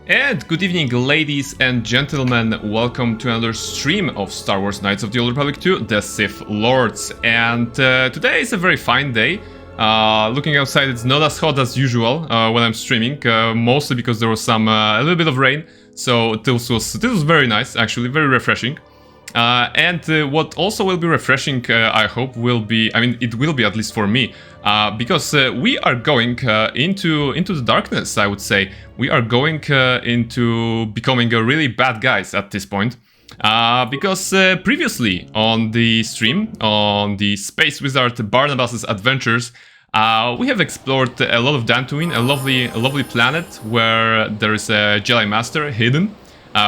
And good evening, ladies and gentlemen. Welcome to another stream of Star Wars Knights of the Old Republic 2, The Sith Lords. And today is a very fine day. Looking outside, it's not as hot as usual when I'm streaming, mostly because there was a little bit of rain. So this was very nice, actually, very refreshing. And what also will be refreshing, I hope, will be, it will be at least for me, because we are going into the darkness, I would say. We are going into becoming a really bad guys at this point. Because previously on the stream, on the Space Wizard Barnabas's adventures, we have explored a lot of Dantooine, a lovely planet where there is a Jedi Master hidden.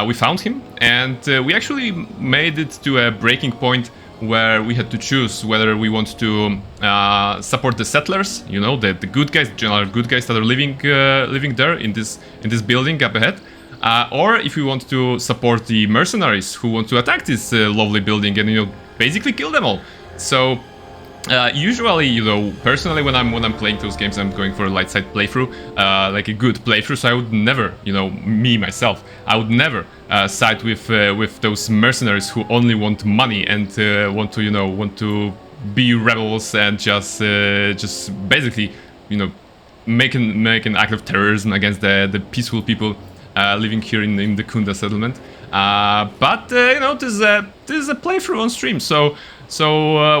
We found him, and we actually made it to a breaking point where we had to choose whether we want to support the settlers, you know, the good guys, general good guys that are living there in this building up ahead, or if we want to support the mercenaries who want to attack this lovely building and, you know, basically kill them all. So usually, you know, personally, when I'm playing those games, I'm going for a light side playthrough, like a good playthrough. So I would never, you know, myself, I would never side with those mercenaries who only want money and want to be rebels and just basically, you know, make an act of terrorism against the peaceful people living here in the Kunda settlement. But you know, this is a playthrough on stream, so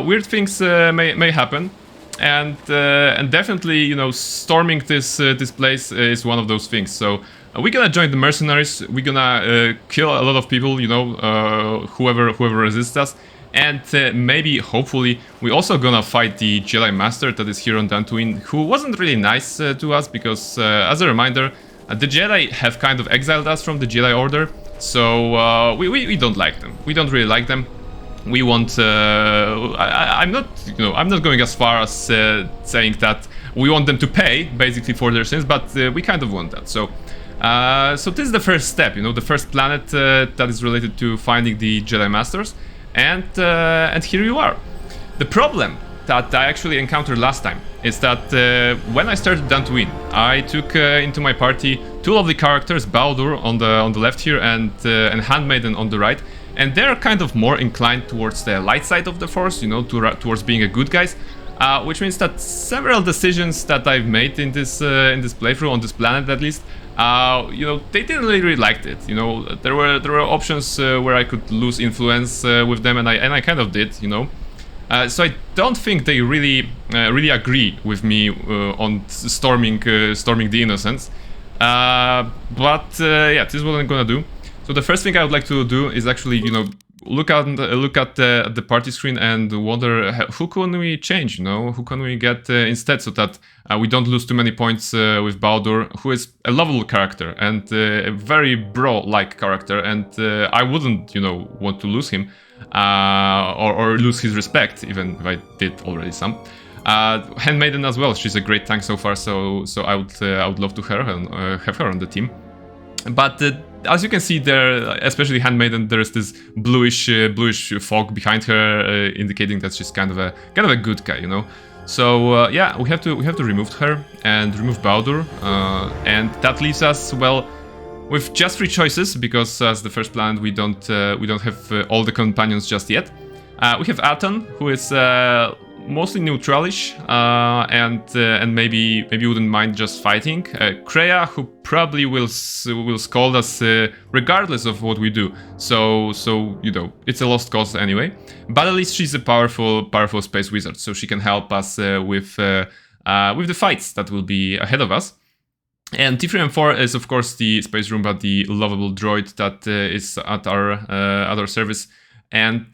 weird things may happen, and definitely, you know, storming this place is one of those things. So we're gonna join the mercenaries. We're gonna kill a lot of people, you know, whoever resists us, and maybe, hopefully, we're also gonna fight the Jedi Master that is here on Dantooine, who wasn't really nice to us because, as a reminder, the Jedi have kind of exiled us from the Jedi Order. So we don't like them. We don't really like them. We want. I'm not going as far as saying that we want them to pay basically for their sins, but we kind of want that. So this is the first step. You know, the first planet that is related to finding the Jedi Masters, and here you are. The problem that I actually encountered last time is that when I started Dantooine, I took into my party two lovely characters, Baldur on the left here and Handmaiden on the right, and they're kind of more inclined towards the light side of the Force, you know, towards being a good guys, which means that several decisions that I've made in this playthrough on this planet, at least, you know, they didn't really liked it. You know, there were options where I could lose influence with them, and I kind of did, you know. So I don't think they really agree with me on storming the innocents. But yeah, this is what I'm gonna do. So the first thing I would like to do is actually, you know, look at the party screen and wonder who can we change, you know, who can we get instead, so that we don't lose too many points with Baldur, who is a lovable character and a very bro-like character, and I wouldn't, you know, want to lose him. Or lose his respect, even if I did already some. Handmaiden as well, she's a great tank so far, so I would love to have her on the team. But as you can see there, especially Handmaiden, there is this bluish fog behind her, indicating that she's kind of a good guy, you know. So yeah, we have to remove her and remove Baldur, and that leaves us, well, with just 3 choices, because as the first planet we don't have all the companions just yet. We have Aton, who is mostly neutralish, and maybe wouldn't mind just fighting. Kreia, who probably will scold us regardless of what we do. So you know, it's a lost cause anyway. But at least she's a powerful space wizard, so she can help us with the fights that will be ahead of us. And T3M4 is, of course, the Space Roomba, the lovable droid that is at our service. And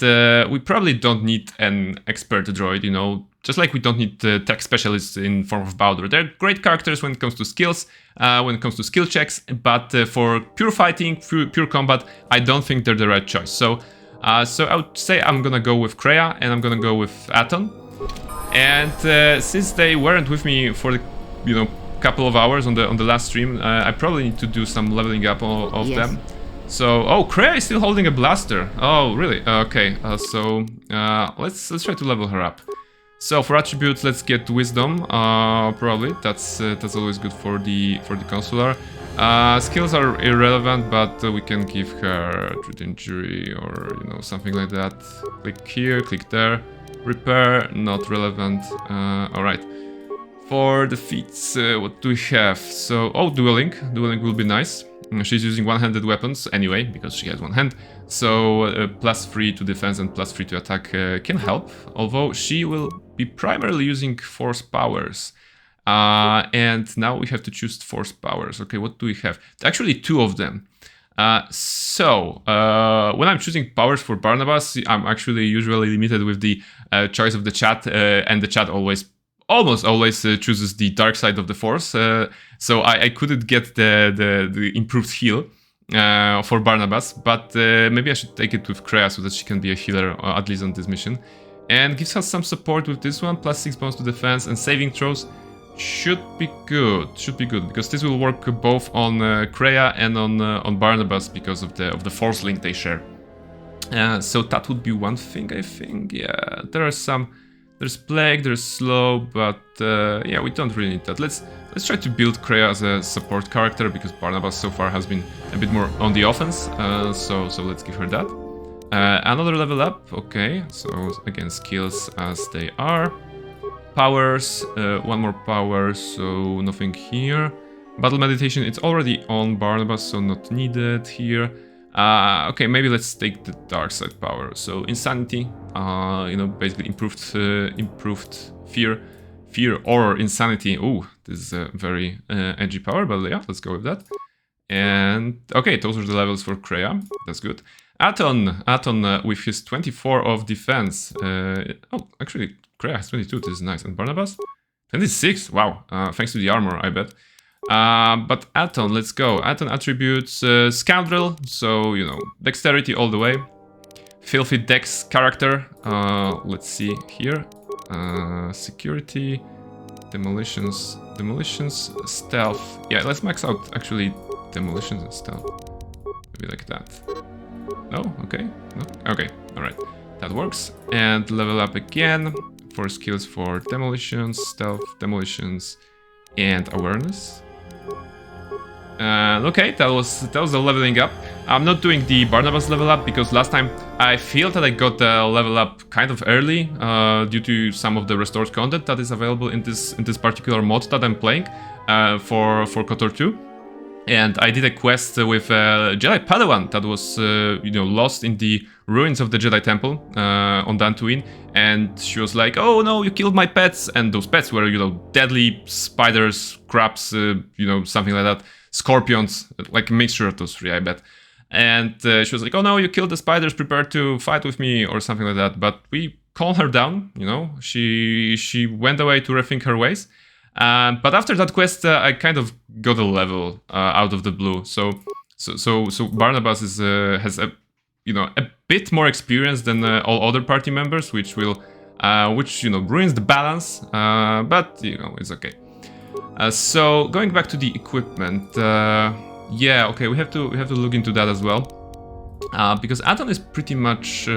we probably don't need an expert droid, you know, just like we don't need tech specialists in form of Baldur. They're great characters when it comes to skills, when it comes to skill checks, but for pure fighting, pure combat, I don't think they're the right choice. So I would say I'm gonna go with Kreia, and I'm gonna go with Aton. And since they weren't with me for the, you know, couple of hours on the last stream, I probably need to do some leveling up of Yes. them. So, oh, Kreia is still holding a blaster. Oh, really? Okay. So let's try to level her up. So for attributes, let's get wisdom. Probably that's always good for the consular. Skills are irrelevant, but we can give her treat injury or, you know, something like that. Click here, click there. Repair, not relevant. Alright. For the feats, what do we have? So, oh, dueling. Dueling will be nice. She's using one-handed weapons anyway, because she has one hand. So, +3 to defense and +3 to attack can help. Although she will be primarily using force powers. And now we have to choose force powers. Okay, what do we have? Actually, 2 of them. When I'm choosing powers for Barnabas, I'm actually usually limited with the choice of the chat, and the chat almost always chooses the dark side of the force. So I couldn't get the improved heal for Barnabas, but maybe I should take it with Kreia so that she can be a healer, at least on this mission. And gives us some support with this one, +6 bonus to defense and saving throws. Should be good, because this will work both on Kreia and on Barnabas because of the force link they share. So that would be one thing, I think. Yeah, there's plague, there's slow, but yeah, we don't really need that. Let's try to build Kreia as a support character because Barnabas so far has been a bit more on the offense. So let's give her that. Another level up, okay. So again, skills as they are. Powers, one more power, so nothing here. Battle meditation, it's already on Barnabas, so not needed here. Okay, maybe let's take the dark side power. So insanity, you know, basically improved fear or insanity. Ooh, this is a very edgy power, but yeah, let's go with that. And okay, those are the levels for Kreia. That's good. Aton with his 24 of defense. Oh, actually, Kreia has 22. This is nice. And Barnabas, 26. Wow. Thanks to the armor, I bet. But Aton, let's go. Aton attributes Scoundrel, so, you know, dexterity all the way. Filthy Dex character. Let's see here. Security, demolitions, stealth. Yeah, let's max out actually demolitions and stealth. Maybe like that. No? Okay. No? Okay. Alright. That works. And level up again for skills for demolitions, stealth, demolitions, and awareness. Okay, that was the leveling up. I'm not doing the Barnabas level up because last time I feel that I got the level up kind of early due to some of the restored content that is available in this particular mod that I'm playing for KotOR 2. And I did a quest with Jedi Padawan that was, you know, lost in the ruins of the Jedi Temple on Dantooine. And she was like, "Oh no, you killed my pets!" And those pets were, you know, deadly spiders, crabs, you know, something like that. Scorpions, like a mixture of those three, I bet. And she was like, "Oh no, you killed the spiders, prepare to fight with me," or something like that. But we calmed her down, you know. She went away to rethink her ways. But after that quest, I kind of got a level out of the blue. So Barnabas has a, you know, a bit more experience than all other party members, which you know, ruins the balance. But you know, it's okay. So going back to the equipment, yeah, okay, we have to look into that as well, because Aton is pretty much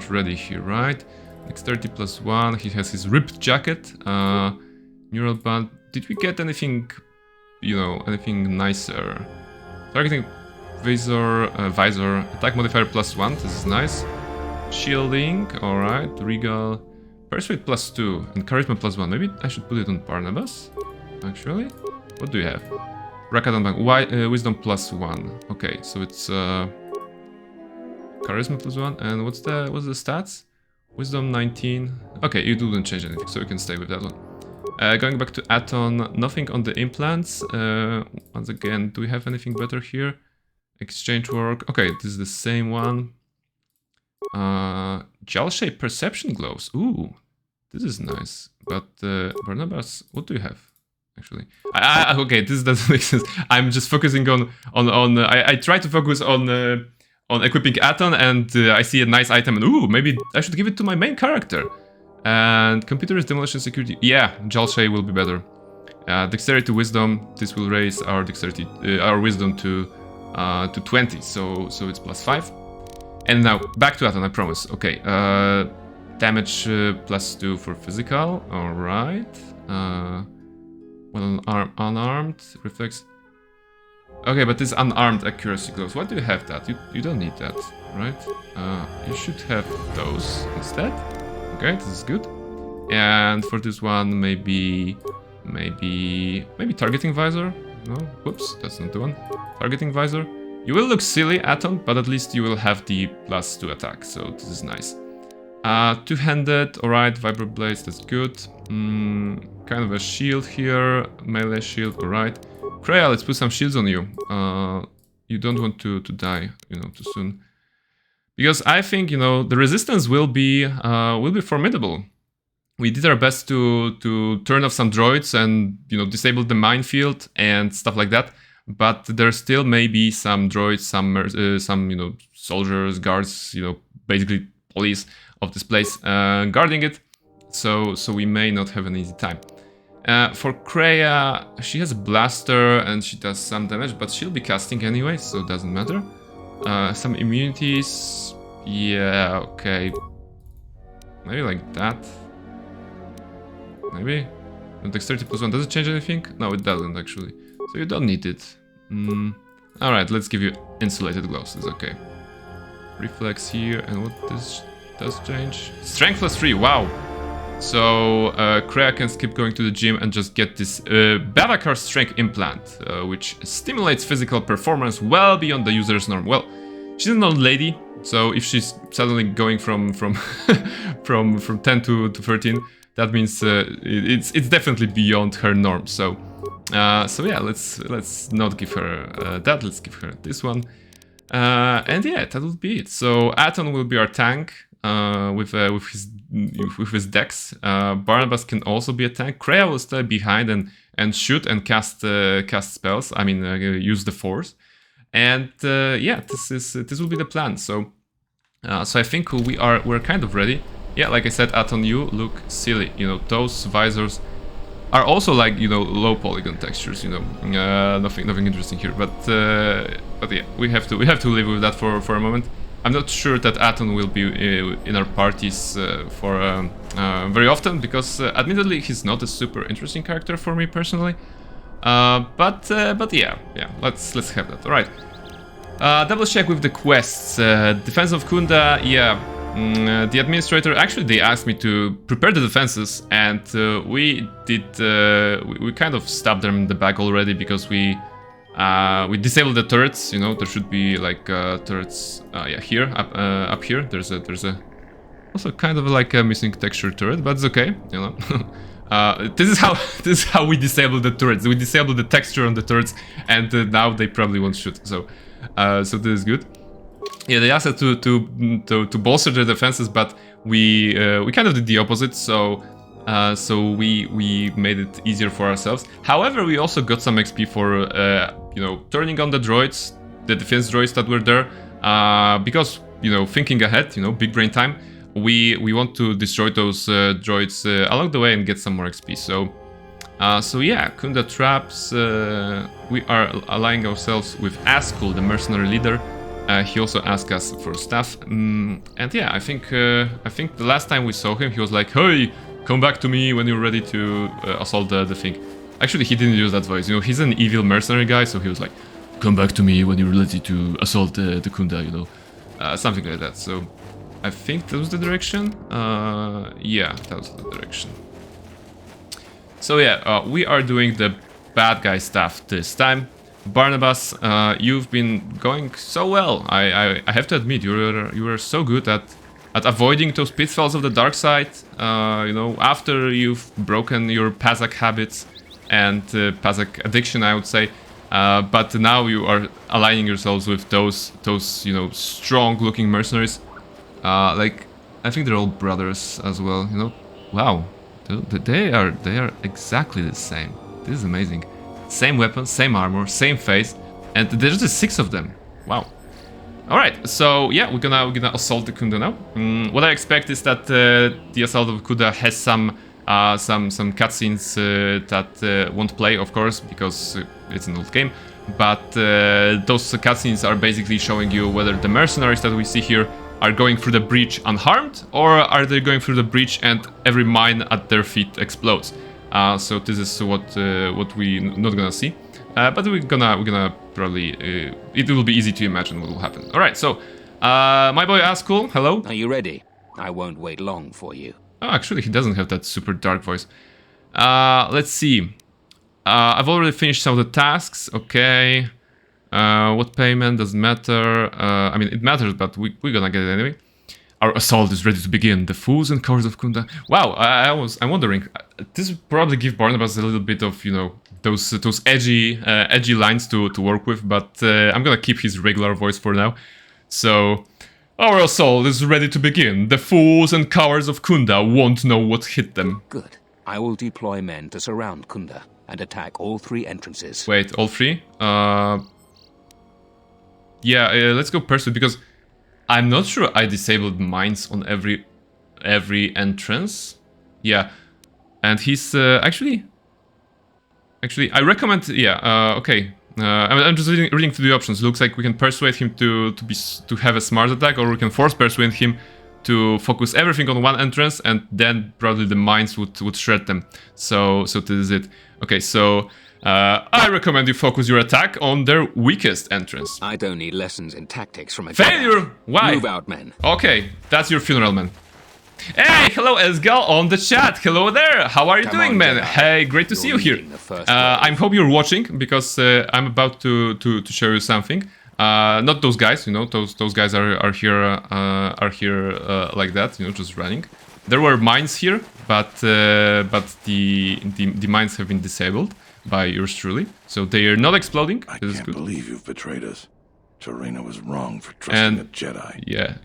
ready here, right? Dexterity +1. He has his ripped jacket. Neural band. Did we get anything, you know, anything nicer? Targeting visor, attack modifier +1. This is nice. Shielding, all right. Regal, persuade +2 and charisma +1. Maybe I should put it on Barnabas. Actually, what do you have? Rakatan Bank. Wisdom +1. Okay, so it's charisma +1, and what's the stats? Wisdom 19. Okay, you didn't change anything, so you can stay with that one. Going back to Aton, nothing on the implants. Once again, do we have anything better here? Exchange work. Okay, this is the same one. Gel shape perception gloves. Ooh, this is nice. But Barnabas, what do you have? Actually, okay, this doesn't make sense. I'm just focusing on. I try to focus on equipping Aton, and I see a nice item, and ooh, maybe I should give it to my main character. And computer is demolition security. Yeah, Jalshay will be better. Dexterity wisdom. This will raise our dexterity, our wisdom to 20. So it's +5. And now back to Aton, I promise. Okay. Damage +2 for physical. All right. Well, unarmed reflex. Okay, but this unarmed accuracy gloves. Why do you have that? You don't need that, right? You should have those instead. Okay, this is good. And for this one, maybe targeting visor. No, whoops, that's not the one. Targeting visor. You will look silly, Aton, but at least you will have the +2 attack, so this is nice. Two-handed, alright, Vibro Blades, that's good. Kind of a shield here, melee shield, alright. Kreia, let's put some shields on you. You don't want to die, you know, too soon. Because I think, you know, the resistance will be formidable. We did our best to turn off some droids and, you know, disable the minefield and stuff like that. But there still may be some droids, some you know, soldiers, guards, you know, basically police of this place guarding it. So we may not have an easy time. For Kreia, she has a blaster and she does some damage, but she'll be casting anyway, so it doesn't matter. Some immunities, yeah, okay. Maybe like that. Maybe? And dexterity +1, does it change anything? No, it doesn't actually. So you don't need it. Alright, let's give you insulated gloves, it's okay. Reflex here, and what this does change? Strength +3, wow! So Kreia can skip going to the gym and just get this Bavakar strength implant, which stimulates physical performance well beyond the user's norm. Well, she's an old lady, so if she's suddenly going from 10 to 13, that means it's definitely beyond her norm. So yeah, let's not give her that. Let's give her this one, and yeah, that will be it. So Aton will be our tank with his dex. Barnabas can also be a tank. Kreia will stay behind and shoot and cast spells. I mean, use the force. And yeah, this will be the plan. So I think we're kind of ready. Yeah, like I said, Aton, you look silly. You know, those visors are also like, you know, low polygon textures. You know, nothing interesting here. But yeah, we have to live with that for a moment. I'm not sure that Aton will be in our parties for very often, because admittedly he's not a super interesting character for me personally. But yeah, let's have that. All right. Double check with the quests. Defense of Kunda, yeah. The administrator, actually they asked me to prepare the defenses, and we kind of stabbed them in the back already, because we disabled the turrets. You know, there should be like turrets, yeah, here, up here. There's a also kind of like a missing texture turret, but it's okay, you know. This is how we disable the turrets. We disable the texture on the turrets, and now they probably won't shoot. So this is good. Yeah, they asked us to bolster the defenses, but we kind of did the opposite. So we made it easier for ourselves. However, we also got some XP for you know, turning on the droids, the defense droids that were there, because, you know, thinking ahead, you know, big brain time. We want to destroy those droids along the way and get some more XP. So yeah, Kunda traps. We are allying ourselves with Askul, the mercenary leader. He also asked us for stuff, and yeah, I think the last time we saw him, he was like, "Hey, come back to me when you're ready to assault the thing." Actually, he didn't use that voice. You know, he's an evil mercenary guy, so he was like, "Come back to me when you're ready to assault the Kunda," you know, something like that. So I think that was the direction. Yeah, that was the direction. So yeah, we are doing the bad guy stuff this time. Barnabas, you've been going so well. I have to admit, you were so good at avoiding those pitfalls of the dark side. You know, after you've broken your Pazak habits and Pazak addiction, I would say. But now you are aligning yourselves with those you know, strong-looking mercenaries. Like, I think they're all brothers as well. You know, wow, they are exactly the same. This is amazing. Same weapons, same armor, same face, and there's just 6 of them. Wow. All right, so yeah, we're gonna assault the Kunda now. What I expect is that the assault of Kunda has some cutscenes that won't play, of course, because it's an old game. But those cutscenes are basically showing you whether the mercenaries that we see here are going through the breach unharmed, or are they going through the breach and every mine at their feet explodes. So this is what we not gonna see. but we're gonna probably it will be easy to imagine what will happen. All right, so my boy Askul, hello. Are you ready? I won't wait long for you. Oh, actually, he doesn't have that super dark voice. Let's see. I've already finished some of the tasks. Okay. What payment doesn't matter. I mean, it matters, but we're gonna get it anyway. Our assault is ready to begin. The fools and cowards of Kunda. Wow, I'm wondering. This would probably give Barnabas a little bit of, you know, those edgy lines to work with. But I'm gonna keep his regular voice for now. So, our assault is ready to begin. The fools and cowards of Kunda won't know what hit them. Good. I will deploy men to surround Kunda and attack all 3 entrances. Wait, all 3? Yeah, let's go pursuit, because I'm not sure I disabled mines on every entrance. Yeah, and he's actually I recommend. Yeah, okay. I'm just reading through the options. Looks like we can persuade him to have a smart attack, or we can force persuade him to focus everything on one entrance, and then probably the mines would shred them. So this is it. Okay, so I recommend you focus your attack on their weakest entrance. I don't need lessons in tactics from a failure. Jedi. Why? Move out, men. Okay, that's your funeral, man. Hey, hello, Esgal on the chat. Hello there. How are you doing, man? Hey, great to see you here. I hope you're watching, because I'm about to show you something. Not those guys, you know. Those guys are here like that, you know, just running. There were mines here, but the mines have been disabled by yours truly, so they are not exploding. I can't believe you've betrayed us. Terena was wrong for trusting a Jedi. Yeah.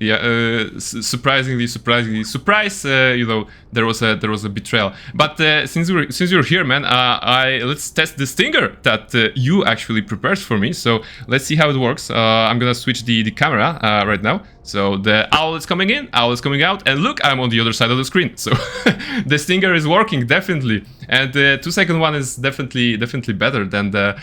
Surprisingly, surprise! You know, there was a betrayal. But since you're here, man, let's test the stinger that you actually prepared for me. So let's see how it works. I'm gonna switch the camera right now. So the owl is coming in, owl is coming out, and look, I'm on the other side of the screen. So the stinger is working definitely, and the 2-second one is definitely better than the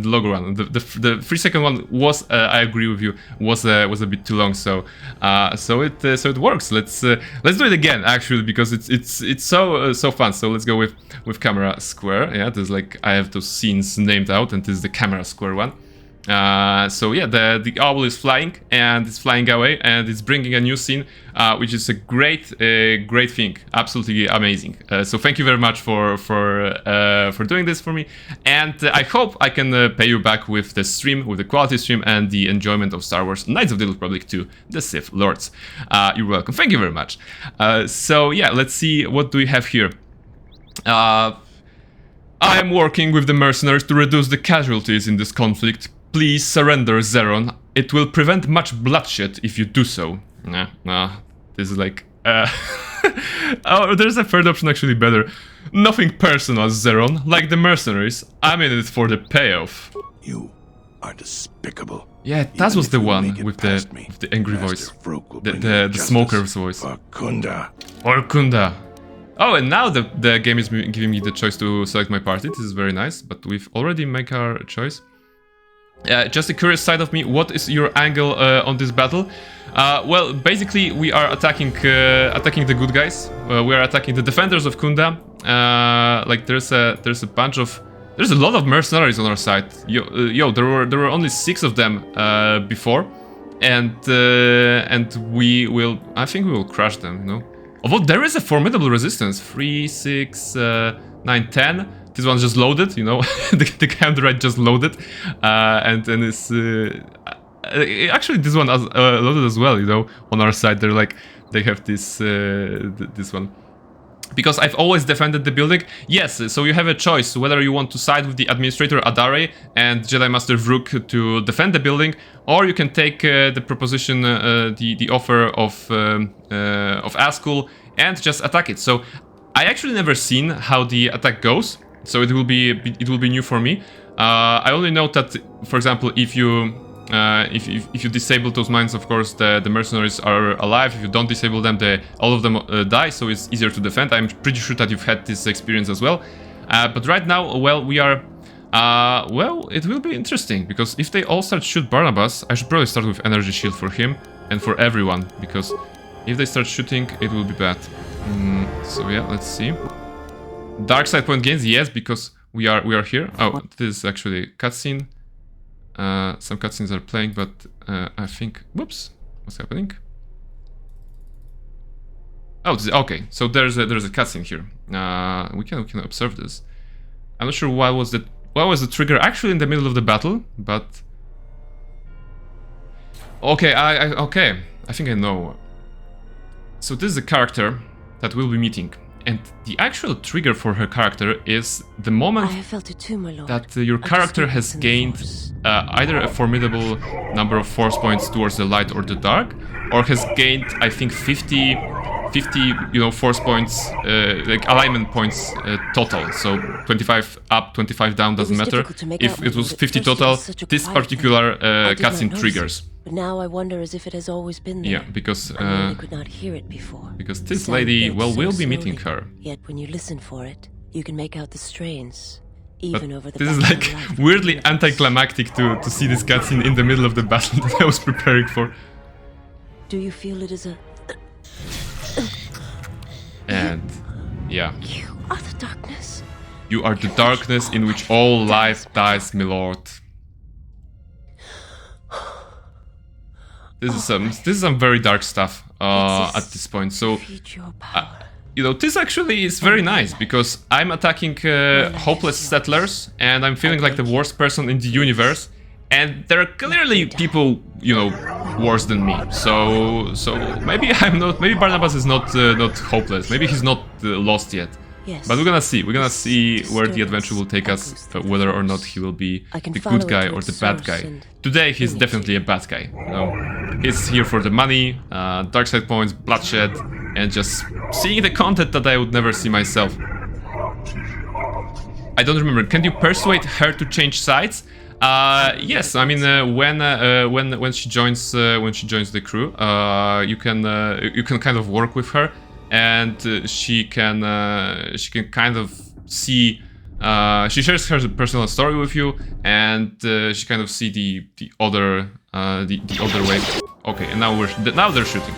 logo one. The 3-second one was, I agree with you, was a bit too long. So it works. Let's do it again actually, because it's so fun. So let's go with camera square. Yeah, there's like I have those scenes named out, and this is the camera square one. So yeah, the owl is flying, and it's flying away, and it's bringing a new scene, which is a great thing, absolutely amazing. So thank you very much for doing this for me, and I hope I can pay you back with the stream, with the quality stream, and the enjoyment of Star Wars Knights of the Old Republic 2: The Sith Lords. You're welcome. Thank you very much. So yeah, let's see what do we have here. I am working with the mercenaries to reduce the casualties in this conflict. Please surrender, Zeron. It will prevent much bloodshed if you do so. Nah. This is like... oh, there's a third option actually better. Nothing personal, Zeron. Like the mercenaries, I'm in it for the payoff. You are despicable. Yeah, that was the one with the angry voice. The smoker's voice. For Kunda. Or Kunda. Oh, and now the game is giving me the choice to select my party. This is very nice, but we've already made our choice. Just a curious side of me, what is your angle on this battle? Well, basically we are attacking the good guys. We are attacking the defenders of Kunda. Like there's a lot of mercenaries on our side. Yo, there were only 6 of them before, and I think we will crush them, you know. Although there is a formidable resistance, 3, 6, 9, 10. This one's just loaded, you know. the counter right just loaded, and it's actually this one is loaded as well, you know. On our side, they have this this one. Because I've always defended the building. Yes, so you have a choice whether you want to side with the Administrator Adare and Jedi Master Vrook to defend the building, or you can take the proposition, the offer of Askul and just attack it. So I actually never seen how the attack goes, so it will be new for me. I only know that, for example, if you disable those mines, of course, the mercenaries are alive. If you don't disable them, all of them die, so it's easier to defend. I'm pretty sure that you've had this experience as well. But right now, well, we are... well, it will be interesting, because if they all start to shoot Barnabas, I should probably start with energy shield for him and for everyone, because if they start shooting, it will be bad. So yeah, let's see. Dark side point gains, yes, because we are here. Oh, this is actually a cutscene. Some cutscenes are playing, but I think... Whoops, what's happening? Oh, okay. So there's a cutscene here. We can observe this. I'm not sure why was the trigger actually in the middle of the battle, but okay, okay. I think I know. So this is a character that we'll be meeting, and the actual trigger for her character is the moment that your character has gained either a formidable number of force points towards the light or the dark, or has gained, I think, 50 force points, like alignment points total. So 25 up, 25 down, doesn't matter. If it was 50 total, this particular cutscene triggers. But now I wonder as if it has always been there. Yeah, because I could not hear it before. Because this lady, well, we'll be meeting her. Yet when you listen for it, you can make out the strains, even over the. This is like weirdly anticlimactic to see this cutscene in the middle of the battle that I was preparing for. Do you feel it is a? And yeah. You are the darkness. You are the darkness in which all life dies, my lord. This is some very dark stuff at this point. So, this actually is very nice because I'm attacking hopeless settlers and I'm feeling like the worst person in the universe, and there are clearly people, worse than me. So maybe I'm not. Maybe Barnabas is not hopeless. Maybe he's not lost yet. Yes. But we're gonna see. We're gonna see where the adventure will take us, whether or not he will be the good guy or the bad guy. Today, he's definitely a bad guy. He's here for the money, dark side points, bloodshed, and just seeing the content that I would never see myself. I don't remember. Can you persuade her to change sides? Yes. I mean, when she joins the crew, you can kind of work with her. And she can kind of see. She shares her personal story with you, and she kind of see the other way. Okay, and now they're shooting.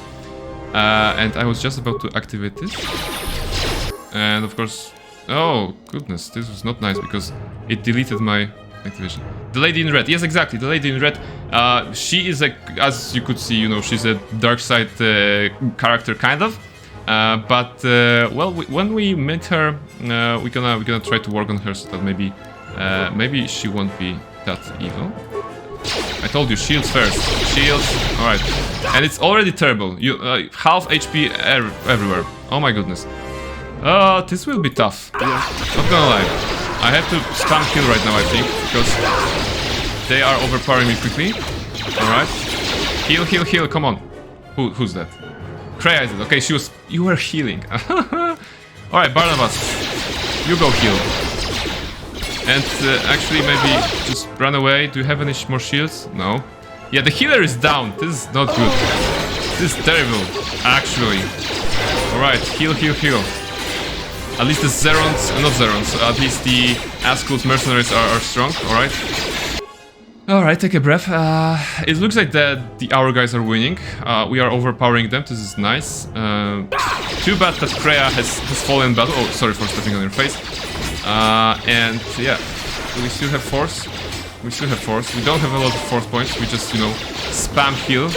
And I was just about to activate this, and of course, oh goodness, this was not nice because it deleted my activation. The lady in red, yes, exactly, the lady in red. She is as you could see, she's a dark side character, kind of. Well, when we meet her, we're gonna try to work on her so that maybe she won't be that evil. I told you, shields first. Shields. All right, and it's already terrible. You half HP everywhere. Oh my goodness. This will be tough. Not gonna lie. I have to spam kill right now, I think, because they are overpowering me quickly. All right. Heal, heal, heal. Come on. Who's that? Kreia is it? Okay, you were healing. Alright, Barnabas, you go heal. And actually maybe just run away. Do you have any more shields? No. Yeah, the healer is down. This is not good. This is terrible, actually. Alright, heal, heal, heal. At least the Zerons, not Zerons, at least the Askul's mercenaries are strong, alright. Alright, take a breath. It looks like the our guys are winning. We are overpowering them. This is nice. Too bad that Kreia has fallen in battle. Oh, sorry for stepping on your face. And yeah, we still have force. We still have force. We don't have a lot of force points. We just, spam heal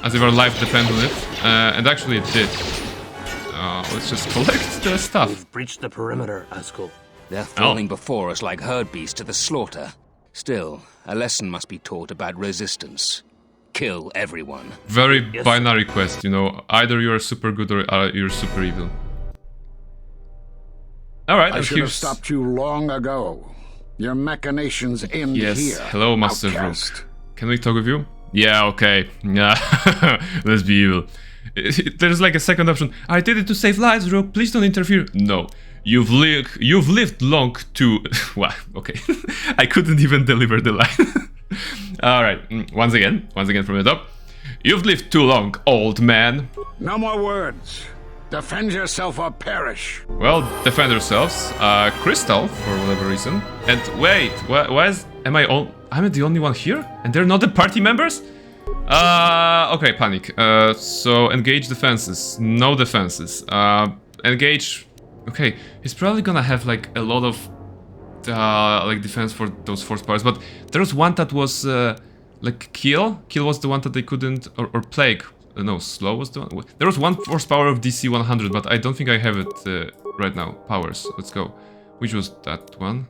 as if our life depends on it. And actually it did. Let's just collect the stuff. We've breached the perimeter, Askul. They're falling before us like herd beasts to the slaughter. Still, a lesson must be taught about resistance. Kill everyone. Very binary quest, either you're super good or you're super evil. Alright, I should have stopped you long ago. Your machinations end here. Yes, hello, Master Rook. Can we talk with you? Yeah, okay. Yeah, let's be evil. There's like a second option. I did it to save lives, Rook. Please don't interfere. No. You've lived long to... Well, okay. I couldn't even deliver the line. Alright, once again from the top. You've lived too long, old man. No more words. Defend yourself or perish. Well, defend yourselves. Crystal, for whatever reason. And wait, am I the only one here? And they're not the party members? Okay, panic. So engage defenses. No defenses. Engage... Okay, he's probably gonna have like a lot of like defense for those force powers, but there was one that was like kill. Kill was the one that they couldn't, or plague. No, slow was the one. There was one force power of DC 100, but I don't think I have it right now. Powers. Let's go. Which was that one?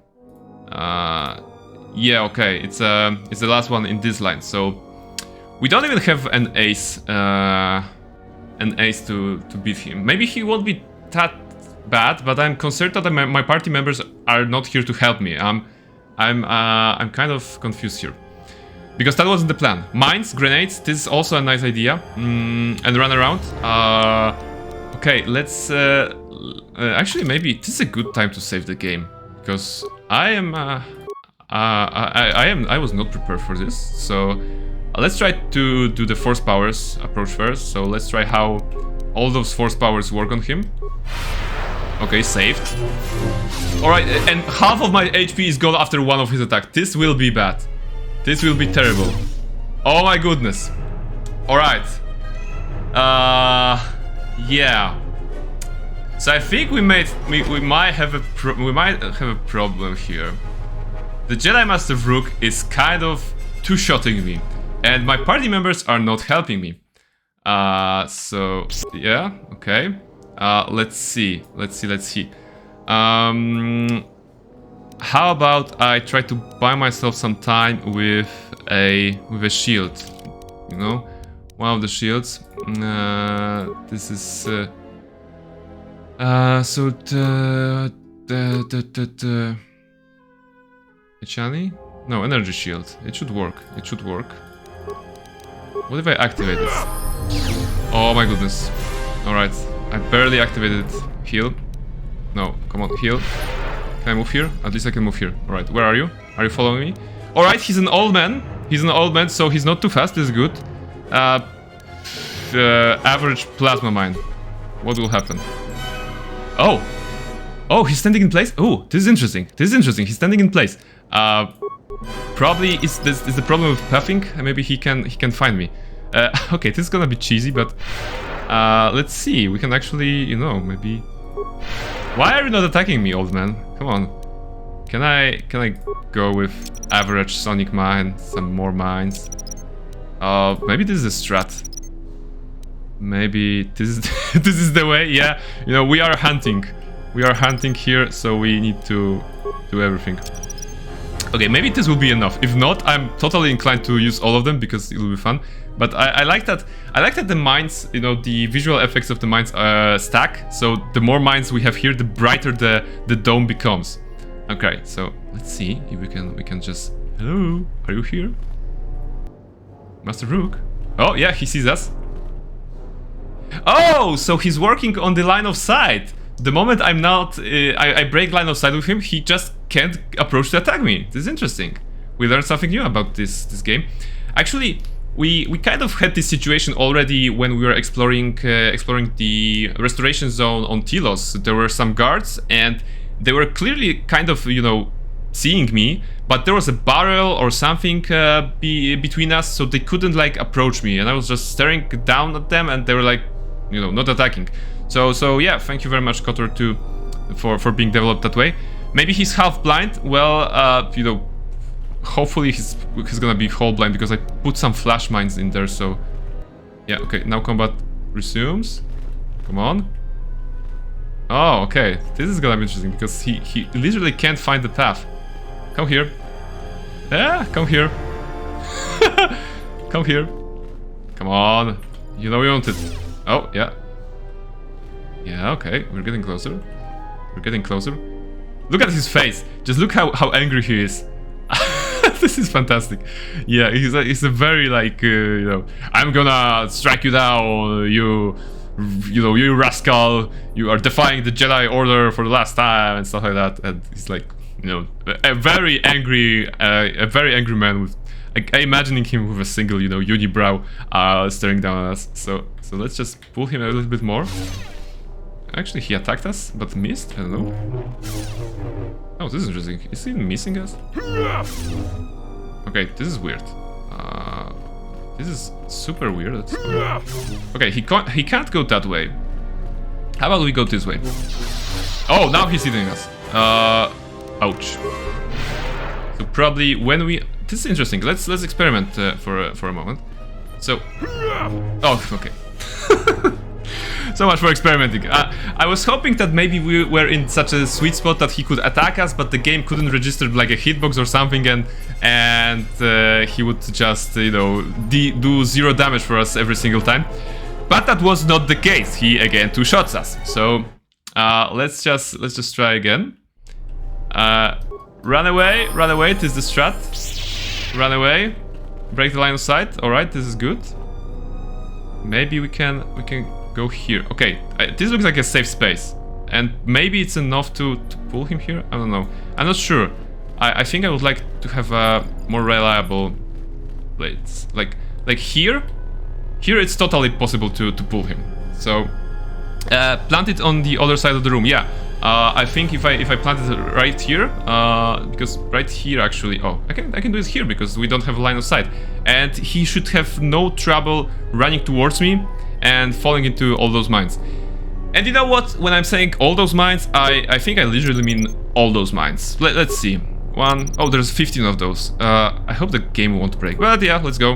Yeah, okay. It's the last one in this line. So we don't even have an ace to beat him. Maybe he won't be that bad, but I'm concerned that my party members are not here to help me. I'm kind of confused here. Because that wasn't the plan. Mines, grenades, this is also a nice idea. And run around. Okay, let's... actually, maybe this is a good time to save the game. Because I was not prepared for this. So let's try to do the force powers approach first. So let's try how all those force powers work on him. Okay, saved. Alright, and half of my HP is gone after one of his attacks. This will be bad. This will be terrible. Oh my goodness. Alright. Yeah. So I think we might have a problem here. The Jedi Master Rook is kind of two-shotting me, and my party members are not helping me. So yeah, okay. Let's see. How about I try to buy myself some time with a shield? You know, one of the shields. This is so the Chani? No, energy shield. It should work. It should work. What if I activate this? Oh my goodness. Alright. I barely activated heal. No, come on, heal. Can I move here? At least I can move here. Alright, where are you? Are you following me? Alright, he's an old man. He's an old man, so he's not too fast. This is good. Average plasma mine. What will happen? Oh! Oh, he's standing in place? Oh, this is interesting. This is interesting. He's standing in place. Probably is the problem with pathing. Maybe he can find me. Okay, this is gonna be cheesy, but let's see. We can actually, you know, maybe. Why are you not attacking me, old man? Come on. Can I go with average sonic mine, some more mines? Maybe this is a strat. Maybe this is this is the way. Yeah, you know, we are hunting. We are hunting here, so we need to do everything. Okay, maybe this will be enough. If not, I'm totally inclined to use all of them because it will be fun. But I like that. I like that the mines, you know, the visual effects of the mines stack. So the more mines we have here, the brighter the dome becomes. Okay, so let's see if we can just. Hello, are you here, Master Rook? Oh yeah, he sees us. Oh, so he's working on the line of sight. The moment I'm not, I break line of sight with him, he just can't approach to attack me. This is interesting. We learned something new about this game. Actually, we kind of had this situation already when we were exploring the restoration zone on Telos. There were some guards, and they were clearly kind of, you know, seeing me, but there was a barrel or something between us, so they couldn't like approach me, and I was just staring down at them, and they were like, you know, not attacking. So yeah, thank you very much, KotOR, for being developed that way. Maybe he's half blind. Well, you know, hopefully he's gonna be whole blind because I put some flash mines in there. So yeah, okay. Now combat resumes. Come on. Oh, okay. This is gonna be interesting because he literally can't find the path. Come here. Yeah, come here. Come here. Come on. You know you want it. Oh yeah. Yeah, okay, we're getting closer. We're getting closer. Look at his face. Just look how angry he is. This is fantastic. Yeah, he's a very like, you know, I'm gonna strike you down, you know, you rascal. You are defying the Jedi Order for the last time and stuff like that. And he's like, you know, a very angry man with, like, imagining him with a single, you know, unibrow staring down at us. So let's just pull him a little bit more. Actually, he attacked us, but missed? I don't know. Oh, this is interesting. Is he missing us? Okay, this is weird. This is super weird. Okay, he can't go that way. How about we go this way? Oh, now he's hitting us. Ouch. So probably when we... This is interesting. Let's experiment for a moment. So... Oh, okay. So much for experimenting. I was hoping that maybe we were in such a sweet spot that he could attack us, but the game couldn't register like a hitbox or something, and he would just, you know, do 0 damage for us every single time. But that was not the case. He again 2-shots us. So let's just try again. Run away, run away. This is the strat. Run away. Break the line of sight. All right, this is good. Maybe we can go here. Okay, this looks like a safe space, and maybe it's enough to pull him here. I don't know. I'm not sure. I think I would like to have a more reliable blades. Like here. Here it's totally possible to pull him. So plant it on the other side of the room. Yeah. I think if I plant it right here, because right here actually, oh, I can do it here because we don't have a line of sight, and he should have no trouble running towards me and falling into all those mines. And you know what? When I'm saying all those mines, I think I literally mean all those mines. Let's see. Oh, there's 15 of those. I hope the game won't break. But yeah, let's go.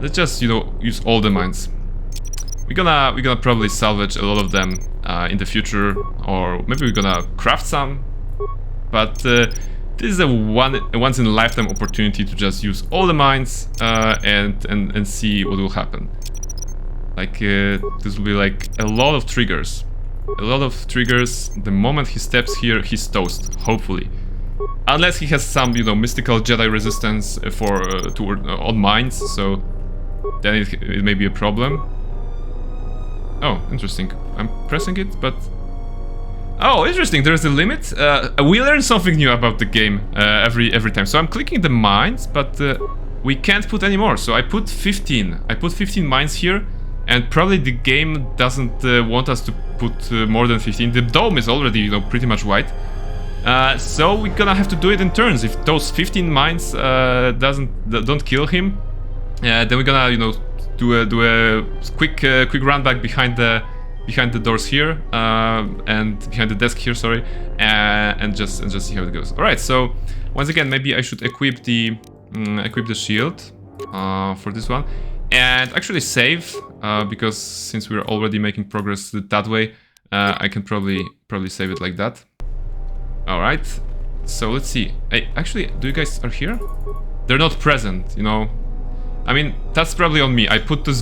Let's just, you know, use all the mines. We're gonna probably salvage a lot of them in the future, or maybe we're gonna craft some. But this is a once in a lifetime opportunity to just use all the mines and see what will happen. Like this will be like a lot of triggers. A lot of triggers. The moment he steps here, he's toast. Hopefully, unless he has some, you know, mystical Jedi resistance on mines. So then it may be a problem. Oh, interesting. I'm pressing it, but... Oh, interesting. There's a limit. We learn something new about the game every time. So I'm clicking the mines, but we can't put any more. So I put 15. I put 15 mines here, and probably the game doesn't want us to put more than 15. The dome is already, you know, pretty much white. So we're gonna have to do it in turns. If those 15 mines don't kill him, then we're gonna, you know, do a quick run back behind the doors here and behind the desk here, sorry, and just see how it goes. All right, so once again, maybe I should equip the shield for this one, and actually save because since we're already making progress that way, I can probably save it like that. All right, so let's see. Hey, actually, do you guys are here? They're not present, you know. I mean, that's probably on me. I put this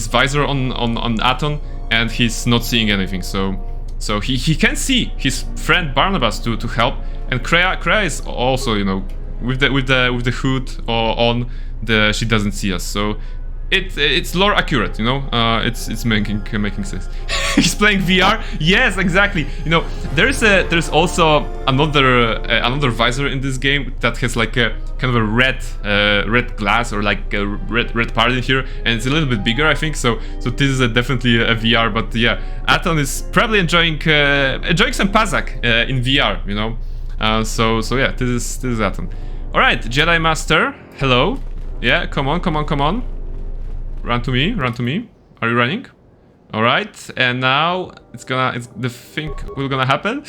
visor on Aton, and he's not seeing anything. So he can see his friend Barnabas to help, and Kreia is also, you know, with the hood on. She doesn't see us. So it's lore accurate, you know. It's making sense. He's playing VR. Yes, exactly. You know, there's also another visor in this game that has like a kind of a red glass, or like a red part in here, and it's a little bit bigger, I think. So this is definitely a VR. But yeah, Aton is probably enjoying some Pazak in VR, you know. So yeah, this is Aton. All right, Jedi Master, hello. Yeah, come on. Run to me. Are you running? All right, and now the thing will gonna happen.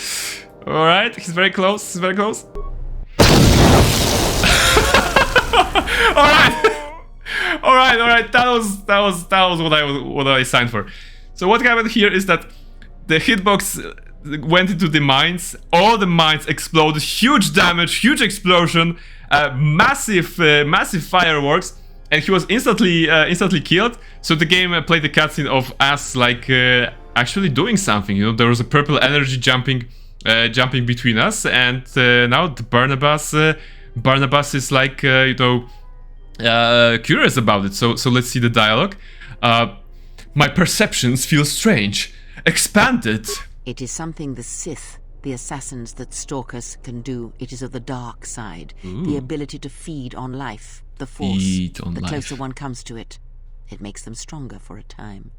All right, he's very close. All right. That was what I signed for. So what happened here is that the hitbox went into the mines. All the mines exploded. Huge damage, huge explosion, massive fireworks. And he was instantly killed. So the game played the cutscene of us like actually doing something. You know, there was a purple energy jumping between us, and now the Barnabas is like curious about it. So let's see the dialogue. My perceptions feel strange, expanded. It is something the Sith, the assassins that stalk us, can do. It is of the dark side. Ooh. The ability to feed on life. The Force, the closer one comes to it, it makes them stronger for a time.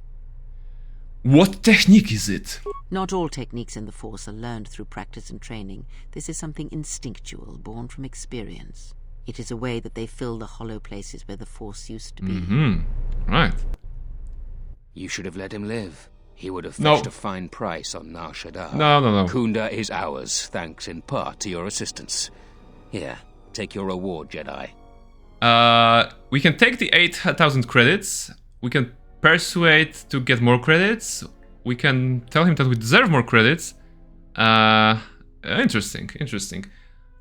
What technique is it? Not all techniques in the Force are learned through practice and training. This is something instinctual, born from experience. It is a way that they fill the hollow places where the Force used to be. Right. You should have let him live. He would have fetched a fine price on Nar Shaddaa. No. Kunda is ours, thanks in part to your assistance. Here, take your reward, Jedi. We can take the 8,000 credits. We can persuade to get more credits. We can tell him that we deserve more credits. Interesting.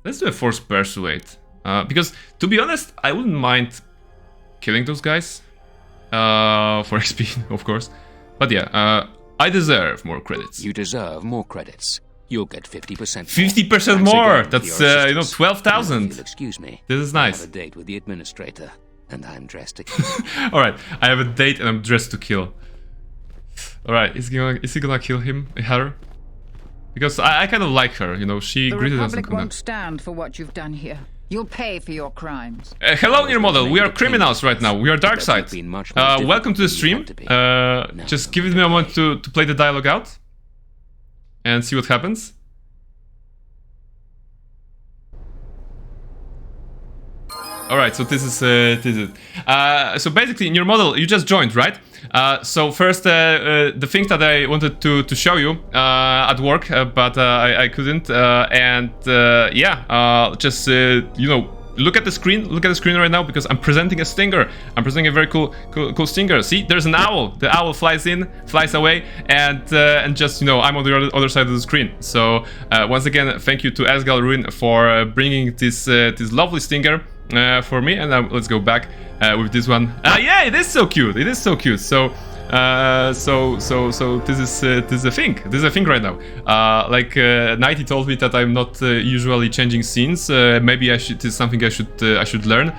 Let's do a forced persuade. Because, to be honest, I wouldn't mind killing those guys. For XP, of course. But yeah, I deserve more credits. You deserve more credits. You'll get 50%. 50% more! That's, 12,000. Excuse me. This is nice. I have a date with the administrator, and I'm dressed to kill. Alright, I have a date and I'm dressed to kill. Alright, is he gonna kill her? Because I kind of like her, she greeted us. The Republic won't stand for what you've done here. You'll pay for your crimes. Hello, Near Model. We are criminals right now. We are dark side. Welcome to the stream. Just give me a moment to play the dialogue out and see what happens. Alright, so this is it. So basically, in your model, you just joined, right? So first, the things that I wanted to show you at work, but I couldn't. Just look at the screen. Look at the screen right now because I'm presenting a stinger. I'm presenting a very cool stinger. See, there's an owl. The owl flies in, flies away, and just I'm on the other side of the screen. So once again, thank you to Asgal Ruin for bringing this lovely stinger. For me, and let's go back with this one. Yeah, it is so cute. It is so cute. So this is a thing. This is a thing right now. Nighty told me that I'm not usually changing scenes. Maybe I should. This is something I should learn.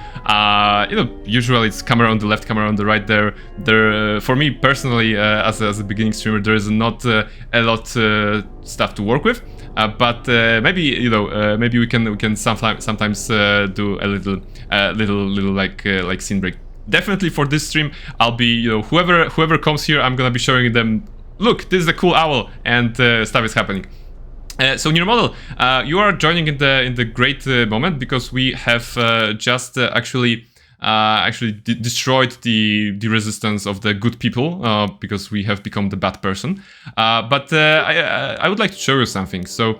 Usually it's camera on the left, camera on the right. There. For me personally, as a beginning streamer, there is not a lot stuff to work with. But maybe maybe we can sometimes do a little like scene break. Definitely for this stream, I'll be whoever comes here, I'm gonna be showing them. Look, this is a cool owl, and stuff is happening. So in your model, you are joining in the great moment because we have just actually destroyed the resistance of the good people because we have become the bad person. But I would like to show you something. So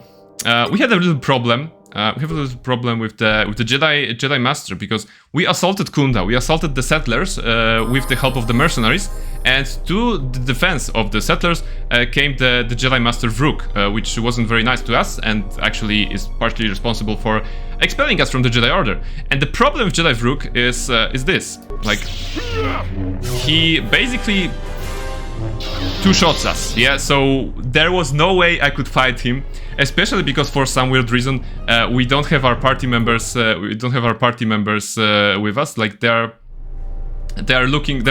we had a little problem. We have a little problem with the Jedi Master because we assaulted Kunda. We assaulted the settlers with the help of the mercenaries, and to the defense of the settlers came the Jedi Master Vrook, which wasn't very nice to us and actually is partially responsible for expelling us from the Jedi Order. And the problem with Jedi Vrook is this: like, he basically two-shots us. Yeah, so there was no way I could fight him. Especially because for some weird reason we don't have our party members. With us. Like they're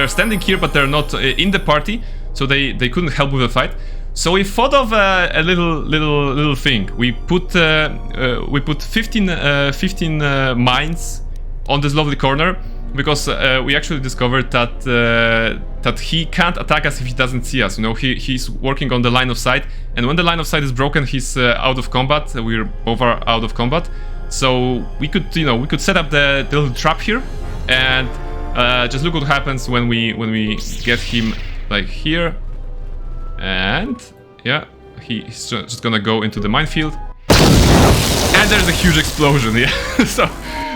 standing here, but they're not in the party, so they couldn't help with the fight. So we thought of a little thing. We put 15 mines on this lovely corner because we actually discovered that he can't attack us if he doesn't see us. He's working on the line of sight, and when the line of sight is broken, he's out of combat. We're both out of combat, so we could set up the little trap here, and just look what happens when we get him like here, and yeah, he's just gonna go into the minefield, and there's a huge explosion. Yeah,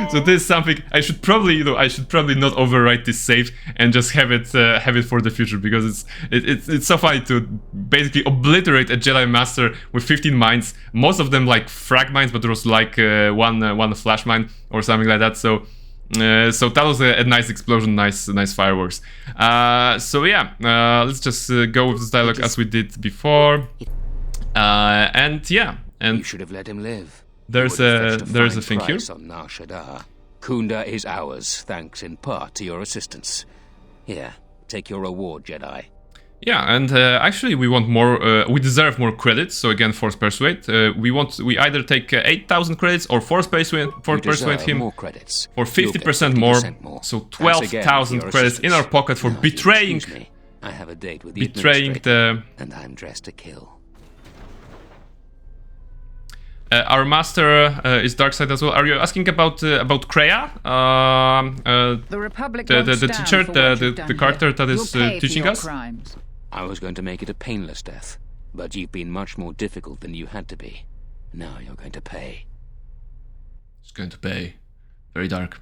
So this is something I should probably not overwrite this save and just have it for the future, because it's so funny to basically obliterate a Jedi Master with 15 mines, most of them like frag mines, but there was like one flash mine or something like that. So that was a nice explosion, nice fireworks. So yeah, let's just go with this dialogue as we did before, and yeah, and you should have let him live. There's a thing here. On Nar Shaddaa. Kunda is ours, thanks in part to your assistance. Here, take your reward, Jedi. Yeah, and actually we want more. We deserve more credits. So again, force persuade. We either take 8,000 credits or force persuade him more credits for 50% more. So 12,000 credits in our pocket for betraying. I have a date with the administrator, and I'm dressed to kill. Our master is dark side as well. Are you asking about Kreia? The Republic the teacher, the character that is teaching us? I was going to make it a painless death, but you've been much more difficult than you had to be. Now you're going to pay. It's going to pay. Very dark.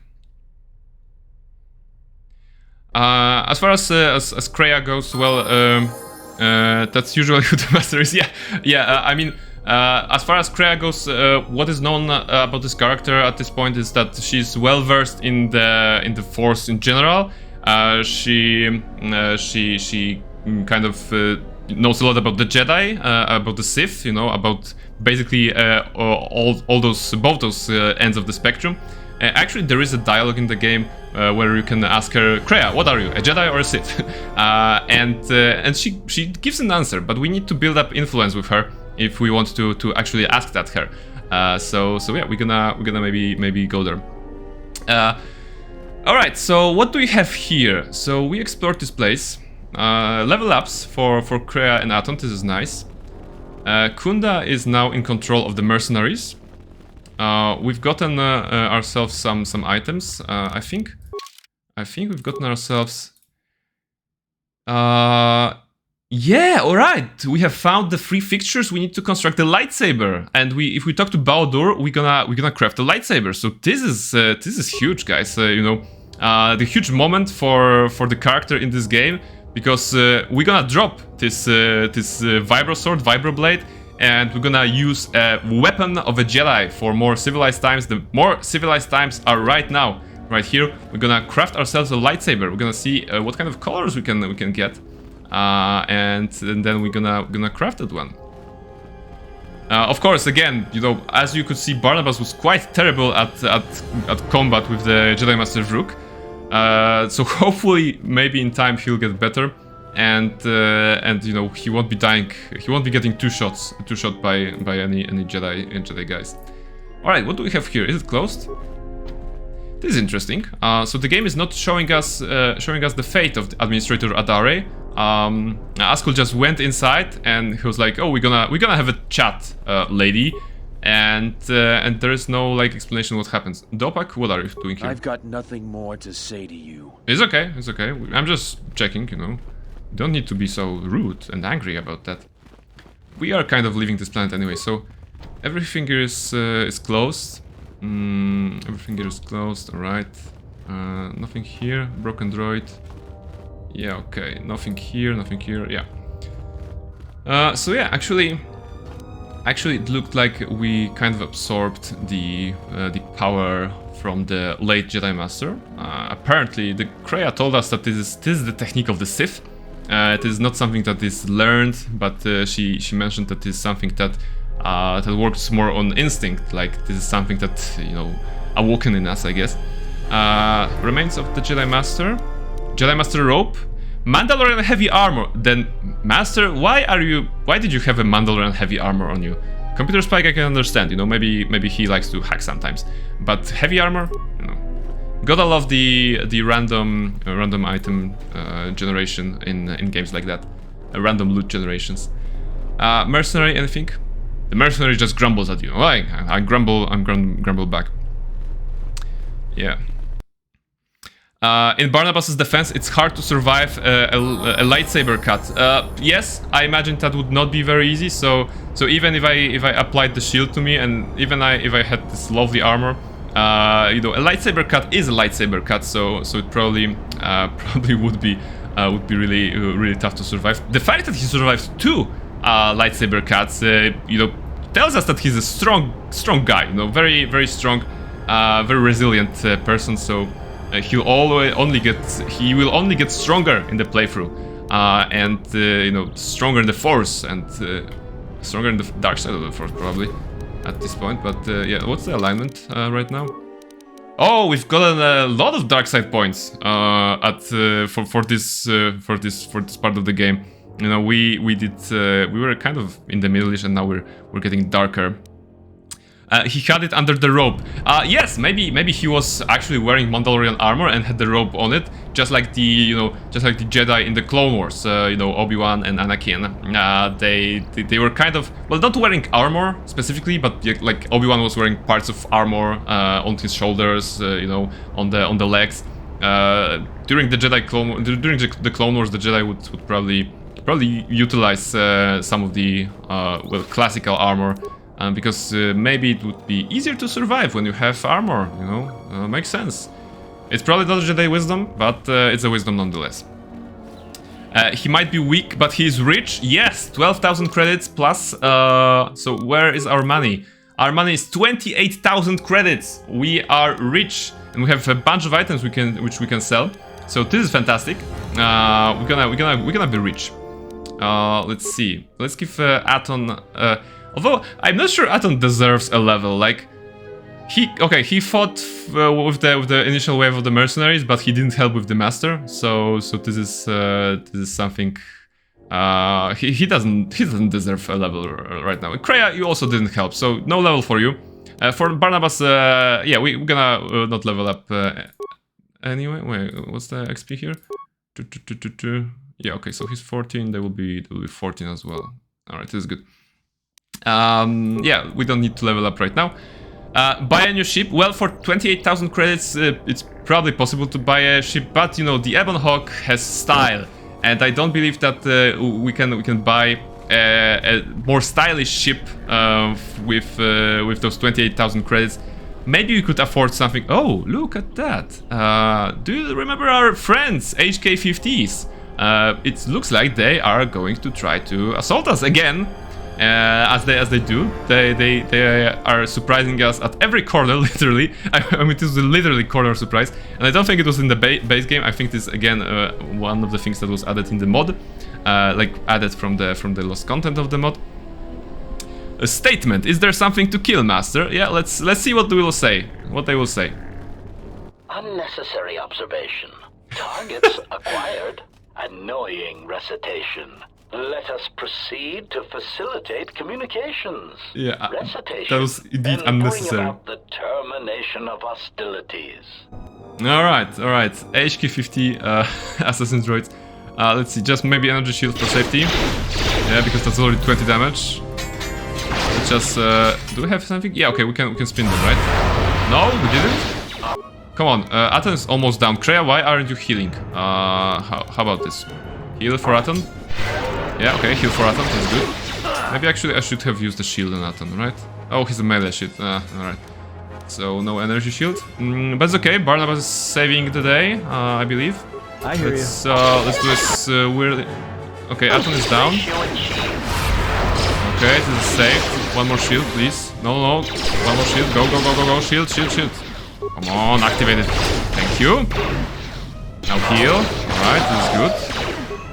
As far as Kreia goes, well, that's usually who the master is. Yeah. I mean, as far as Kreia goes, what is known about this character at this point is that she's well versed in the Force in general. She kind of knows a lot about the Jedi, about the Sith, you know, about basically all those both those ends of the spectrum. Actually, there is a dialogue in the game where you can ask her, Kreia, what are you, a Jedi or a Sith? And she gives an answer, but we need to build up influence with her if we want to actually ask that her. So yeah, we're gonna maybe go there. All right, so what do we have here? So we explored this place. Level ups for Kreia and Aton. This is nice. Kunda is now in control of the mercenaries. We've gotten ourselves some items. I think we've gotten ourselves. Yeah, all right. We have found the 3 fixtures. We need to construct a lightsaber, and if we talk to Baldur, we're gonna craft a lightsaber. So this is huge, guys. You know, the huge moment for the character in this game, because we're gonna drop this vibro sword, vibro blade. And we're gonna use a weapon of a Jedi for more civilized times. The more civilized times are right now, right here. We're gonna craft ourselves a lightsaber. We're gonna see what kind of colors we can get, and then we're gonna craft that one. Of course, again, you know, as you could see, Barnabas was quite terrible at combat with the Jedi Master Vrook. So hopefully, maybe in time he'll get better. And you know, he won't be dying. He won't be getting two shot by any Jedi guys. All right, what do we have here? Is it closed? This is interesting. So the game is not showing us the fate of the Administrator Adare. Askul just went inside and he was like, "Oh, we're gonna have a chat, lady," and there is no like explanation what happens. Dopak, what are you doing here? I've got nothing more to say to you. It's okay. It's okay. I'm just checking. You know. Don't need to be so rude and angry about that. We are kind of leaving this planet anyway, so everything is closed. Everything here is closed. All right. Nothing here. Broken droid. Yeah. Okay. Nothing here. Nothing here. Yeah. So yeah, actually, it looked like we kind of absorbed the power from the late Jedi Master. Apparently, the Kreia told us that this is the technique of the Sith. It is not something that is learned, but she mentioned that it is something that works more on instinct. Like this is something that, you know, awoken in us, I guess. Remains of the Jedi Master rope, Mandalorian heavy armor. Then Master, why did you have a Mandalorian heavy armor on you? Computer spike I can understand, you know, maybe he likes to hack sometimes, but heavy armor, you know. Gotta love the random item generation in games like that, random loot generations. Mercenary, anything? The mercenary just grumbles at you. Like I grumble back. Yeah. In Barnabas's defense, it's hard to survive a lightsaber cut. Yes, I imagine that would not be very easy. So even if I applied the shield to me, and even if I had this lovely armor. You know, a lightsaber cut is a lightsaber cut, so it probably would be really tough to survive. The fact that he survives 2 lightsaber cuts, you know, tells us that he's a strong guy. You know, very strong, very resilient person. So he will only get stronger in the playthrough, and you know, stronger in the Force and stronger in the dark side of the Force probably. At this point, but yeah, what's the alignment right now? Oh, we've gotten a lot of dark side points for this part of the game. You know, we were kind of in the middle-ish, and now we're getting darker. He had it under the robe. Yes, maybe he was actually wearing Mandalorian armor and had the robe on it, just like the Jedi in the Clone Wars. You know, Obi-Wan and Anakin. They were kind of, well, not wearing armor specifically, but like Obi-Wan was wearing parts of armor on his shoulders, you know, on the legs. During the Clone Wars, the Jedi would probably probably utilize some of the well, classical armor, because maybe it would be easier to survive when you have armor. You know, makes sense. It's probably not Jedi wisdom, but it's a wisdom nonetheless. He might be weak, but he's rich. Yes, 12,000 credits plus. So where is our money? Our money is 28,000 credits. We are rich, and we have a bunch of items which we can sell. So this is fantastic. We're gonna be rich. Let's see. Let's give Aton. Although I'm not sure Aton deserves a level. Like he fought with the initial wave of the mercenaries, but he didn't help with the master. So this is something. He doesn't deserve a level right now. Kreia, you also didn't help, so no level for you. For Barnabas, yeah, we're gonna not level up anyway. Wait, what's the XP here? Yeah, okay, so he's 14. They will be 14 as well. All right, this is good. Yeah, we don't need to level up right now. Buy a new ship. Well, for 28,000 credits, it's probably possible to buy a ship, but you know the Ebon Hawk has style. And I don't believe that we can buy a more stylish ship with those 28,000 credits. Maybe we could afford something. Oh, look at that! Do you remember our friends, HK50s? It looks like they are going to try to assault us again, as they do. They are surprising us at every corner, literally. I mean, it was a literally corner surprise, and I don't think it was in the base game. I think this again one of the things that was added in the mod, like added from the lost content of the mod. A statement: is there something to kill, Master? Yeah, let's see what they will say. What they will say. Unnecessary observation. Targets acquired. Annoying recitation. Let us proceed to facilitate communications. Yeah, recitation. That was indeed unnecessary. Bring about the termination of hostilities. All right. HK50 assassin droids. Let's see, just maybe energy shield for safety. Yeah, because that's already 20 damage. Let's just do we have something? Yeah, okay, we can spin them, right? No, we didn't. Come on, Aton is almost down. Kreia, why aren't you healing? How about this? Heal for Aton? Yeah, okay, heal for Aton, that's good. Maybe actually I should have used the shield on Aton, right? Oh, he's a melee shit. Alright. So, no energy shield. But it's okay, Barnabas is saving the day, I believe. I hear you. Let's do this weird... Okay, Aton is down. Okay, this is safe. One more shield, please. No. One more shield. Go. Shield. Come on, activate it. Thank you. Now heal. Alright, this is good.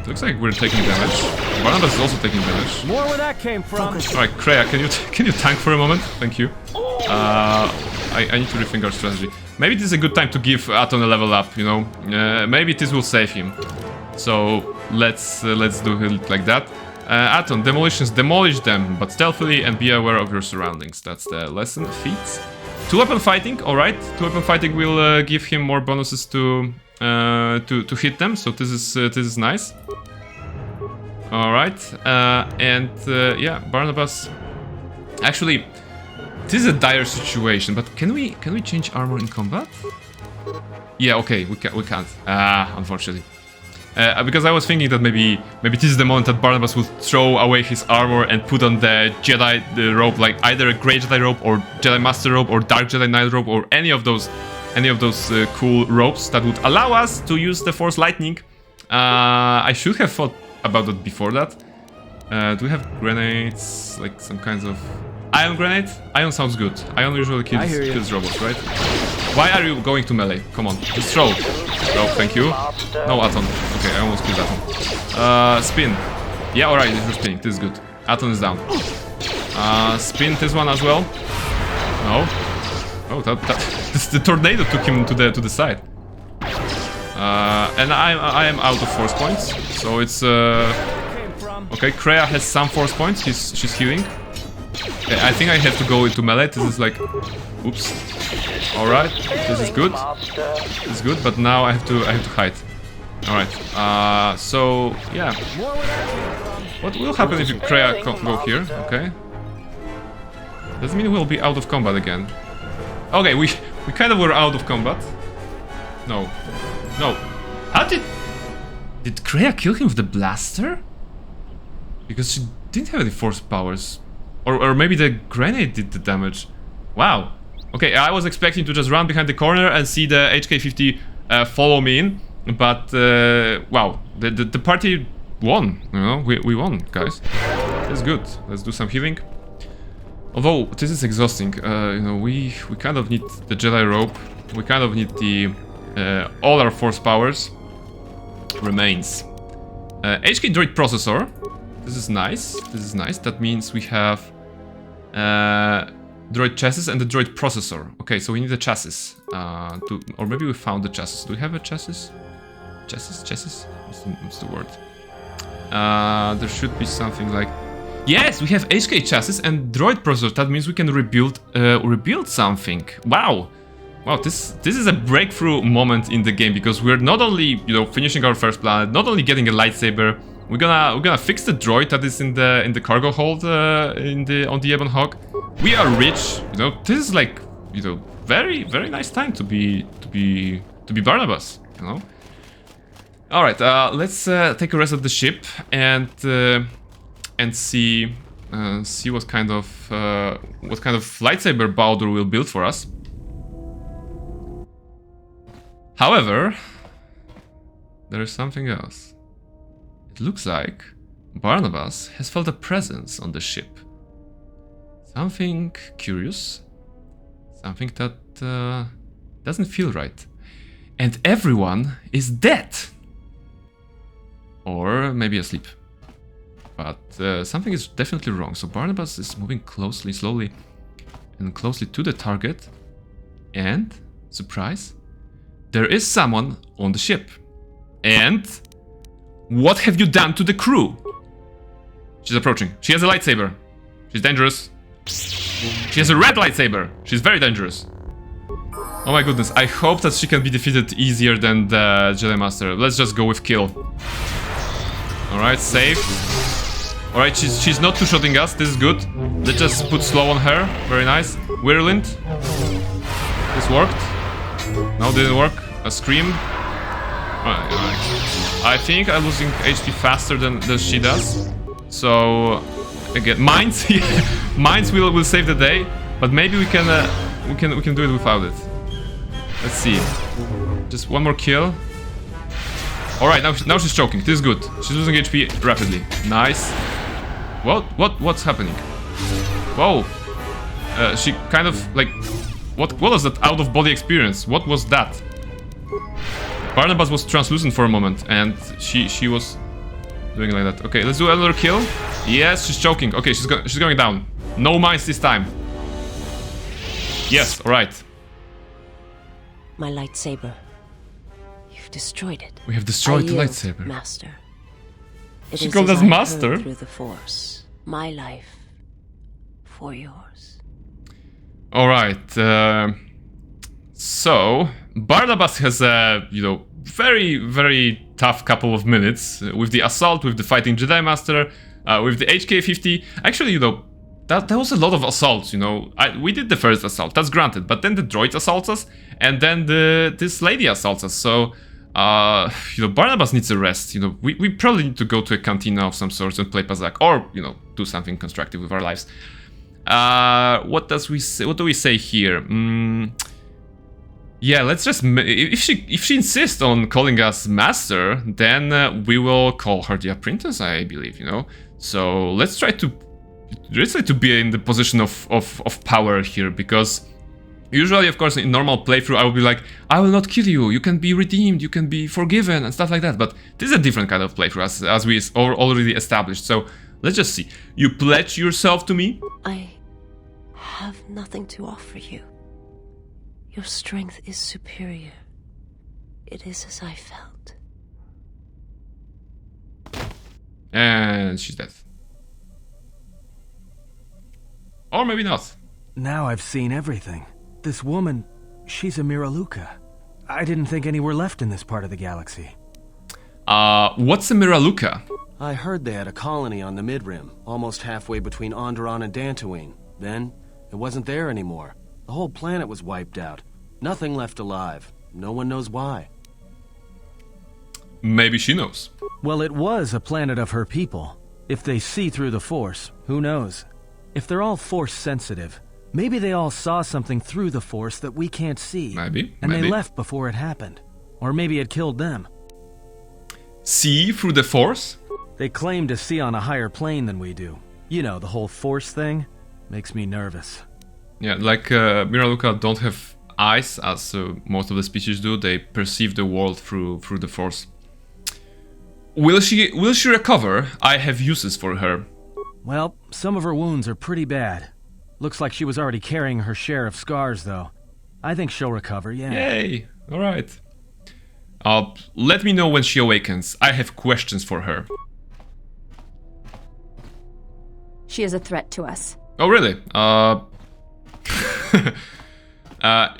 Looks like we're taking damage. Barnabas is also taking damage. More where that came from. Alright, Kreia, can you tank for a moment? Thank you. I need to rethink our strategy. Maybe this is a good time to give Aton a level up, you know. Maybe this will save him. So let's do it like that. Aton, demolitions, demolish them, but stealthily and be aware of your surroundings. That's the lesson. Feats. 2-weapon fighting, alright. 2-weapon fighting will give him more bonuses to hit them, so this is nice. Alright, yeah, Barnabas. Actually, this is a dire situation, but can we change armor in combat? Yeah, okay, we can't. Unfortunately. Because I was thinking that maybe this is the moment that Barnabas will throw away his armor and put on the Jedi robe, like either a Grey Jedi robe or Jedi Master robe or Dark Jedi Knight robe or any of those cool robes that would allow us to use the Force Lightning. I should have thought about that before that. Do we have grenades, like some kinds of ion grenade? Ion sounds good. Ion usually kills robots, right? Why are you going to melee? Come on, just throw. Oh, thank you. No, Aton. Okay, I almost killed Aton. Spin. Yeah, alright, you're spinning. This is good. Aton is down. Spin this one as well. No. Oh, the tornado took him to the side. And I am out of force points, so it's okay. Kreia has some force points. She's healing. Okay, I think I have to go into melee. This is like, oops. All right, this is good. This is good, but now I have to hide. All right. So yeah. What will happen if Kreia go here? Okay. Does it mean we'll be out of combat again? Okay, we kind of were out of combat. No. How did Kreia kill him with the blaster? Because she didn't have any force powers. Or maybe the grenade did the damage. Wow. Okay, I was expecting to just run behind the corner and see the HK-50 follow me in. But, wow. The party won, you know? We won, guys. That's good. Let's do some healing. Although, this is exhausting. You know, we kind of need the Jedi rope. We kind of need the... all our force powers. Remains. HK droid processor. This is nice. This is nice. That means we have droid chassis and the droid processor. Okay, so we need a chassis. Or maybe we found the chassis. Do we have a chassis? Chassis? What's the word? There should be something like... Yes, we have HK chassis and droid processor. That means we can rebuild something. Wow. Wow, this is a breakthrough moment in the game, because we're not only, you know, finishing our first planet, not only getting a lightsaber, we're gonna fix the droid that is in the cargo hold on the Ebon Hawk. We are rich, you know. This is like, you know, very nice time to be Barnabas, you know. All right, let's take a rest of the ship and see what kind of lightsaber Baldur will build for us. However, there is something else. It looks like Barnabas has felt a presence on the ship. Something curious. Something that doesn't feel right. And everyone is dead. Or maybe asleep. But something is definitely wrong. So Barnabas is moving slowly and closely to the target. And, surprise, there is someone on the ship. And what have you done to the crew? She's approaching. She has a lightsaber. She's dangerous. She has a red lightsaber. She's very dangerous. Oh my goodness. I hope that she can be defeated easier than the Jedi Master. Let's just go with kill. Alright, safe. Alright, she's not two-shotting us. This is good. Let's just put slow on her. Very nice. Whirlwind. This worked. No, didn't work. A scream. Alright. I think I'm losing HP faster than she does. So again, mines. Mines will save the day, but maybe we can do it without it. Let's see. Just one more kill. Alright, now she's choking. This is good. She's losing HP rapidly. Nice. What's happening? Whoa. She kind of like... What was that out-of-body experience? What was that? Barnabas was translucent for a moment, and she was doing like that. Okay, let's do another kill. Yes, she's choking. Okay, she's going down. No mines this time. Yes, alright. My lightsaber. You've destroyed it. We have destroyed the yield, lightsaber. Master. It She is called as us I Master. heard through the Force. My life for yours. Alright, so Barnabas has a, you know, very tough couple of minutes with the assault, with the fighting Jedi Master, with the HK-50. Actually, you know, that was a lot of assaults, you know. We did the first assault, that's granted, but then the droid assaults us, and then this lady assaults us, so... you know, Barnabas needs a rest, you know. We probably need to go to a cantina of some sort and play Pazak, or, you know, do something constructive with our lives. What do we say here? Yeah, let's just... If she insists on calling us Master, then we will call her the Apprentice, I believe, you know. So let's try to be in the position of power here, because usually, of course, in normal playthrough, I will be like, I will not kill you, you can be redeemed, you can be forgiven, and stuff like that. But this is a different kind of playthrough, as we already established. So let's just see. You pledge yourself to me? I have nothing to offer you. Your strength is superior. It is as I felt. And she's dead. Or maybe not. Now I've seen everything. This woman, she's a Miraluka. I didn't think any were left in this part of the galaxy. What's a Miraluka? I heard they had a colony on the Midrim, almost halfway between Onderon and Dantooine. Then, it wasn't there anymore. The whole planet was wiped out. Nothing left alive. No one knows why. Maybe she knows. Well, it was a planet of her people. If they see through the Force, who knows? If they're all Force sensitive, maybe they all saw something through the Force that we can't see. Maybe. And they left before it happened. Or maybe it killed them. See through the Force? They claim to see on a higher plane than we do. You know, the whole Force thing makes me nervous. Yeah, like Miraluka don't have eyes, as most of the species do. They perceive the world through the Force. Will she recover? I have uses for her. Well, some of her wounds are pretty bad. Looks like she was already carrying her share of scars, though. I think she'll recover, yeah. Yay! Alright. Let me know when she awakens. I have questions for her. She is a threat to us. Oh, really?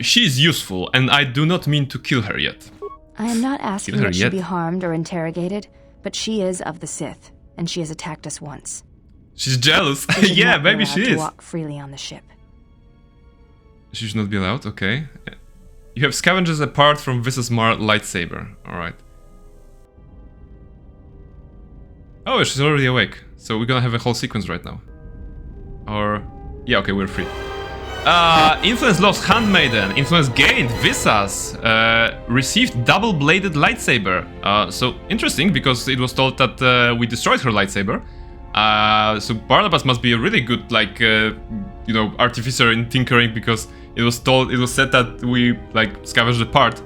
She is useful, and I do not mean to kill her yet. I am not asking that she be harmed or interrogated, but she is of the Sith, and she has attacked us once. She's jealous. Yeah, maybe she is. To walk freely on the ship. She should not be allowed. Okay. You have scavengers apart from Visas Mar lightsaber. All right. Oh, she's already awake. So we're gonna have a whole sequence right now. Or yeah, okay, we're free. Influence lost, Handmaiden. Influence gained, Visas. Received double-bladed lightsaber. So interesting, because it was told that we destroyed her lightsaber. So Barnabas must be a really good, like, you know, artificer in tinkering, because it was said that we, like, scavenged the part.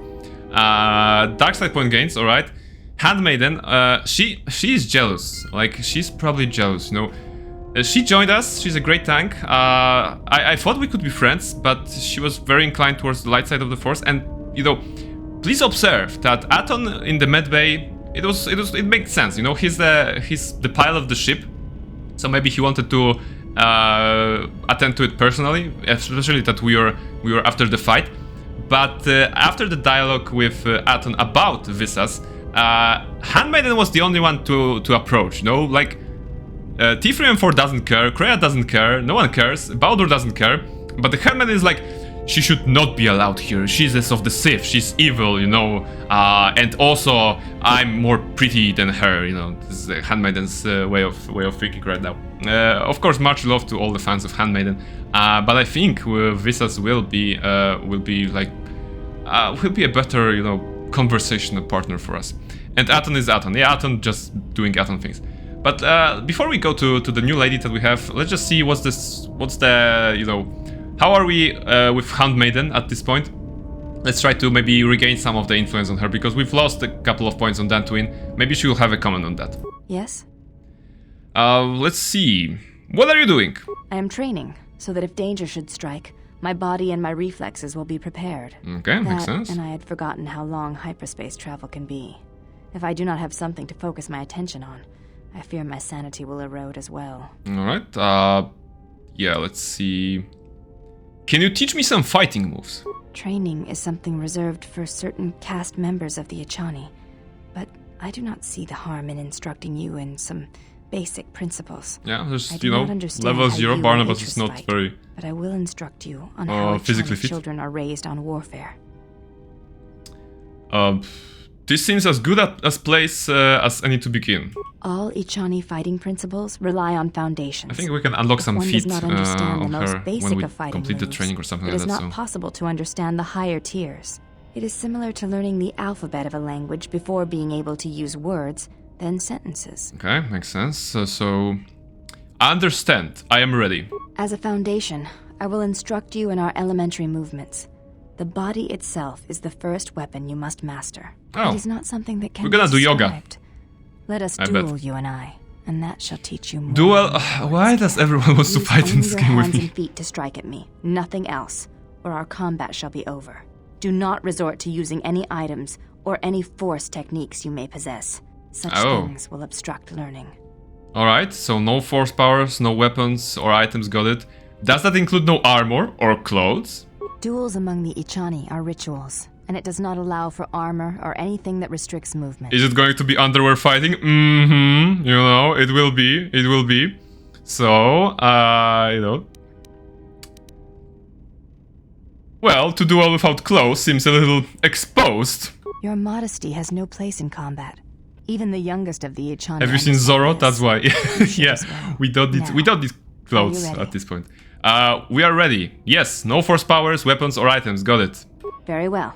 Dark side point gains, alright. Handmaiden, she is jealous. Like, she's probably jealous, you know. She joined us, she's a great tank. I thought we could be friends, but she was very inclined towards the light side of the Force. And, you know, please observe that Aton in the medbay, it makes sense, you know, he's the pilot of the ship. So maybe he wanted to attend to it personally, especially that we were after the fight. But after the dialogue with Aton about Visas, Handmaiden was the only one to approach, you know, like T3M4 doesn't care, Kreia doesn't care, no one cares, Baldur doesn't care, but the Handmaiden is like, she should not be allowed here, she's of the Sith, she's evil, you know, and also I'm more pretty than her, you know. This is the Handmaiden's way of thinking right now. Of course, much love to all the fans of Handmaiden, but I think Visas will be like will be a better, you know, conversational partner for us. And Aton is Aton. Yeah, Aton just doing Aton things. But before we go to the new lady that we have, let's just see what's the, you know, how are we with Handmaiden at this point? Let's try to maybe regain some of the influence on her, because we've lost a couple of points on Dantooine. Maybe she will have a comment on that. Yes? Let's see. What are you doing? I am training, so that if danger should strike, my body and my reflexes will be prepared. Okay, makes sense. And I had forgotten how long hyperspace travel can be. If I do not have something to focus my attention on, I fear my sanity will erode as well. Alright, yeah, let's see. Can you teach me some fighting moves? Training is something reserved for certain caste members of the Echani, but I do not see the harm in instructing you in some basic principles. Yeah, there's, you know, level 0, Barnabas is not very... But I will instruct you on how physically Echani fit. children are raised on warfare. This seems as good a place as any to begin. All Echani fighting principles rely on foundations. I think we can unlock some feats on her when we complete the moves, training or something like that. It is not possible to understand the higher tiers. It is similar to learning the alphabet of a language before being able to use words, then sentences. Okay, makes sense. So, I understand. I am ready. As a foundation, I will instruct you in our elementary movements. The body itself is the first weapon you must master. Oh. It is not something that can We're gonna be do yoga. described. Let us I duel, bet. you and I, and that shall teach you more. Duel? Why does everyone want to Use fight in only this your game with hands me? and feet to strike at me, nothing else, or our combat shall be over. Do not resort to using any items or any force techniques you may possess. Such things will obstruct learning. Alright, so no force powers, no weapons or items, got it. Does that include no armor or clothes? Duels among the Echani are rituals, and it does not allow for armor or anything that restricts movement. Is it going to be underwear fighting? Mm-hmm, you know, it will be, So, you know. Well, to duel without clothes seems a little exposed. Your modesty has no place in combat. Even the youngest of the Ichan. Have you seen Zorro? That's why. Yeah, well. we don't need clothes ready? at this point. We are ready. Yes, no force powers, weapons, or items. Got it. Very well.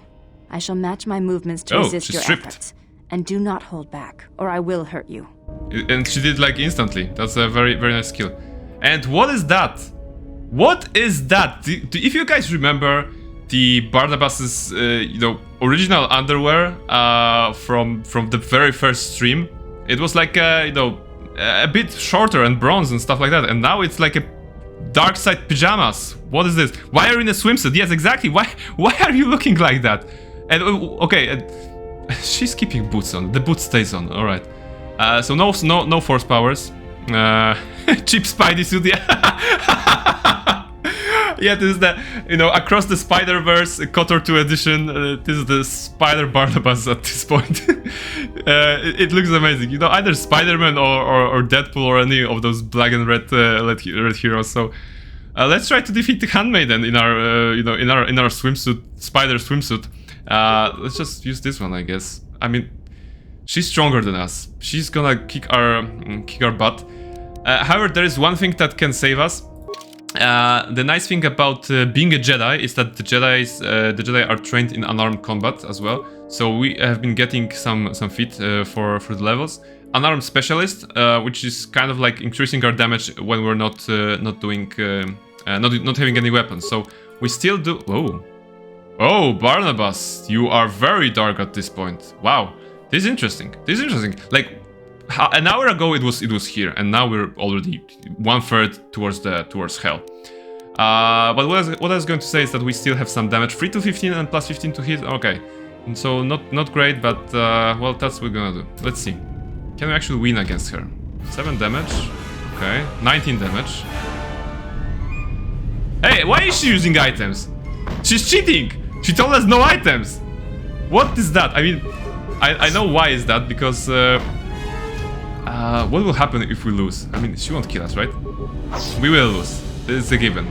I shall match my movements to Oh, resist she's your stripped. efforts. And do not hold back, or I will hurt you. And she did like instantly. That's a very, very nice skill. And what is that? What is that? If you guys remember the Barnabas's, original underwear from the very first stream, it was like, a bit shorter and bronze and stuff like that. And now it's like a dark side pajamas. What is this? Why are you in a swimsuit? Yes, exactly. Why are you looking like that? And okay, she's keeping boots on. The boot stays on. All right. So no force powers. Cheap Spidey suit. Yeah. Yeah, this is the, across the Spider-Verse KotOR 2 edition. This is the Spider Barnabas at this point. It looks amazing. Either Spider-Man or Deadpool or any of those black and red heroes. So let's try to defeat the Handmaiden in our in our swimsuit, spider swimsuit. Let's just use this one, I guess. I mean, she's stronger than us. She's gonna kick our butt. However, there is one thing that can save us. The nice thing about being a Jedi is that the Jedi are trained in unarmed combat as well. So we have been getting some feat for the levels. Unarmed specialist, which is kind of like increasing our damage when we're not having any weapons. So we still do. Oh, Barnabas, you are very dark at this point. Wow, this is interesting. Like an hour ago it was here, and now we're already 1/3 towards hell. But what I was going to say is that we still have some damage, 3 to 15 and plus 15 to hit. Okay, and so not great, but well, that's what we're gonna do. Let's see, can we actually win against her? 7 damage. Okay, 19 damage. Hey, why is she using items? She's cheating. She told us no items. What is that? I mean, I know why is that, because what will happen if we lose? I mean, she won't kill us, right? We will lose. This is a given.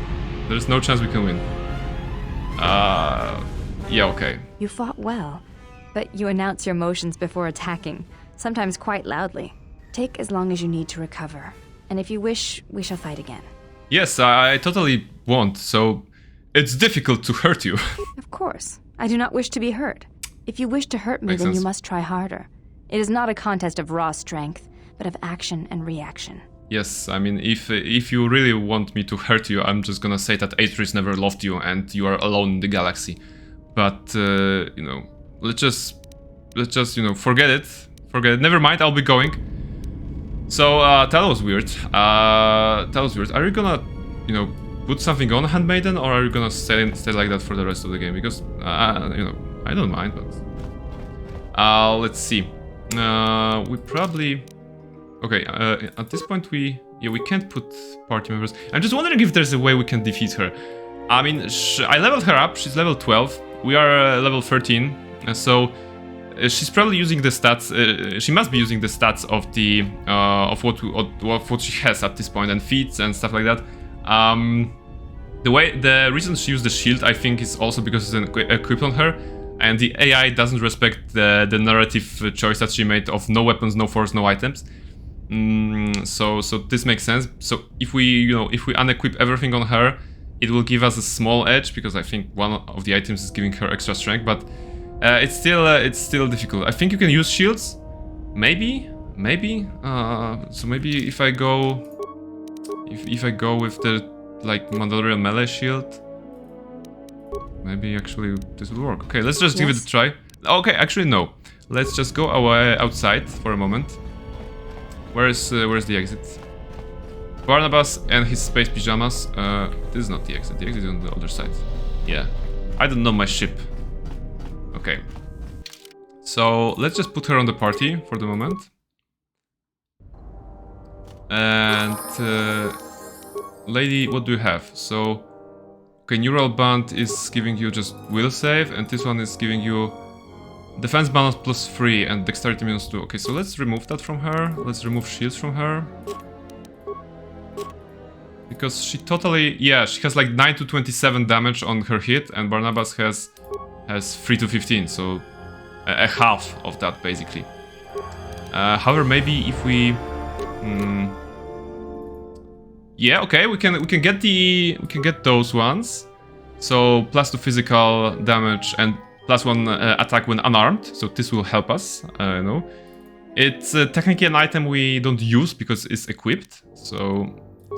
There's no chance we can win. Yeah, okay. You fought well, but you announce your motions before attacking, sometimes quite loudly. Take as long as you need to recover, and if you wish, we shall fight again. Yes, I totally won't, so it's difficult to hurt you. Of course. I do not wish to be hurt. If you wish to hurt me, then you must try harder. It is not a contest of raw strength, but of action and reaction. Yes, I mean, if you really want me to hurt you, I'm just gonna say that Atreus never loved you and you are alone in the galaxy. But let's just forget it. Never mind, I'll be going. So that was weird. Are you gonna put something on Handmaiden, or are you gonna stay like that for the rest of the game? Because I don't mind, but let's see. We probably. Okay, at this point we can't put party members. I'm just wondering if there's a way we can defeat her. I mean, I leveled her up, she's level 12, we are level 13, so she's probably using the stats, she must be using the stats of the, of what she has at this point, and feats and stuff like that. The reason she used the shield, I think, is also because it's equipped on her, and the AI doesn't respect the narrative choice that she made of no weapons, no force, no items. So this makes sense. So if we unequip everything on her, it will give us a small edge, because I think one of the items is giving her extra strength, but it's still difficult. I think you can use shields, maybe. So maybe if I go with the Mandalorian melee shield, maybe actually this will work. Okay, let's just give it a try. Okay, actually no. Let's just go away outside for a moment. Where's the exit? Barnabas and his space pajamas. This is not the exit. The exit is on the other side. Yeah. I don't know my ship. Okay. So let's just put her on the party for the moment. And lady, what do you have? So okay, neural band is giving you just will save, and this one is giving you defense balance +3 and dexterity -2. Okay, so let's remove that from her. Let's remove shields from her. Because she totally... Yeah, she has like 9 to 27 damage on her hit, and Barnabas has 3 to 15, so a half of that, basically. However, maybe if we... yeah, okay, we can get those ones. So +2 physical damage and +1 attack when unarmed. So this will help us. You know, it's technically an item we don't use because it's equipped. So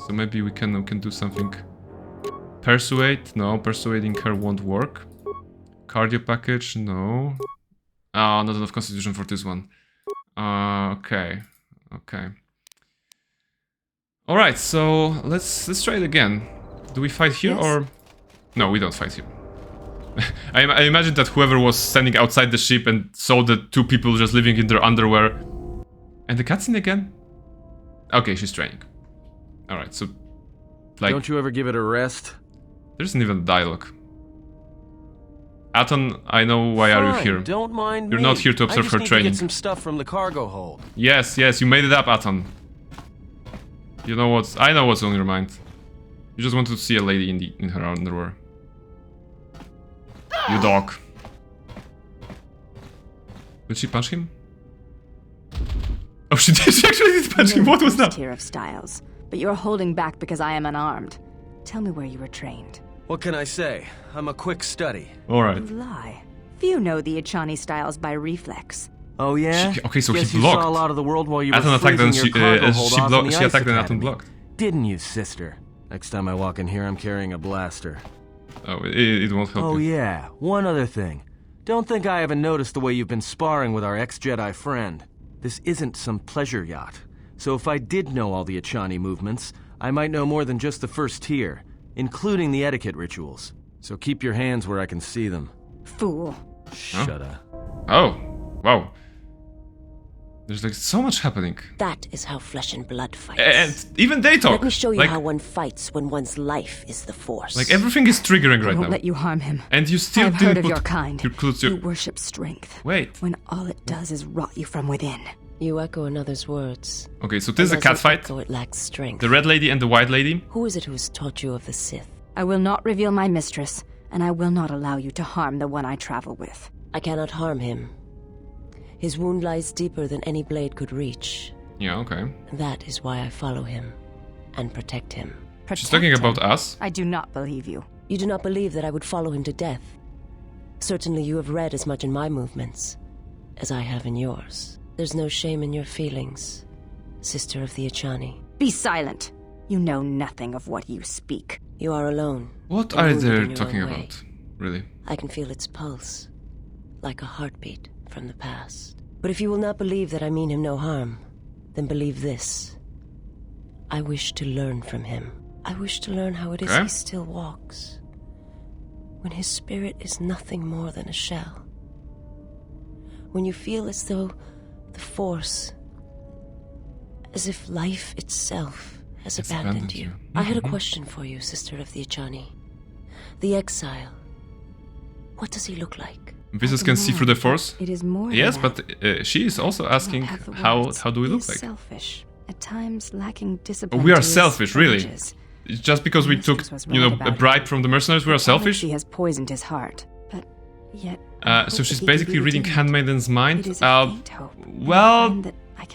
maybe we can do something. Persuade? No, persuading her won't work. Cardio package? No. Not enough constitution for this one. Okay. All right, so let's try it again. Do we fight here or? No, we don't fight here. I imagine that whoever was standing outside the ship and saw the two people just living in their underwear. And the cutscene again? Okay, she's training. All right, so like. Don't you ever give it a rest? There isn't even dialogue. Aton, I know why are you here. Don't mind You're not here to observe her training. I just need to get some stuff from the cargo hold. Yes, you made it up, Aton. You know what? I know what's on your mind. You just wanted to see a lady in her underwear. You dog. Did she punch him? Oh, she did. She actually did punch him. What was that? Tier of styles, but you're holding back because I am unarmed. Tell me where you were trained. What can I say? I'm a quick study. All right. You lie. Few know the Echani styles by reflex. Oh yeah? Okay, so Guess he blocked. You saw a lot of the world while you were Aton attacked and freezing your cargo hold off in the she Ice attacked and Aton Academy. blocked. Didn't you, sister? Next time I walk in here, I'm carrying a blaster. Oh, it won't help Oh you. yeah, one other thing. Don't think I haven't noticed the way you've been sparring with our ex-Jedi friend. This isn't some pleasure yacht. So if I did know all the Echani movements, I might know more than just the first tier, including the etiquette rituals. So keep your hands where I can see them. Fool. Shut up. Oh, wow. There's like so much happening. That is how flesh and blood fights. And even they talk. Let me show you like, how one fights when one's life is the Force. Like everything is triggering right I won't now. let you harm him. And you still I've didn't heard of put your kind. your... You worship strength. Wait. When all it does is rot you from within. You echo another's words. Okay, so this is a cat fight. It lacks strength. The red lady and the white lady. Who is it who has taught you of the Sith? I will not reveal my mistress, and I will not allow you to harm the one I travel with. I cannot harm him. His wound lies deeper than any blade could reach. Yeah, okay. That is why I follow him and protect him. She's talking about us. I do not believe you. You do not believe that I would follow him to death. Certainly you have read as much in my movements as I have in yours. There's no shame in your feelings, sister of the Echani. Be silent. You know nothing of what you speak. You are alone. What are they talking about? Really? I can feel its pulse, like a heartbeat from the past. But if you will not believe that I mean him no harm, then believe this. I wish to learn from him. I wish to learn how it is he still walks, when his spirit is nothing more than a shell. When you feel as though the Force, as if life itself has abandoned you. I had a question for you, sister of the Echani. The exile. What does he look like? Visas can see through the Force. It is more. Yes, but she is also asking how do we look like? Selfish, at times lacking discipline. We are selfish, really. It's just because we took, a bribe from the mercenaries, we are selfish. She has poisoned his heart, but yet. So she's basically reading Handmaiden's mind. Well,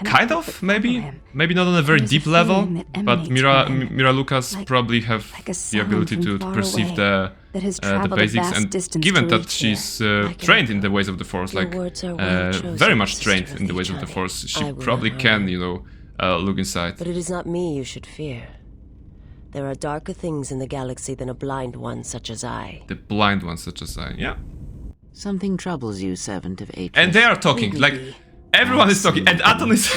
kind of, maybe. Maybe not on a very deep level, but Mira Lucas probably have the ability to perceive the basics, and given that she's trained in the ways of the Force, like very much trained in the ways of the Force, she probably can, look inside. But it is not me you should fear. There are darker things in the galaxy than a blind one such as I. The blind one such as I, yeah. Something troubles you, servant of Atris. And they are talking, like, everyone is talking, and Aton is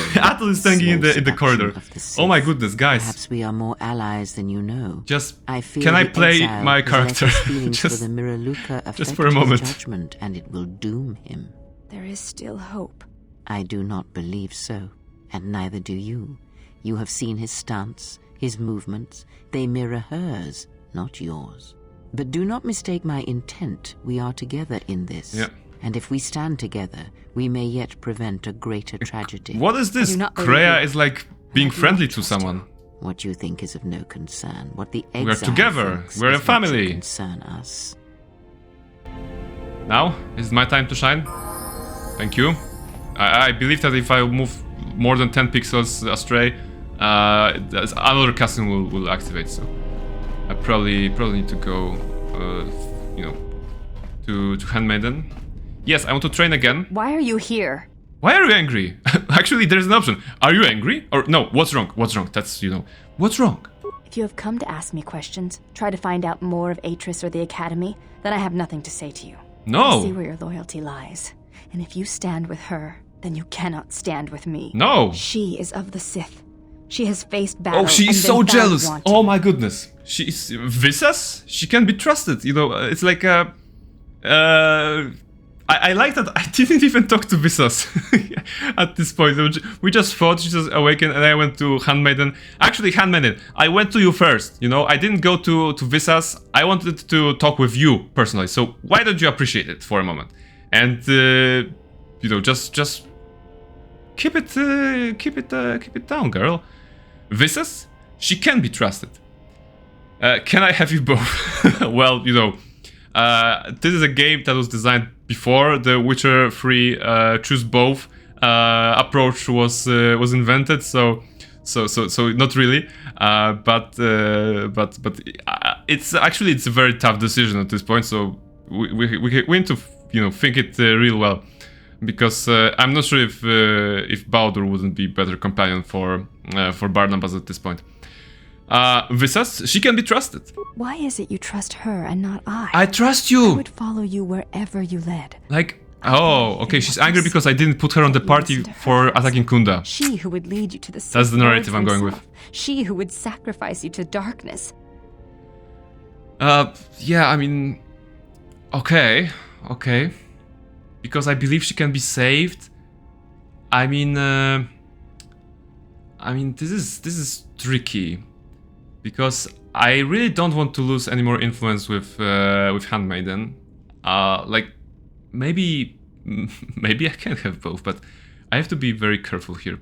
standing in the corridor. Oh my goodness, guys. Perhaps we are more allies than you know. Just, can I play my character? just for a moment. Judgment, and it will doom him. There is still hope. I do not believe so, and neither do you. You have seen his stance, his movements. They mirror hers, not yours. But do not mistake my intent. We are together in this. Yeah. And if we stand together, we may yet prevent a greater tragedy. What is this? Kreia is like being friendly to someone. What you think is of no concern. What the exile. We're together. We're a family. Concern us. Now is my time to shine. Thank you. I believe that if I move more than 10 pixels astray, another cutscene will activate. So I probably need to go, you know, to Handmaiden. Yes, I want to train again. Why are you here? Why are you angry? Actually, there's an option. Are you angry? Or no, what's wrong? What's wrong? That's, you know, what's wrong? If you have come to ask me questions, try to find out more of Atris or the Academy, then I have nothing to say to you. No. I see where your loyalty lies. And if you stand with her, then you cannot stand with me. No. She is of the Sith. She has faced battle. Oh, she is so jealous. Oh my goodness. She is Visas? She can be trusted. You know, it's like a... I like that I didn't even talk to Visas at this point. We just fought, she just awakened, and I went to Handmaiden. Actually, Handmaiden, I went to you first, you know? I didn't go to Visas. I wanted to talk with you personally, so why don't you appreciate it for a moment? And, you know, just keep it down, girl. Visas, she can be trusted. Can I have you both? Well, you know, this is a game that was designed before the Witcher 3 choose both approach was invented, so not really, but it's a very tough decision at this point. So we need to, you know, think it real well, because I'm not sure if Baldur wouldn't be better companion for Barnabas at this point. Visas, she can be trusted. Why is it you trust her and not I? I trust you. I would follow you wherever you led. Like, oh, okay, she's angry because I didn't put her on the party for attacking Kunda. She who would lead you to the Sith. That's the narrative I'm going with. She who would sacrifice you to darkness. Yeah, I mean, okay. Because I believe she can be saved. I mean, this is tricky. Because I really don't want to lose any more influence with Handmaiden. Like, maybe I can have both, but I have to be very careful here.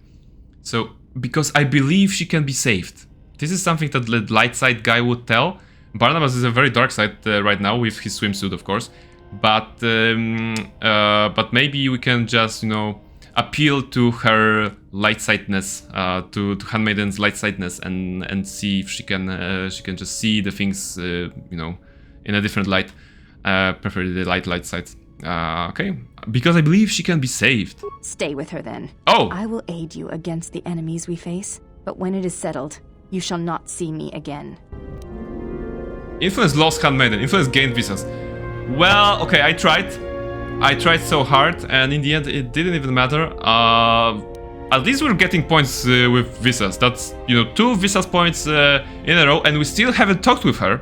So, because I believe she can be saved. This is something that the light side guy would tell. Barnabas is a very dark side right now with his swimsuit, of course. But maybe we can just, you know, appeal to her light-sightedness, to Handmaiden's light-sightedness, and see if she can just see the things, you know, in a different light, preferably the light side. Okay, because I believe she can be saved. Stay with her then. Oh! I will aid you against the enemies we face, but when it is settled, you shall not see me again. Influence lost Handmaiden, influence gained Visas. Well, okay, I tried so hard, and in the end it didn't even matter. At least we're getting points with Visas. That's, you know, 2 Visas points in a row, and we still haven't talked with her.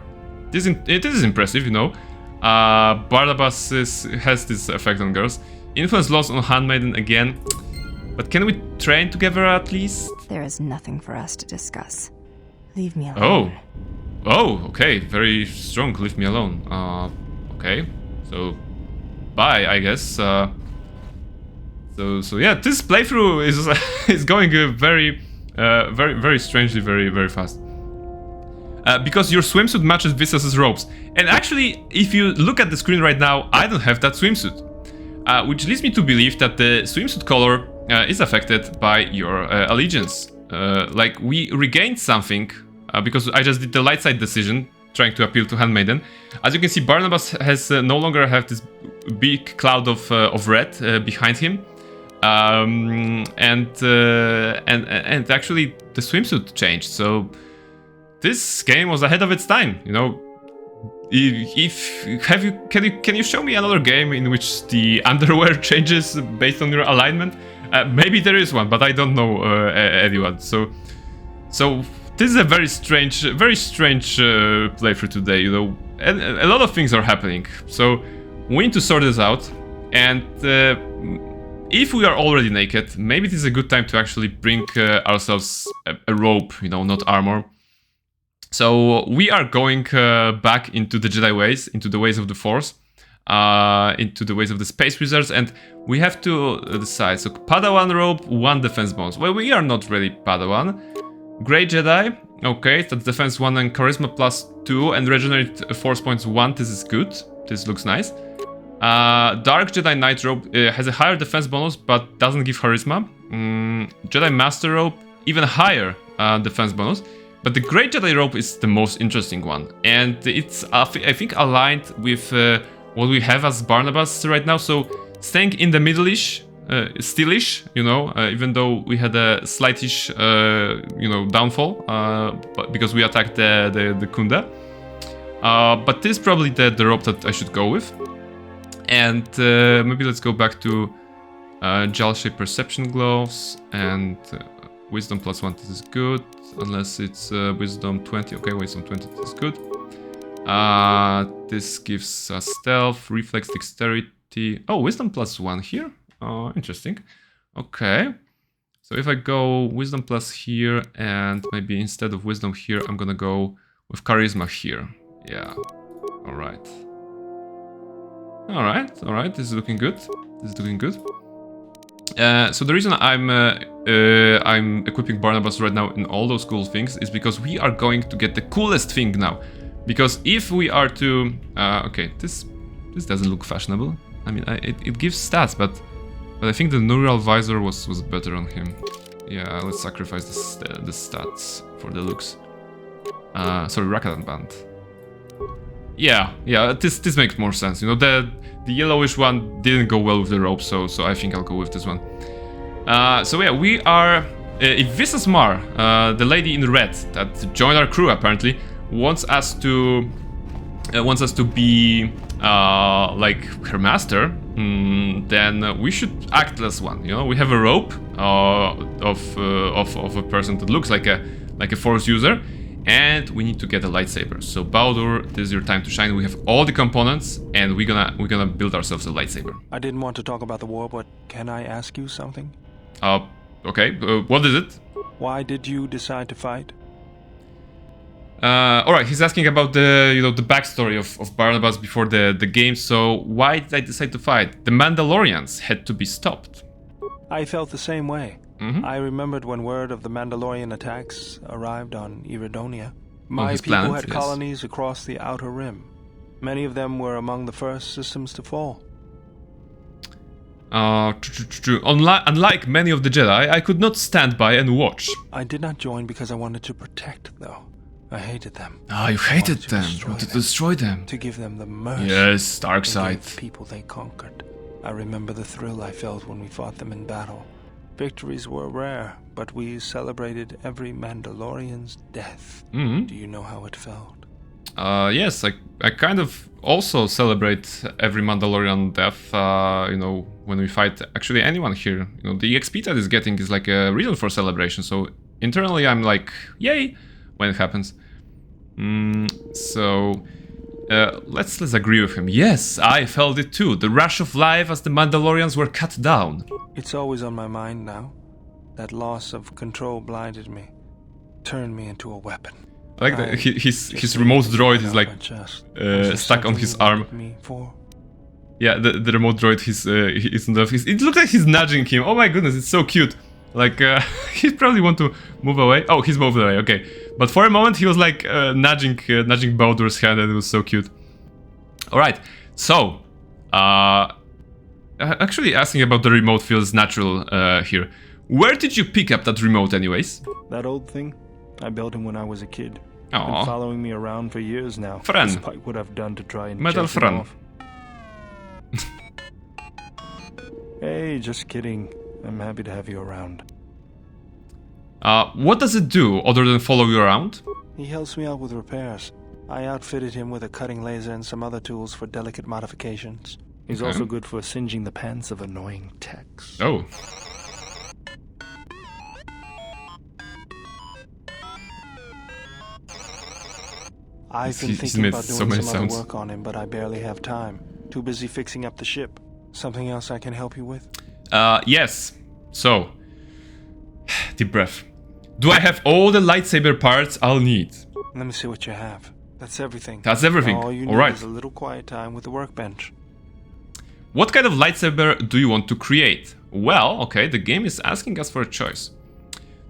It is impressive, you know. Barnabas has this effect on girls. Influence lost on Handmaiden again. But can we train together at least? There is nothing for us to discuss. Leave me alone. Oh, okay. Very strong. Leave me alone. Okay. So, bye, I guess. So yeah, this playthrough is going very strangely, very fast. Because your swimsuit matches Visas' robes. And actually, if you look at the screen right now, I don't have that swimsuit. Which leads me to believe that the swimsuit color is affected by your allegiance. Like, we regained something, because I just did the light side decision, trying to appeal to Handmaiden. As you can see, Barnabas has no longer have this big cloud of red behind him. And actually the swimsuit changed, so this game was ahead of its time, you know. Can you show me another game in which the underwear changes based on your alignment? Maybe there is one, but I don't know anyone. So this is a very strange playthrough today, you know, and a lot of things are happening. So we need to sort this out, and if we are already naked, maybe it is a good time to actually bring ourselves a robe, you know, not armor. So we are going back into the Jedi ways, into the ways of the Force, into the ways of the Space Wizards, and we have to decide. So Padawan robe, 1 defense bonus. Well, we are not really Padawan. Grey Jedi, okay, that's defense 1 and charisma +2 and regenerate force points 1. This is good. This looks nice. Dark Jedi Knight robe has a higher defense bonus but doesn't give charisma. Jedi Master Rope, even higher defense bonus. But the Great Jedi Rope is the most interesting one. And it's, I think, aligned with what we have as Barnabas right now. So staying in the middle-ish, still-ish, you know, even though we had a slightish, you know, downfall, but because we attacked the Kunda. But this is probably the rope that I should go with. And maybe let's go back to Gel Shape Perception Gloves and Wisdom +1, this is good. Unless it's Wisdom 20. Okay, Wisdom 20, this is good. This gives us Stealth, Reflex, Dexterity. Oh, Wisdom +1 here? Oh, interesting. Okay. So if I go Wisdom plus here, and maybe instead of Wisdom here, I'm gonna go with Charisma here. Yeah. Alright. Alright, this is looking good. This is looking good. So the reason I'm equipping Barnabas right now in all those cool things is because we are going to get the coolest thing now. Because if we are to... okay, this doesn't look fashionable. I mean, it gives stats, but I think the Neural Visor was better on him. Yeah, let's sacrifice the stats for the looks. Sorry, Rakatan Band. Yeah, this makes more sense. You know, the yellowish one didn't go well with the rope, so I think I'll go with this one. So yeah, we are... if Visas Mar, the lady in red that joined our crew apparently, wants us to be like her master, then we should act as one. You know, we have a rope of a person that looks like a Force user, and we need to get a lightsaber. So Baldur, this is your time to shine. We have all the components, and we're gonna build ourselves a lightsaber. I didn't want to talk about the war, but can I ask you something? Okay. What is it? Why did you decide to fight? Alright, he's asking about the backstory of Barnabas before the game. So why did I decide to fight? The Mandalorians had to be stopped. I felt the same way. I remembered when word of the Mandalorian attacks arrived on Iridonia. My people had colonies across the Outer Rim. Many of them were among the first systems to fall. True. Unlike many of the Jedi, I could not stand by and watch. I did not join because I wanted to protect, though. I hated them. You hated them. You wanted to destroy them. To give them the mercy. Yes, dark side. People they conquered. I remember the thrill I felt when we fought them in battle. Victories were rare, but we celebrated every Mandalorian's death. Do you know how it felt? Yes, I kind of also celebrate every Mandalorian death, you know, when we fight actually anyone here. You know, the XP that is getting is like a reason for celebration, so internally I'm like, yay, when it happens. Let's agree with him. Yes, I felt it too. The rush of life as the Mandalorians were cut down. It's always on my mind now. That loss of control blinded me, turned me into a weapon. I like that his remote droid is like stuck on his arm. Yeah, the remote droid, it looks like he's nudging him. Oh my goodness, it's so cute. Like, he probably want to move away. Oh, he's moved away, okay. But for a moment, he was like nudging Baldur's hand, and it was so cute. Alright, so, actually asking about the remote feels natural here. Where did you pick up that remote anyways? That old thing? I built him when I was a kid. Aww. Been following me around for years now. Friend. Despite what I've done to try and Metal chase him friend. off. Hey, just kidding. I'm happy to have you around. What does it do other than follow you around? He helps me out with repairs. I outfitted him with a cutting laser and some other tools for delicate modifications. He's also good for singeing the pants of annoying techs. Oh. I've been thinking about doing some other work on him, but I barely have time. Too busy fixing up the ship. Something else I can help you with? Yes. So, deep breath. Do I have all the lightsaber parts I'll need? Let me see what you have. That's everything. That's everything. All you need is a little quiet time with the workbench. What kind of lightsaber do you want to create? Well, okay, the game is asking us for a choice.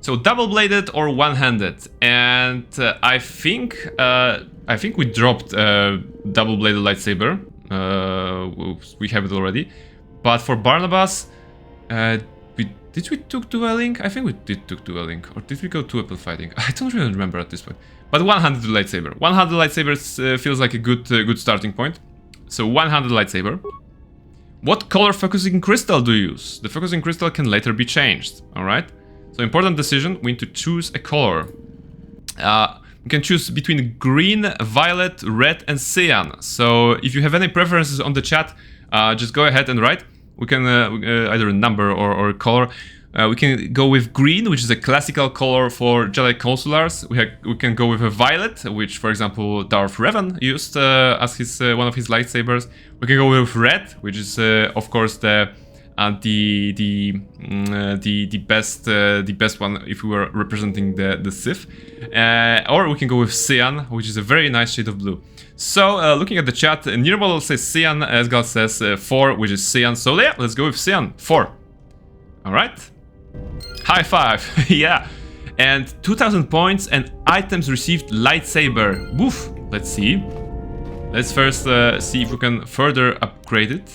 So double-bladed or one-handed, and I think we dropped double-bladed lightsaber. We have it already, but for Barnabas, we Did we took dueling? I think we did took dueling. Or did we go two-weapon fighting? I don't really remember at this point. But one-handed lightsaber. One-handed lightsabers feels like a good starting point. So one-handed lightsaber. What color focusing crystal do you use? The focusing crystal can later be changed. Alright? So important decision, we need to choose a color. We can choose between green, violet, red and cyan. So if you have any preferences on the chat, just go ahead and write. We can either a number or a color. We can go with green, which is a classical color for Jedi Consulars. We can go with a violet, which, for example, Darth Revan used as his one of his lightsabers. We can go with red, which is, of course, the best one if we were representing the Sith. Or we can go with cyan, which is a very nice shade of blue. So, looking at the chat, Near Model says cyan, Asgal says 4, which is cyan. So yeah, let's go with cyan, 4. Alright. High five, yeah. And 2000 points and items received lightsaber. Woof, let's see. Let's first see if we can further upgrade it.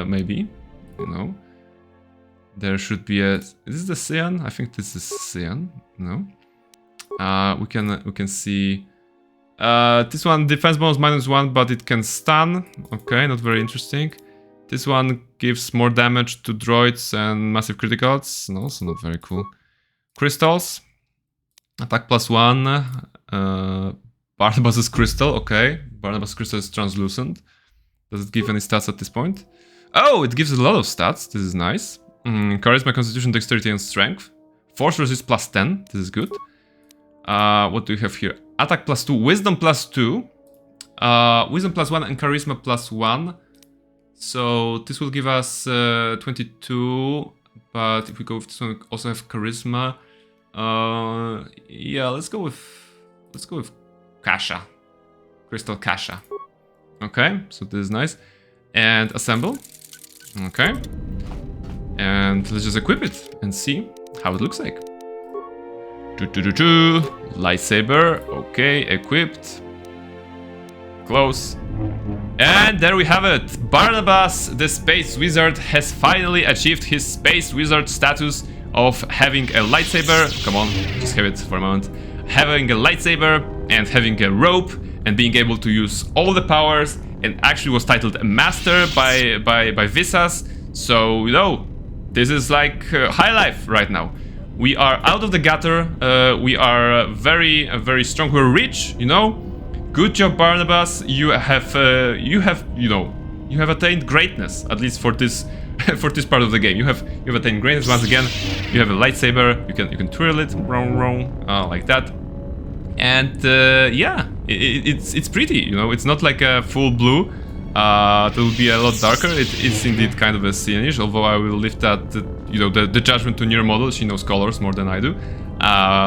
Maybe, you know. There should be a... Is this the cyan? I think this is cyan. No. We can see... this one, defense bonus -1, but it can stun. Okay, not very interesting. This one gives more damage to droids and massive criticals. No, so not very cool. Crystals. Attack +1. Barnabas's crystal, okay. Barnabas' crystal is translucent. Does it give any stats at this point? Oh, it gives a lot of stats. This is nice. Charisma, Constitution, Dexterity, and Strength. Force resist +10. This is good. What do we have here? Attack +2, Wisdom +2. Wisdom +1 and Charisma +1. So this will give us 22. But if we go with this one, we also have Charisma. Yeah, let's go with Kasha. Crystal Kasha. Okay, so this is nice. And assemble. Okay. And let's just equip it and see how it looks like. Lightsaber. Okay, equipped. Close. And there we have it. Barnabas, the Space Wizard, has finally achieved his Space Wizard status of having a lightsaber. Come on, just have it for a moment. Having a lightsaber and having a rope and being able to use all the powers, and actually was titled a master by Visas. So, you know, this is like high life right now. We are out of the gutter. We are very strong. We're rich, you know. Good job, Barnabas. You have attained greatness, at least for this for this part of the game. You've attained greatness once again. You have a lightsaber. You can twirl it, like that. And yeah, it's pretty. You know, it's not like a full blue. It will be a lot darker. It is indeed kind of a cyanish, although I will leave that, the judgment to Near Model. She knows colors more than I do.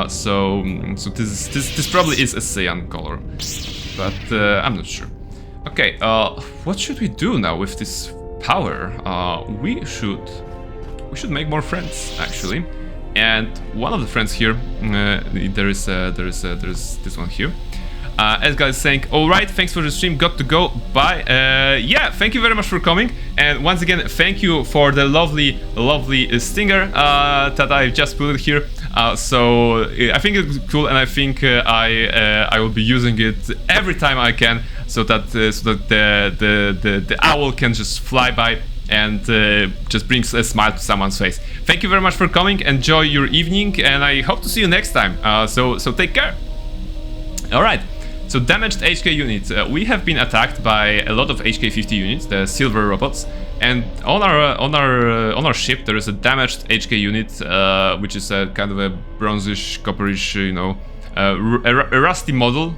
So this probably is a cyan color, but I'm not sure. Okay, what should we do now with this power? We should make more friends, actually. And one of the friends here, there is this one here. Edgar is saying, alright, thanks for the stream, got to go, bye. Yeah, thank you very much for coming. And once again, thank you for the lovely stinger that I just put here. So I think it's cool, and I think I will be using it every time I can, so that the owl can just fly by and just brings a smile to someone's face. Thank you very much for coming, enjoy your evening, and I hope to see you next time. So take care. Alright. So damaged HK units. We have been attacked by a lot of HK-50 units, the silver robots, and on our ship there is a damaged HK unit, which is a kind of a bronzish, copperish, a rusty model,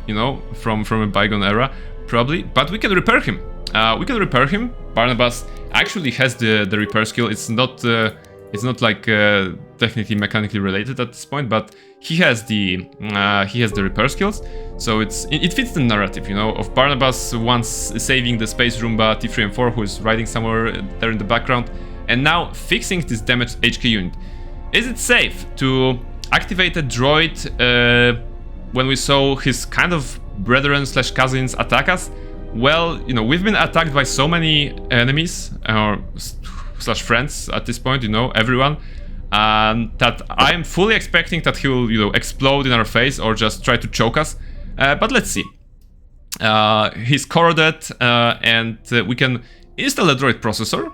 from a bygone era, probably. But we can repair him. Barnabas actually has the repair skill. It's not like technically mechanically related at this point, but he has the repair skills, so it fits the narrative, of Barnabas once saving the space Roomba T3 and 4, who is riding somewhere there in the background, and now fixing this damaged HK unit. Is it safe to activate a droid when we saw his kind of brethren / cousins attack us? Well, we've been attacked by so many enemies or / friends at this point, everyone. that I'm fully expecting that he will, you know, explode in our face or just try to choke us. But let's see. He's corroded, and we can install the droid processor.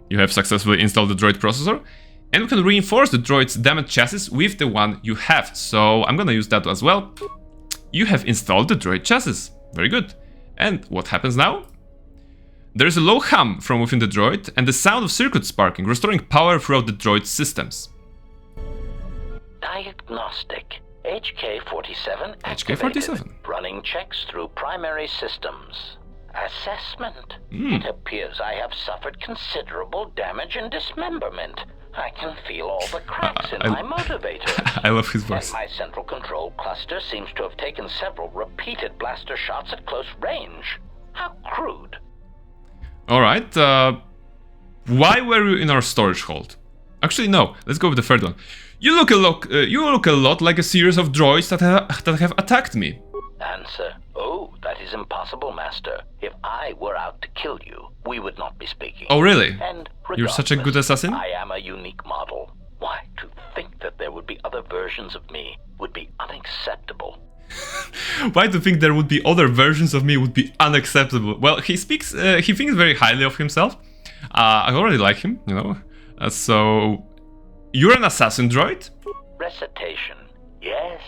You have successfully installed the droid processor. And we can reinforce the droid's damaged chassis with the one you have. So I'm gonna use that as well. You have installed the droid chassis. Very good. And what happens now? There's a low hum from within the droid and the sound of circuits sparking, restoring power throughout the droid's systems. Diagnostic. HK-47 HK-47. Running checks through primary systems. Assessment. It appears I have suffered considerable damage and dismemberment. I can feel all the cracks in my motivator. I love his voice. And my central control cluster seems to have taken several repeated blaster shots at close range. How crude. Alright, why were you in our storage hold? Actually, no, let's go with the third one. You look a lot like a series of droids that have attacked me. Answer. Oh, that is impossible, Master. If I were out to kill you, we would not be speaking. Oh, really? And you're such a good assassin? I am a unique model. Why, to think that there would be other versions of me would be unacceptable. Why to think there would be other versions of me would be unacceptable? Well, he thinks very highly of himself. I already like him, you know. So, you're an assassin droid? Recitation. Yes,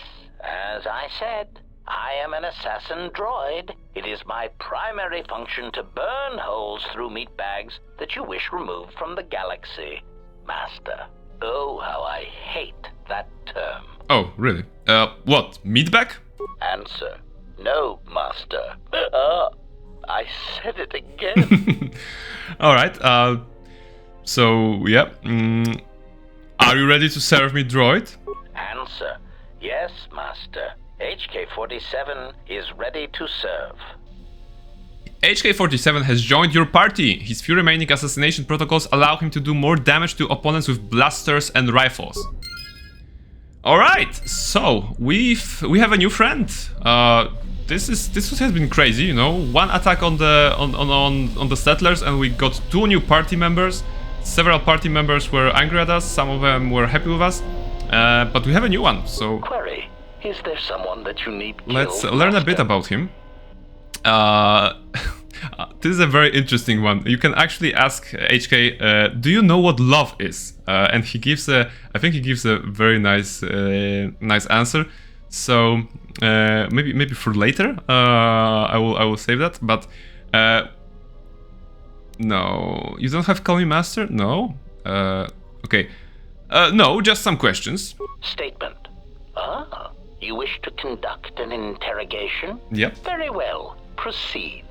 as I said, I am an assassin droid. It is my primary function to burn holes through meat bags that you wish removed from the galaxy. Master, oh, how I hate that term. Oh, really? What, meat bag? Answer. No, Master. I said it again. Alright, so, yeah. Are you ready to serve me, droid? Answer. Yes, Master. HK-47 is ready to serve. HK-47 has joined your party. His few remaining assassination protocols allow him to do more damage to opponents with blasters and rifles. Alright, so we have a new friend. This has been crazy, you know. One attack on the settlers and we got 2 new party members. Several party members were angry at us, some of them were happy with us. But we have a new one, so... Query. Is there someone that you need killed, Let's learn a bit about him. This is a very interesting one. You can actually ask HK, do you know what love is? And he gives I think he gives a very nice nice answer. So maybe for later, I will save that. But no, you don't have to call me master. No. Okay. No, just some questions. Statement. Ah, you wish to conduct an interrogation? Yep. Very well. Proceed.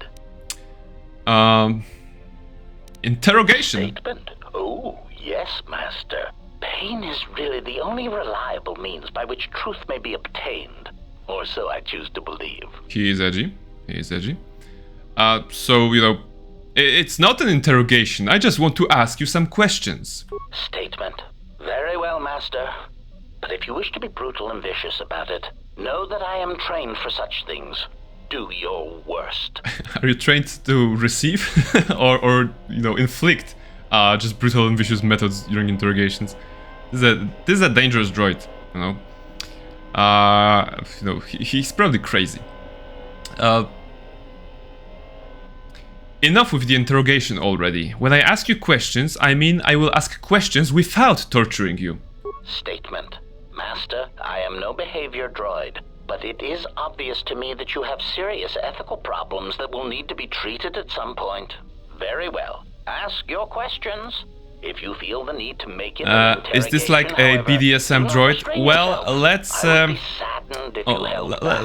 Interrogation. Statement. Oh, yes, Master. Pain is really the only reliable means by which truth may be obtained. Or so I choose to believe. He is edgy. He is edgy. So, you know, it's not an interrogation. I just want to ask you some questions. Statement. Very well, Master. But if you wish to be brutal and vicious about it, know that I am trained for such things. Do your worst. Are you trained to receive or you know, inflict just brutal and vicious methods during interrogations? This is a dangerous droid, you know. You know, he's probably crazy. Enough with the interrogation already. When I ask you questions, I mean I will ask questions without torturing you. Statement. Master, I am no behavior droid, but it is obvious to me that you have serious ethical problems that will need to be treated at some point. Very well. Ask your questions. If you feel the need to make it an interrogation, is this like a BDSM droid? Well,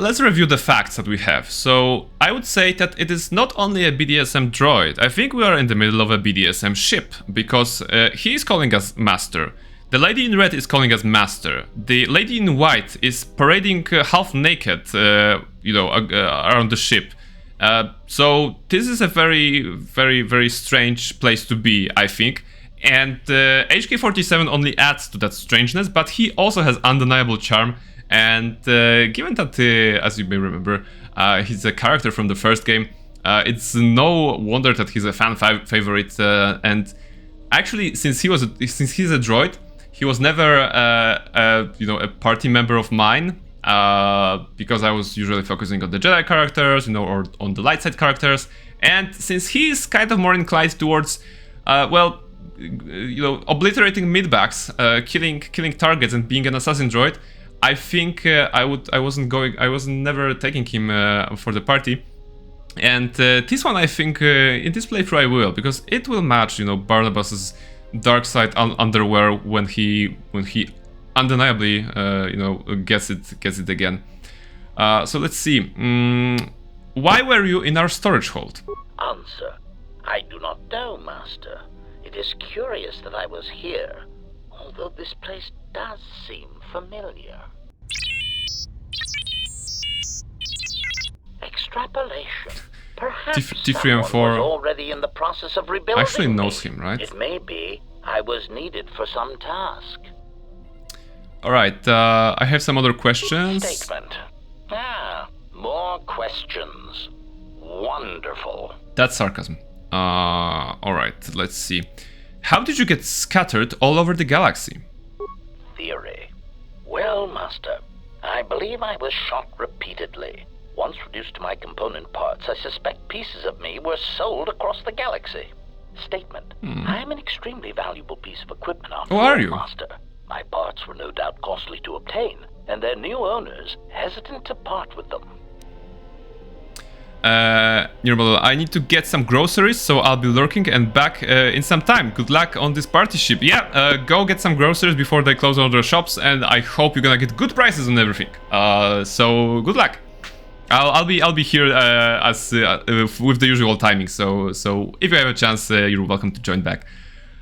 let's review the facts that we have. So, I would say that it is not only a BDSM droid. I think we are in the middle of a BDSM ship, because he is calling us master. The lady in red is calling us master. The lady in white is parading half naked, you know, around the ship. So this is a very, very, very strange place to be, I think. And HK-47 only adds to that strangeness, but he also has undeniable charm. And given that, as you may remember, he's a character from the first game, it's no wonder that he's a fan favorite. And actually, since he's a droid, he was never a party member of mine, because I was usually focusing on the Jedi characters, or on the light side characters. And since he's kind of more inclined towards, obliterating mid-backs, killing targets, and being an assassin droid, I think I was never taking him for the party. And this one, I think, in this playthrough I will, because it will match, Barnabas's dark side underwear when he undeniably, gets it again. So let's see. Why were you in our storage hold? Answer: I do not know, Master. It is curious that I was here, although this place does seem familiar. Extrapolation. Perhaps someone was already in the process of rebuilding actually knows him, right? It may be I was needed for some task. Alright, I have some other questions. Statement. More questions. Wonderful. That's sarcasm. Alright, let's see. How did you get scattered all over the galaxy? Theory. Well, Master, I believe I was shot repeatedly. Once reduced to my component parts, I suspect pieces of me were sold across the galaxy. Statement. I am an extremely valuable piece of equipment after all, are you? Master. My parts were no doubt costly to obtain, and their new owners hesitant to part with them. I need to get some groceries, so I'll be lurking and back in some time. Good luck on this party ship. Yeah, go get some groceries before they close all their shops, and I hope you're gonna get good prices on everything. So good luck. I'll be here as with the usual timing. So if you have a chance, you're welcome to join back.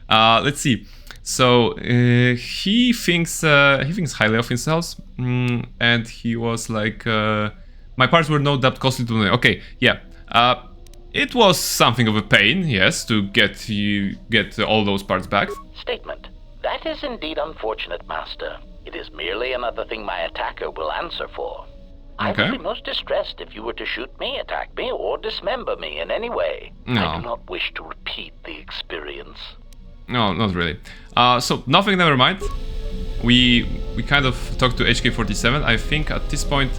Let's see. So he thinks highly of himself, and he was like, my parts were no doubt costly to me. Okay, yeah. It was something of a pain, yes, to get all those parts back. Statement. That is indeed unfortunate, Master. It is merely another thing my attacker will answer for. I would be most distressed if you were to shoot me, attack me, or dismember me in any way. No. I do not wish to repeat the experience. No, not really. So nothing, never mind. We kind of talked to HK47. I think at this point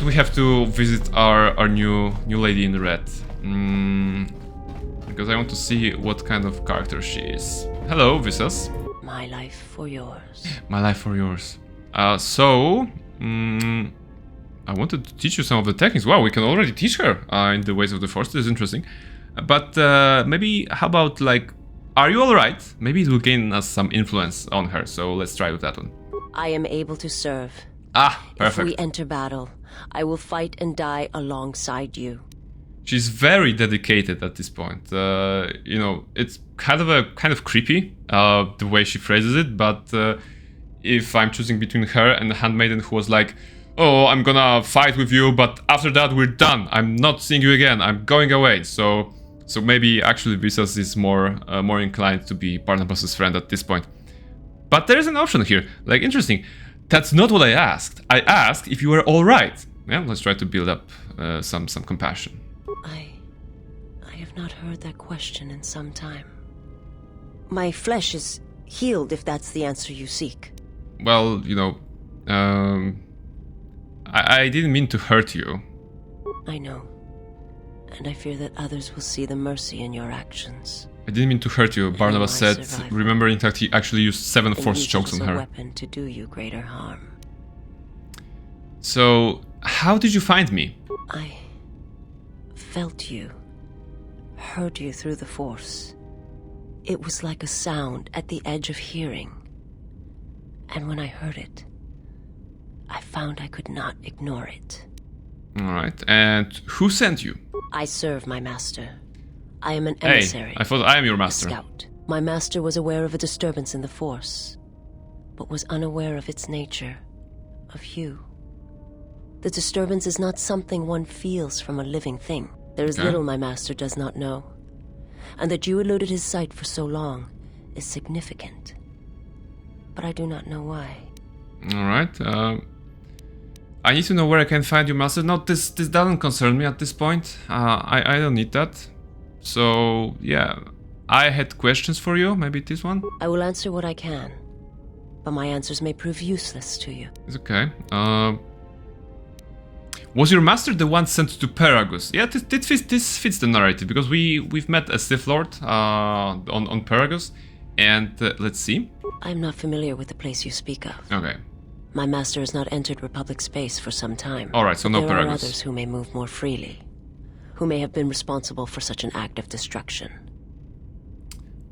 we have to visit our new lady in red. Because I want to see what kind of character she is. Hello, Visas. My life for yours. My life for yours. I wanted to teach you some of the techniques. Wow, we can already teach her in the ways of the Force. This is interesting. But maybe, how about, like, are you alright? Maybe it will gain us some influence on her, so let's try with that one. I am able to serve. Perfect. If we enter battle, I will fight and die alongside you. She's very dedicated at this point. It's kind of creepy, the way she phrases it, but if I'm choosing between her and the handmaiden who was like, oh, I'm gonna fight with you, but after that we're done. I'm not seeing you again. I'm going away. So maybe actually Visas is more inclined to be Barnabas's friend at this point. But there is an option here. Like, interesting. That's not what I asked. I asked if you were all right. Yeah, let's try to build up some compassion. I have not heard that question in some time. My flesh is healed, if that's the answer you seek. Well, I didn't mean to hurt you. I know. And I fear that others will see the mercy in your actions. I didn't mean to hurt you, Barnabas said. Remember, in fact, he actually used 7 force chokes on her. A weapon to do you greater harm. So, how did you find me? I felt you. Heard you through the Force. It was like a sound at the edge of hearing. And when I heard it, I found I could not ignore it. Alright, and who sent you? I serve my master. I am an emissary. I thought I am your master. A scout. My master was aware of a disturbance in the Force, but was unaware of its nature, of you. The disturbance is not something one feels from a living thing. There is little my master does not know. And that you eluded his sight for so long is significant. But I do not know why. Alright, I need to know where I can find you, master. No, this doesn't concern me at this point. I don't need that. So, yeah. I had questions for you. Maybe this one? I will answer what I can, but my answers may prove useless to you. It's okay. Was your master the one sent to Paragus? Yeah, this fits the narrative, because we've met a Sith Lord on Paragus, and let's see. I'm not familiar with the place you speak of. Okay. My master has not entered Republic space for some time. Alright, so no Paragus. There are others who may move more freely, who may have been responsible for such an act of destruction.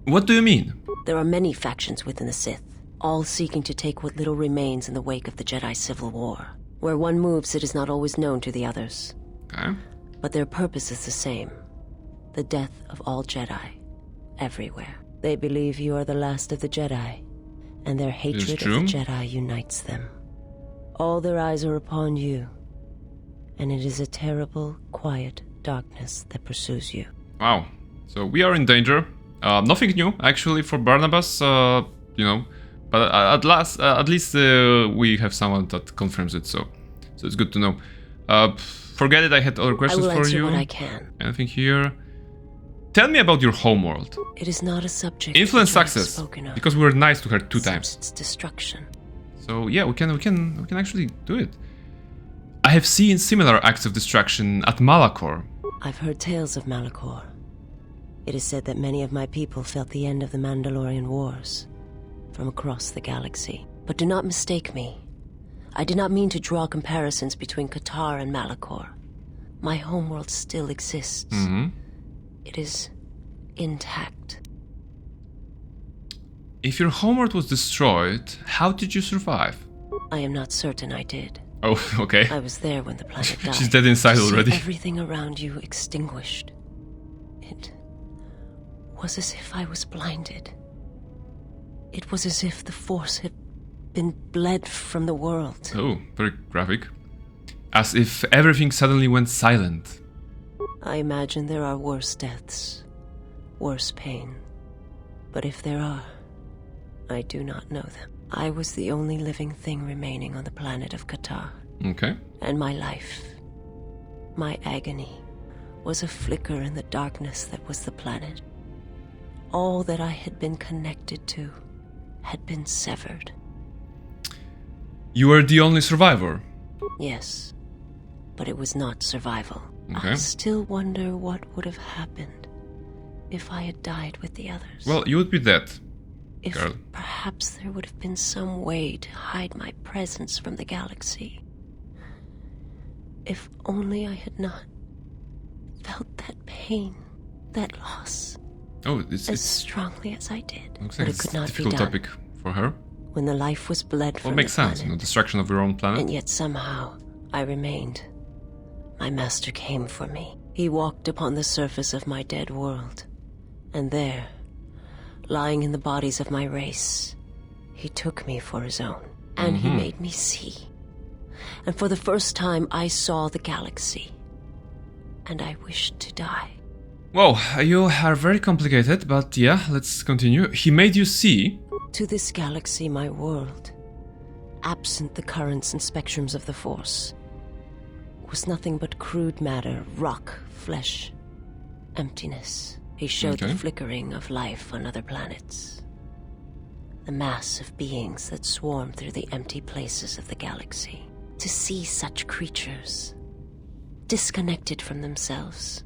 What do you mean? There are many factions within the Sith, all seeking to take what little remains in the wake of the Jedi Civil War. Where one moves, it is not always known to the others. Okay. But their purpose is the same. The death of all Jedi, everywhere. They believe you are the last of the Jedi, and their hatred of the Jedi unites them. All their eyes are upon you, and it is a terrible, quiet darkness that pursues you. Wow. So we are in danger. Nothing new, actually, for Barnabas, you know. But at least we have someone that confirms it, so it's good to know. Forget it, I had other questions for you. I will answer what I can. Anything here? Tell me about your homeworld. It is not a subject. Influence success, because we were nice to her 2 times. Its destruction. So yeah, we can actually do it. I have seen similar acts of destruction at Malachor. I've heard tales of Malachor. It is said that many of my people felt the end of the Mandalorian Wars from across the galaxy. But do not mistake me. I did not mean to draw comparisons between KotOR and Malachor. My homeworld still exists. It is intact. If your homeworld was destroyed, how did you survive? I am not certain I did. Oh, okay. I was there when the planet died. She's dead inside already. Everything around you extinguished. It was as if I was blinded. It was as if the Force had been bled from the world. Oh, very graphic. As if everything suddenly went silent. I imagine there are worse deaths, worse pain. But if there are, I do not know them. I was the only living thing remaining on the planet of KotOR. Okay. And my life, my agony, was a flicker in the darkness that was the planet. All that I had been connected to had been severed. You were the only survivor? Yes, but it was not survival. Okay. I still wonder what would have happened if I had died with the others. Well, you would be dead, if girl. Perhaps there would have been some way to hide my presence from the galaxy. If only I had not felt that pain, that loss. Oh, it's strongly as I did. Looks but like it could it's a not difficult be done. topic for her. When the life was bled from it makes the sense, planet, destruction of your own planet. And yet somehow I remained. My master came for me. He walked upon the surface of my dead world. And there, lying in the bodies of my race, he took me for his own. And he made me see. And for the first time I saw the galaxy. And I wished to die. Whoa, you are very complicated, but yeah, let's continue. He made you see. To this galaxy, my world, absent the currents and spectrums of the Force, was nothing but crude matter, rock, flesh, emptiness. He showed the flickering of life on other planets. The mass of beings that swarm through the empty places of the galaxy. To see such creatures, disconnected from themselves,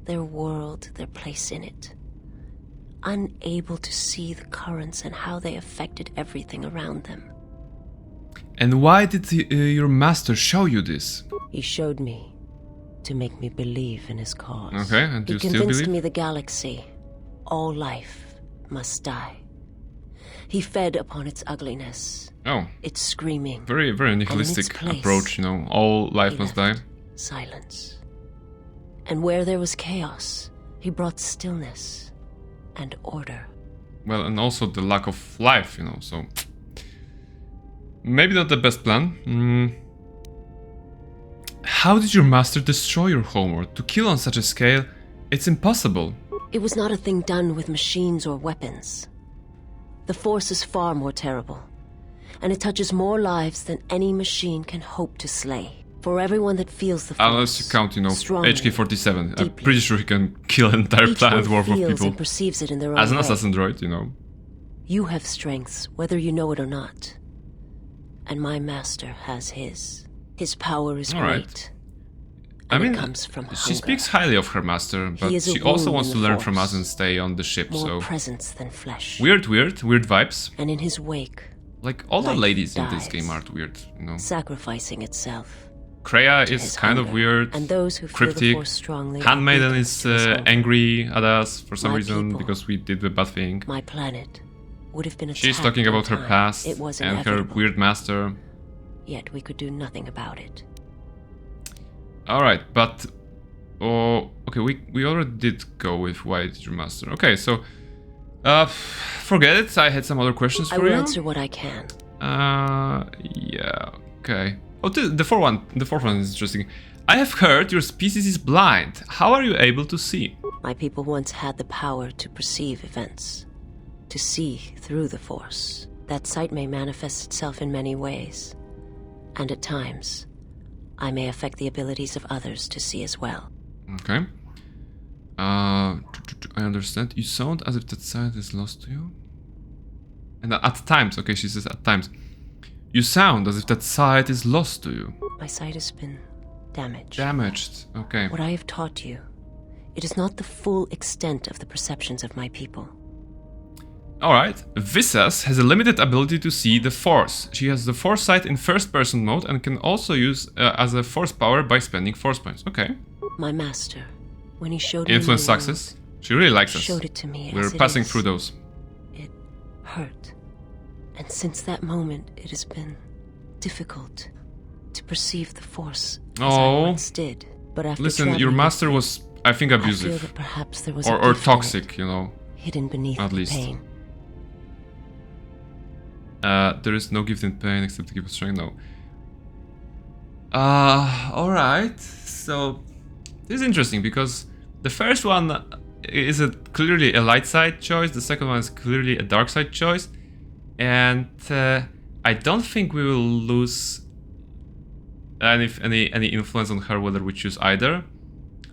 their world, their place in it, unable to see the currents and how they affected everything around them. And why did your master show you this? He showed me to make me believe in his cause. Okay, and do you still believe? He convinced me the galaxy, all life, must die. He fed upon its ugliness. Oh. Its screaming. Very, very nihilistic approach, all life must die. Silence. And where there was chaos, he brought stillness and order. Well, and also the lack of life, so... Maybe not the best plan. How did your master destroy your homeworld? To kill on such a scale, it's impossible. It was not a thing done with machines or weapons. The Force is far more terrible, and it touches more lives than any machine can hope to slay. For everyone that feels the force, unless you count, you know, strongly, HK-47. deeply. I'm pretty sure he can kill an entire planet worth of people. And perceives it in their as own an way. assassin droid, you know. You have strengths, whether you know it or not. And my master has his. His power is great. I mean, comes from she hunger. speaks highly of her master, but she also wants to learn from us and stay on the ship, More so... presence than flesh. Weird vibes. And in his wake... Like, all the ladies dies, in this game are weird, you know. Sacrificing itself. Kreia is kind of weird, and those who cryptic. Feel the force strongly Handmaiden is angry at us for some my reason, people, because we did the bad thing. My planet would have been She's talking about her past and her weird master. Yet we could do nothing about it. Alright, but... Oh, okay, we already did go with why did your master. Okay, so... forget it, I had some other questions for you. I will answer what I can. Yeah, okay. Oh, the fourth one is interesting. I have heard your species is blind. How are you able to see? My people once had the power to perceive events. To see through the force. That sight may manifest itself in many ways. And at times, I may affect the abilities of others to see as well. Okay. I understand. You sound as if that sight is lost to you. And at times, okay, she says at times. You sound as if that sight is lost to you. My sight has been damaged. Damaged, okay. What I have taught you, it is not the full extent of the perceptions of my people. Alright, Visas has a limited ability to see the Force. She has the Foresight in first-person mode and can also use as a Force power by spending Force points. Okay. My master, when he showed me influence success. She really likes us. Showed it to me. We're passing through those. It hurt. And since that moment, it has been difficult to perceive the Force as I once did. But after listen, your master was, I think, abusive. I feel that perhaps there was or toxic, you know. Hidden beneath at least. pain. There is no gift in pain except to give us strength. No. Alright. So this is interesting because the first one is clearly a light side choice. The second one is clearly a dark side choice. And I don't think we will lose any influence on her whether we choose either.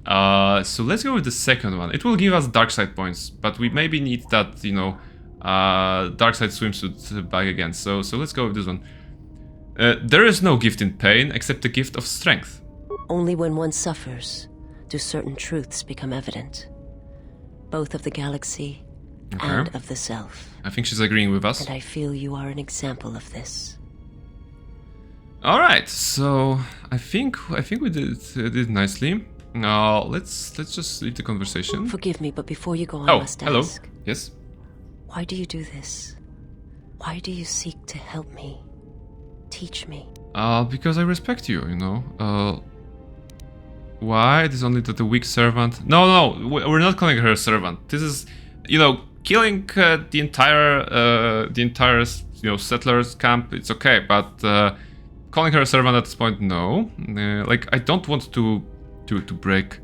So let's go with the second one. It will give us dark side points, but we maybe need that, you know, dark side swimsuit back again. So let's go with this one. There is no gift in pain except the gift of strength. Only when one suffers do certain truths become evident, both of the galaxy and of the self. I think she's agreeing with us. And I feel you are an example of this. Alright, so I think we did nicely. Now let's just leave the conversation. Forgive me, but before you go, I must ask. Hello. Yes. Why do you do this? Why do you seek to help me? Teach me. Because I respect you, you know. Why? It is only that the weak servant. No, we're not calling her a servant. This is, you know, killing the entire you know, settlers camp. It's okay, but calling her a servant at this point, no. Like, I don't want to break.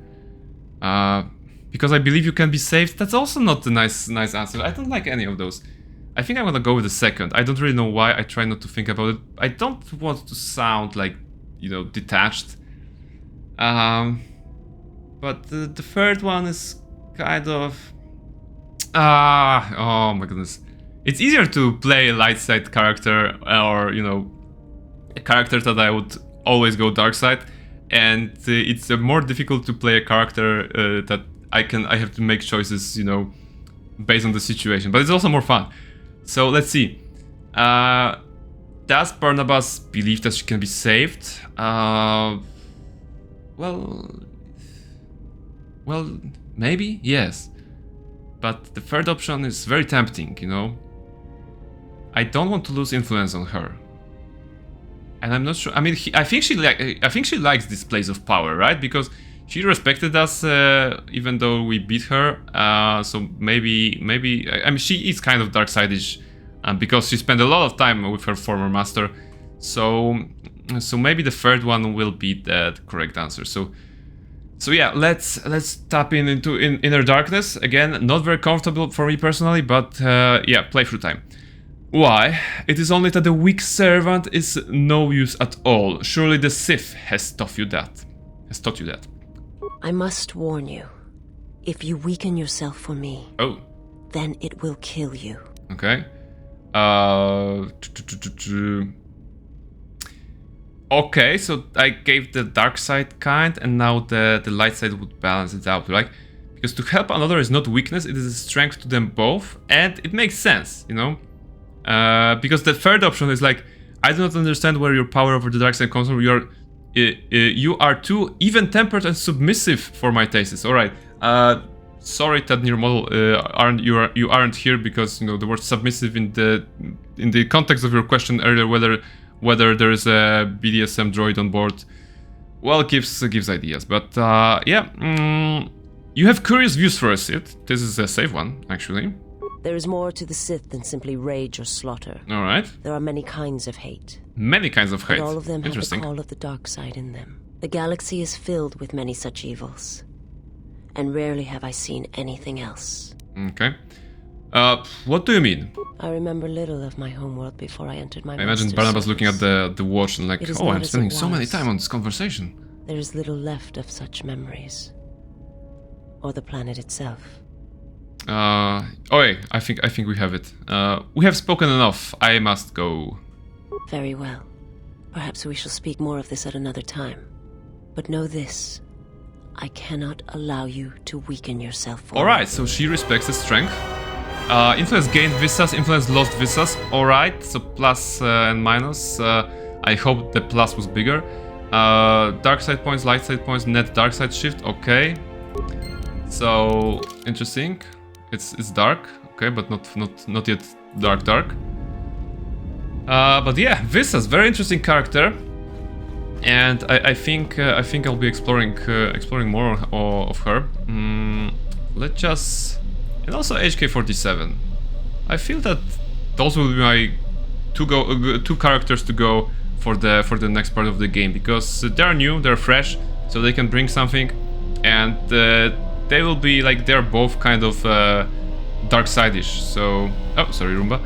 Because I believe you can be saved. That's also not the nice answer. I don't like any of those. I think I'm gonna go with the second. I don't really know why. I try not to think about it. I don't want to sound like, you know, detached. But the third one is kind of... oh my goodness. It's easier to play a light side character or, you know, a character that I would always go dark side. And it's more difficult to play a character that I have to make choices, you know, based on the situation. But it's also more fun. So let's see. Does Barnabas believe that she can be saved? Well, maybe, yes. But the third option is very tempting, you know. I don't want to lose influence on her. And I'm not sure. I mean, I think she likes this place of power, right? Because she respected us even though we beat her. So maybe I mean, she is kind of dark side-ish because she spent a lot of time with her former master. So maybe the third one will be the correct answer. So yeah, let's tap into inner darkness again. Not very comfortable for me personally, but yeah, playthrough time. Why? It is only that the weak servant is no use at all. Surely the Sith has taught you that. I must warn you. If you weaken yourself for me, then it will kill you. Okay. Okay, so I gave the dark side kind, and now the light side would balance it out, right? Because to help another is not weakness, it is a strength to them both, and it makes sense, you know? Because the third option is like, I do not understand where your power over the dark side comes from. You are too even-tempered and submissive for my tastes. All right. Sorry that in your model you aren't here because you know the word submissive in the context of your question earlier whether there is a BDSM droid on board, well, gives ideas. But yeah, you have curious views for a Sith. This is a safe one, actually. There is more to the Sith than simply rage or slaughter. All right. There are many kinds of hate. Many kinds of hate. And all of them have the Interesting. call of the dark side in them. The galaxy is filled with many such evils, and rarely have I seen anything else. Okay. What do you mean? I remember little of my homeworld before I entered my I imagine Barnabas looking at the watch and like, oh, I'm spending so many time on this conversation. There is little left of such memories. Or the planet itself. Oh wait, I think we have it. We have spoken enough. I must go. Very well. Perhaps we shall speak more of this at another time. But know this. I cannot allow you to weaken yourself. Alright, so she respects his strength. Influence gained visas, influence lost visas. Alright, so plus and minus. I hope the plus was bigger. Dark side points, light side points, net dark side shift. Okay. So interesting. It's dark, okay, but not yet dark. But yeah, Visas, very interesting character, and I think I'll be exploring more of her. Let's just, and also HK-47. I feel that those will be my two characters to go for the next part of the game, because they're new, they're fresh, so they can bring something, and they will be like, they're both kind of dark side-ish. So, oh, sorry, Roomba.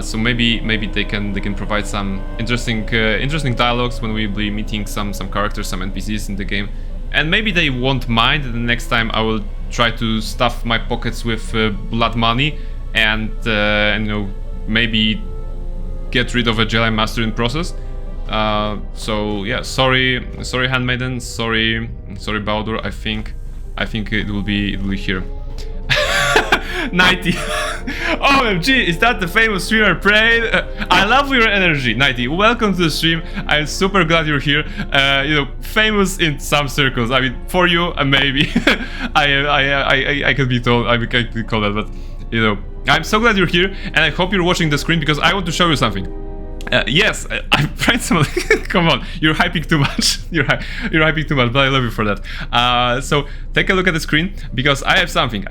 So maybe they can provide some interesting dialogues when we be meeting some characters, some NPCs in the game, and maybe they won't mind. The next time I will try to stuff my pockets with blood money and you know, maybe get rid of a Jedi Master in process. So yeah, sorry Handmaiden, sorry Baldur. I think it will be here. 90. OMG, is that the famous streamer Prey? I love your energy. 90, welcome to the stream. I'm super glad you're here. You know, famous in some circles. I mean, for you, maybe. I could be told, I could call that, but you know, I'm so glad you're here, and I hope you're watching the screen because I want to show you something. Yes, I'm trying to. Come on, you're hyping too much. You're hyping too much, but I love you for that. So take a look at the screen because I have something.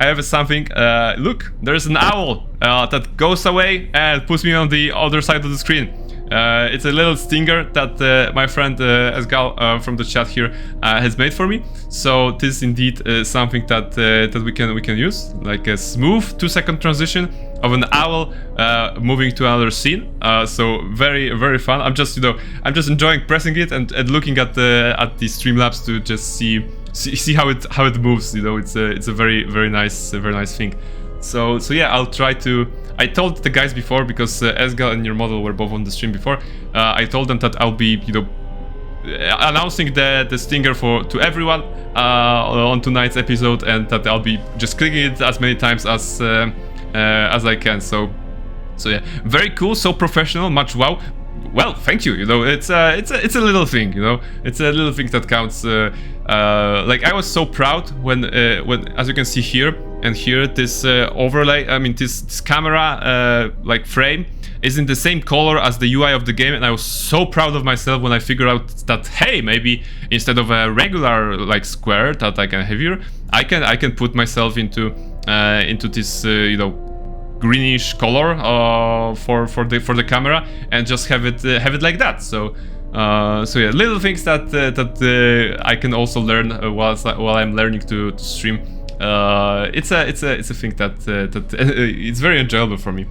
Look, there's an owl that goes away and puts me on the other side of the screen. It's a little stinger that my friend Esgal from the chat here has made for me. So this is indeed something that we can use, like a smooth 2-second transition of an owl moving to another scene. So very fun. I'm just enjoying pressing it and looking at the Streamlabs to just see how it moves. You know, it's a very nice thing. So yeah, I'll try to. I told the guys before, because Esgal and your model were both on the stream before. I told them that I'll be, you know, announcing the stinger to everyone on tonight's episode, and that I'll be just clicking it as many times as I can. So yeah, very cool, so professional, much wow. Well, thank you. You know, it's a little thing. You know, it's a little thing that counts. Like, I was so proud when as you can see here and here, this overlay. I mean, this camera like frame is in the same color as the UI of the game, and I was so proud of myself when I figured out that, hey, maybe instead of a regular like square that I can have here, I can put myself into this you know, greenish color for the camera, and just have it like that. So yeah, little things that I can also learn while I'm learning to stream. It's a thing that it's very enjoyable for me.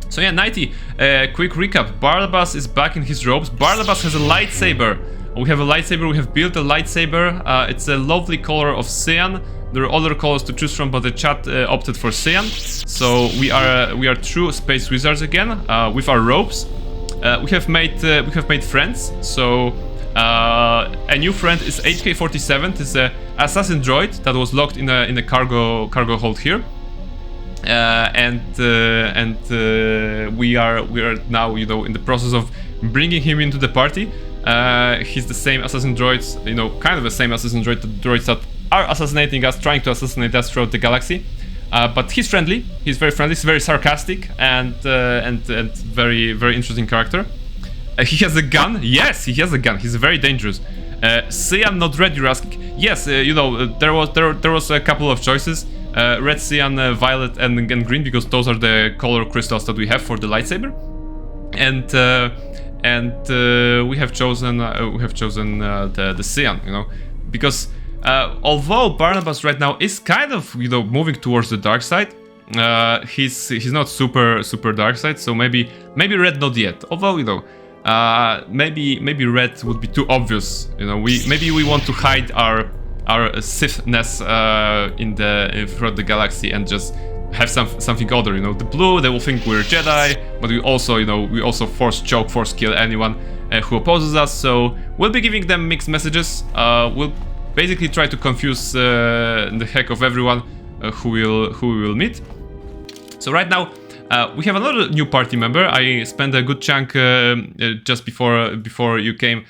So yeah, 90, quick recap. Barnabas is back in his robes. Barnabas has a lightsaber. We have a lightsaber, we have built a lightsaber. It's a lovely color of cyan. There are other colors to choose from, but the chat opted for cyan. So we are true space wizards again, with our robes. We have made friends. So a new friend is HK47. It's an assassin droid that was locked in a cargo hold here. We are now, you know, in the process of bringing him into the party. He's the same assassin droids, you know, kind of the same assassin droids that are assassinating us, trying to assassinate us throughout the galaxy. But he's friendly. He's very friendly. He's very sarcastic and very interesting character. He has a gun. Yes, he has a gun. He's very dangerous. Cyan not red, you're asking. Yes, you know, there was a couple of choices. Red, cyan, violet, and green, because those are the color crystals that we have for the lightsaber. And we have chosen the cyan, you know, because although Barnabas right now is kind of, you know, moving towards the dark side, he's not super dark side. So maybe red not yet. Although, you know, maybe red would be too obvious. You know, maybe we want to hide our Sithness throughout the galaxy and just have something other. You know, the blue, they will think we're Jedi, but we also, you know, we also force kill anyone who opposes us. So we'll be giving them mixed messages. We'll basically try to confuse the heck of everyone who we will meet. So right now we have another new party member. I spent a good chunk just before you came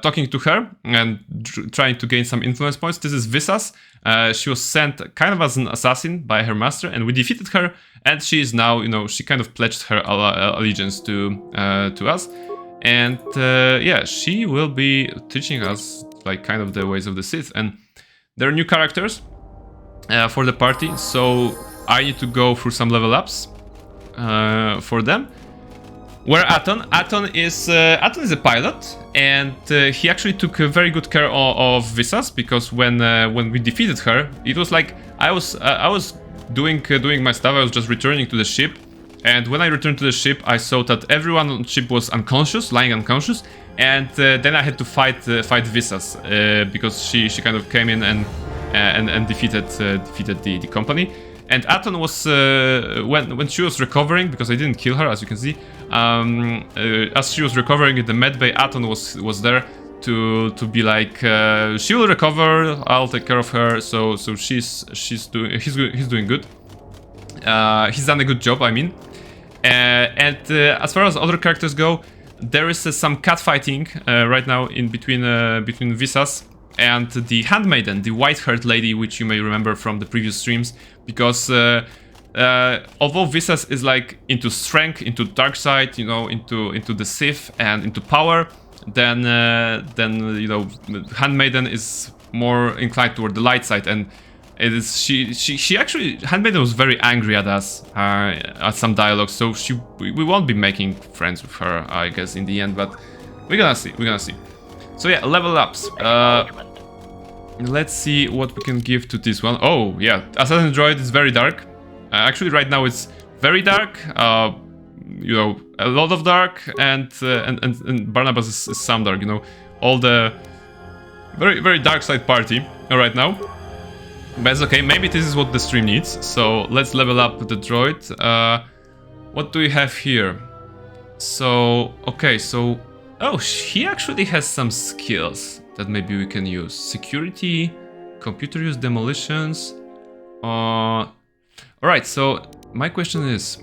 talking to her and trying to gain some influence points. This is Visas. She was sent kind of as an assassin by her master, and we defeated her. And she is now, you know, she kind of pledged her allegiance to us. And yeah, she will be teaching us like kind of the ways of the Sith. And there are new characters for the party, so I need to go through some level ups for them. Where Aton is a pilot, and he actually took very good care of Visas, because when we defeated her, it was like I was doing my stuff. I was just returning to the ship, and when I returned to the ship, I saw that everyone on the ship was unconscious, lying unconscious, and then I had to fight Visas because she kind of came in and defeated the company. And Aton was when she was recovering, because I didn't kill her, as you can see. As she was recovering in the medbay, Aton was there to be like, she will recover. I'll take care of her. So he's doing good. He's done a good job, I mean. And as far as other characters go, there is some catfighting right now in between Visas and the handmaiden, the white-haired lady, which you may remember from the previous streams, because although Visas is like into strength, into dark side, you know, into the Sith and into power, then you know, handmaiden is more inclined toward the light side, and it is she actually, handmaiden was very angry at us at some dialogue, so we won't be making friends with her, I guess, in the end, but we're gonna see. So yeah, level ups. Let's see what we can give to this one. Oh yeah, Assassin Droid is very dark. Actually, right now it's very dark. You know, a lot of dark, and Barnabas is some dark. You know, all the very dark side party right now. But it's okay. Maybe this is what the stream needs. So let's level up the droid. What do we have here? So okay, so oh, he actually has some skills that maybe we can use. Security, computer use, demolitions. Alright, so my question is,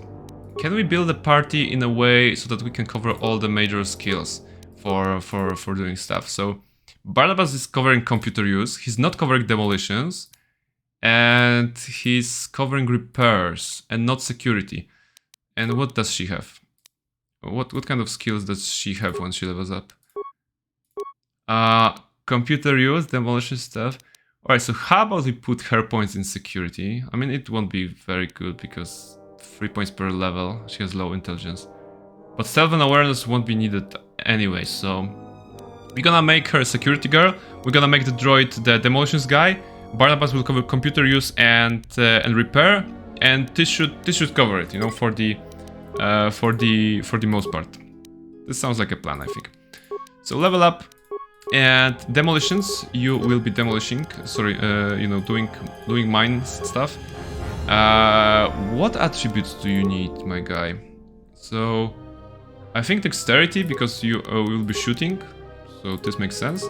can we build a party in a way so that we can cover all the major skills for doing stuff? So Barnabas is covering computer use, he's not covering demolitions, and he's covering repairs and not security. And what does she have? What kind of skills does she have when she levels up? Computer use, demolition stuff. Alright, so how about we put her points in security? I mean, it won't be very good because 3 points per level. She has low intelligence. But stealth and awareness won't be needed anyway, so we're gonna make her a security girl. We're gonna make the droid the demolitions guy. Barnabas will cover computer use and repair, and this should cover it, you know, for the for the most part. This sounds like a plan, I think. So level up, and demolitions. You will be demolishing. Sorry, you know, doing mine stuff. What attributes do you need, my guy? So I think dexterity, because you will be shooting. So this makes sense.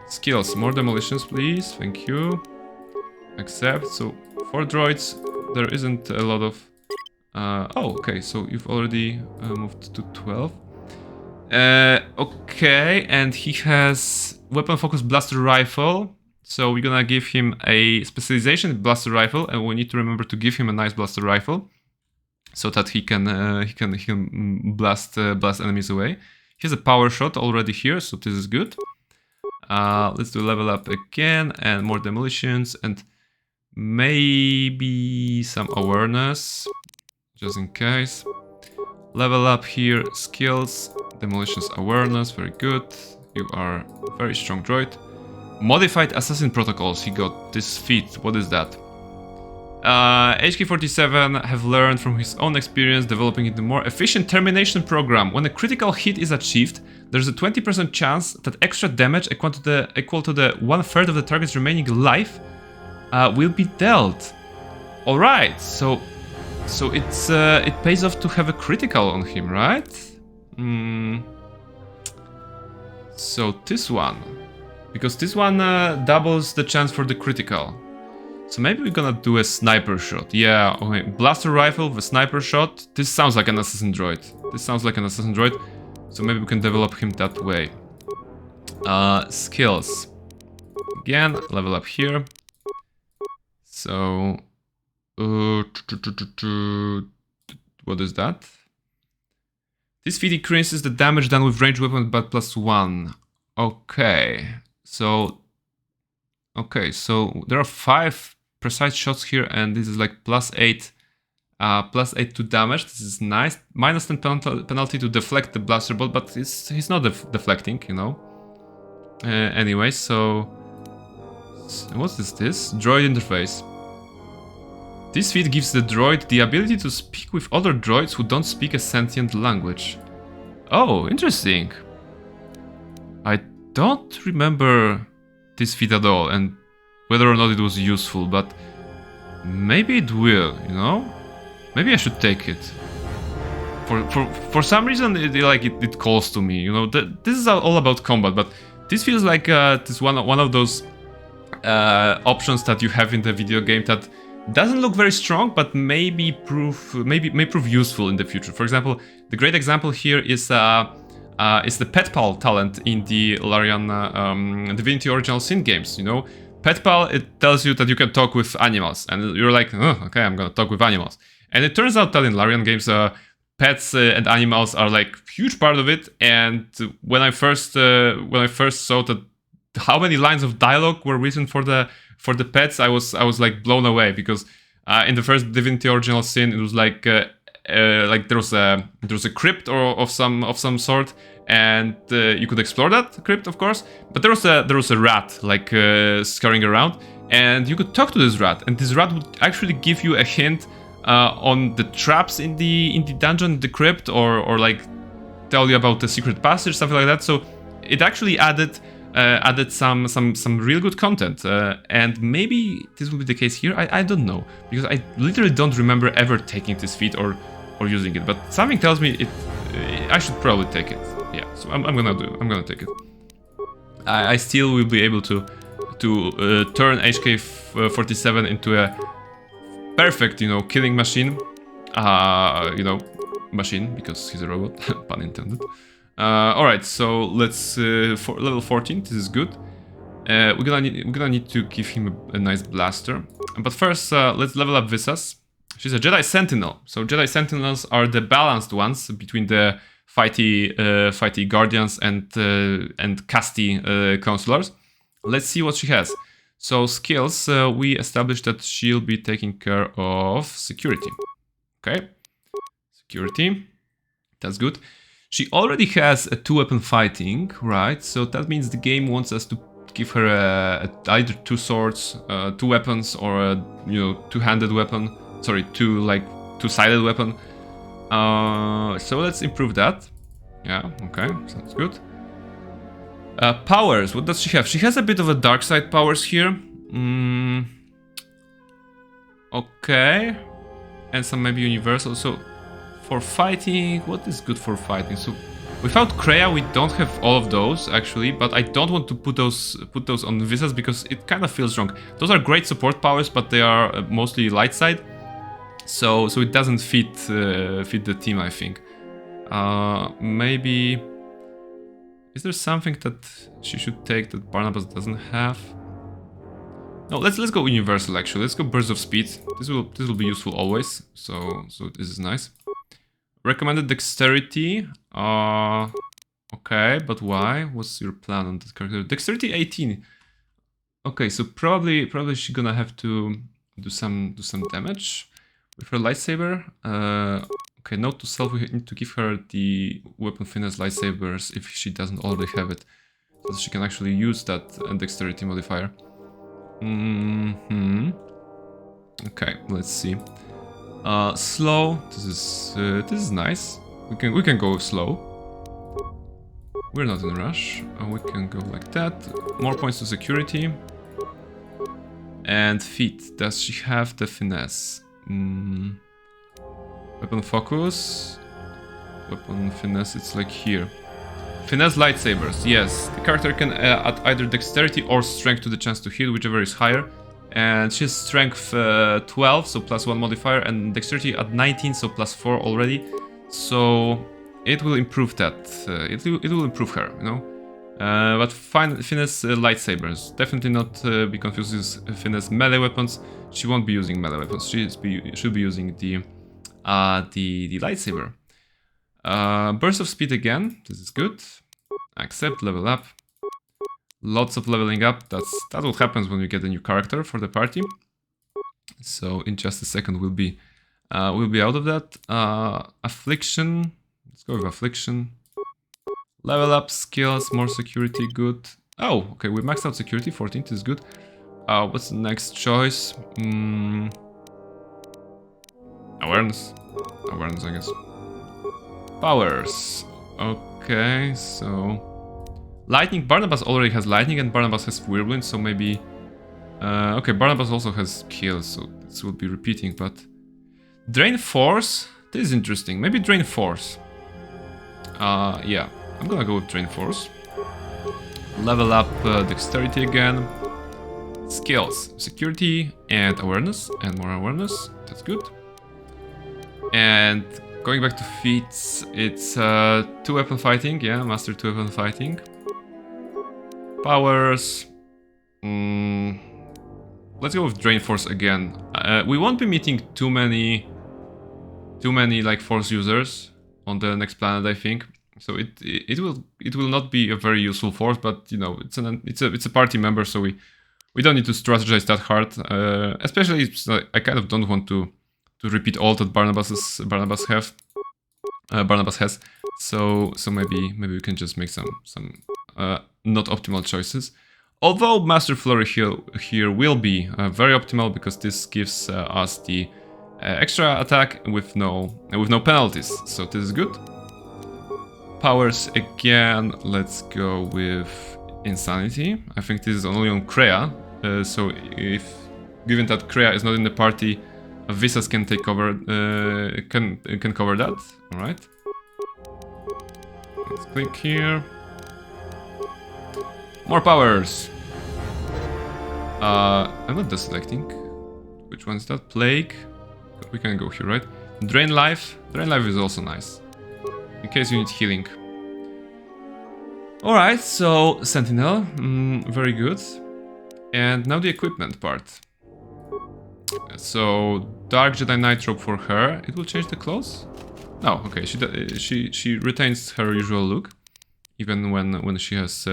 Skills, more demolitions, please. Thank you. Accept. So for droids, there isn't a lot of. Oh, okay. So you've already moved to 12. Okay, and he has weapon focused blaster rifle. So we're gonna give him a specialization blaster rifle, and we need to remember to give him a nice blaster rifle, so that he can blast enemies away. He has a power shot already here, so this is good. Let's do level up again, and more demolitions, and maybe some awareness, just in case. Level up here, skills, demolitions, awareness, very good. You are a very strong droid. Modified assassin protocols, he got this feat. What is that? HK-47 have learned from his own experience developing into a more efficient termination program. When a critical hit is achieved, there's a 20% chance that extra damage equal to the 1/3 of the target's remaining life will be dealt. Alright, so it's it pays off to have a critical on him, right? So this one, because this one doubles the chance for the critical. So maybe we're gonna do a sniper shot. Yeah, okay. Blaster rifle with sniper shot. This sounds like an assassin droid. So maybe we can develop him that way. Skills. Again, level up here. So what is that? This feat increases the damage done with ranged weapon but +1. Okay, so there are 5 precise shots here, and this is like +8 to damage. This is nice. -10 penalty to deflect the blaster bolt, but he's not deflecting, you know. Anyway, so what's this? Droid interface. This feat gives the droid the ability to speak with other droids who don't speak a sentient language. Oh, interesting. I don't remember this feat at all, and whether or not it was useful, but maybe it will, you know? Maybe I should take it. For some reason, it calls to me, you know? This is all about combat, but this feels like this one of those options that you have in the video game that doesn't look very strong, but may prove useful in the future. For example, the great example here is the pet pal talent in the Larian Divinity Original Sin games. You know, pet pal, it tells you that you can talk with animals, and you're like, oh, okay, I'm gonna talk with animals. And it turns out that in Larian games, pets and animals are like huge part of it. And when I first saw that how many lines of dialogue were written for the pets, I was like blown away, because in the first Divinity Original Sin, it was like there was a crypt of some sort, and you could explore that crypt, of course. But there was a rat like scurrying around, and you could talk to this rat, and this rat would actually give you a hint on the traps in the dungeon, the crypt, or like tell you about the secret passage, something like that. So it actually added some real good content, and maybe this will be the case here. I don't know, because I literally don't remember ever taking this feat or using it, but something tells me I should probably take it. Yeah, so I'm gonna take it. I still will be able to turn HK-47 into a perfect, you know, killing machine, you know, machine, because he's a robot, pun intended. Alright, so let's for level 14. This is good. We're gonna need to give him a nice blaster. But first, let's level up Visas. She's a Jedi Sentinel. So Jedi Sentinels are the balanced ones between the fighty Guardians and casty Counselors. Let's see what she has. So skills, we established that she'll be taking care of security. Okay, security. That's good. She already has a 2-weapon fighting, right? So that means the game wants us to give her either 2 swords, 2 weapons, or a, you know, 2-handed weapon. Sorry, 2-sided weapon. So let's improve that. Yeah, okay, sounds good. Powers, what does she have? She has a bit of a dark side powers here. Okay. And some maybe universal. So for fighting, what is good for fighting? So without Kreia, we don't have all of those actually, but I don't want to put those on Visas because it kind of feels wrong. Those are great support powers, but they are mostly light side, so it doesn't fit the team, I think. Maybe is there something that she should take that Barnabas doesn't have? No, let's go universal actually. Let's go burst of speed. This will be useful always. So this is nice. Recommended dexterity. Okay, but why? What's your plan on this character? Dexterity 18. Okay, so probably she's gonna have to do some damage with her lightsaber. Okay, note to self: we need to give her the weapon finesse lightsabers if she doesn't already have it, so she can actually use that dexterity modifier. Okay, let's see. Slow. This is nice. We can go slow. We're not in a rush. We can go like that. More points to security. And feet. Does she have the finesse? Weapon focus. Weapon finesse. It's like here. Finesse lightsabers. Yes, the character can add either dexterity or strength to the chance to hit, whichever is higher. And she has strength 12, so +1 modifier, and dexterity at 19, so +4 already. So it will improve that. It will improve her, you know. But finesse lightsabers. Definitely not be confused with finesse melee weapons. She won't be using melee weapons. She should be using the lightsaber. Burst of speed again. This is good. Accept, level up. Lots of leveling up. That what happens when you get a new character for the party. So in just a second we'll be out of that. Affliction. Let's go with affliction. Level up, skills, more security, good. Oh, okay, we maxed out security. 14th is good. What's the next choice? Awareness. Awareness, I guess. Powers. Okay, so lightning. Barnabas already has lightning, and Barnabas has whirlwind, so maybe. Okay, Barnabas also has kills, so this will be repeating. But drain force. This is interesting. Maybe drain force. Yeah, I'm gonna go with drain force. Level up dexterity again. Skills, security, and awareness, and more awareness. That's good. And going back to feats, it's 2-weapon fighting. Yeah, master 2-weapon fighting. Powers. Let's go with drain force again. We won't be meeting too many like force users on the next planet, I think. So it will not be a very useful force, but you know it's a party member, so we don't need to strategize that hard. Especially I kind of don't want to repeat all that Barnabas has. So maybe we can just make some not optimal choices. Although Master Flurry here will be very optimal, because this gives us the extra attack with no penalties. So this is good. Powers again. Let's go with Insanity. I think this is only on Kreia. So if given that Kreia is not in the party, Visas can take cover. Can cover that. All right. Let's click here. More powers. I'm not deselecting. Which one is that? Plague. We can go here, right? Drain life. Drain life is also nice, in case you need healing. All right. So Sentinel, very good. And now the equipment part. So Dark Jedi Knight robe for her. It will change the clothes. No, okay. She retains her usual look, even when she has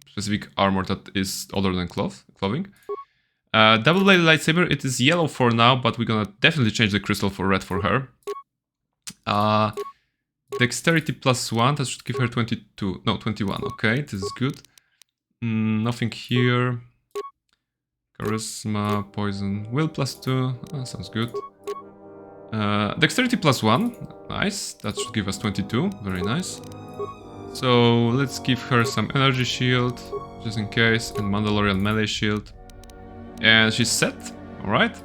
specific armor that is other than clothing. Double-bladed lightsaber. It is yellow for now, but we're gonna definitely change the crystal for red for her. Dexterity +1. That should give her 22. No, 21. Okay, this is good. Nothing here. Charisma, poison, will +2. Sounds good. Dexterity +1, nice. That should give us 22, very nice. So let's give her some energy shield, just in case, and Mandalorian melee shield. And she's set, alright.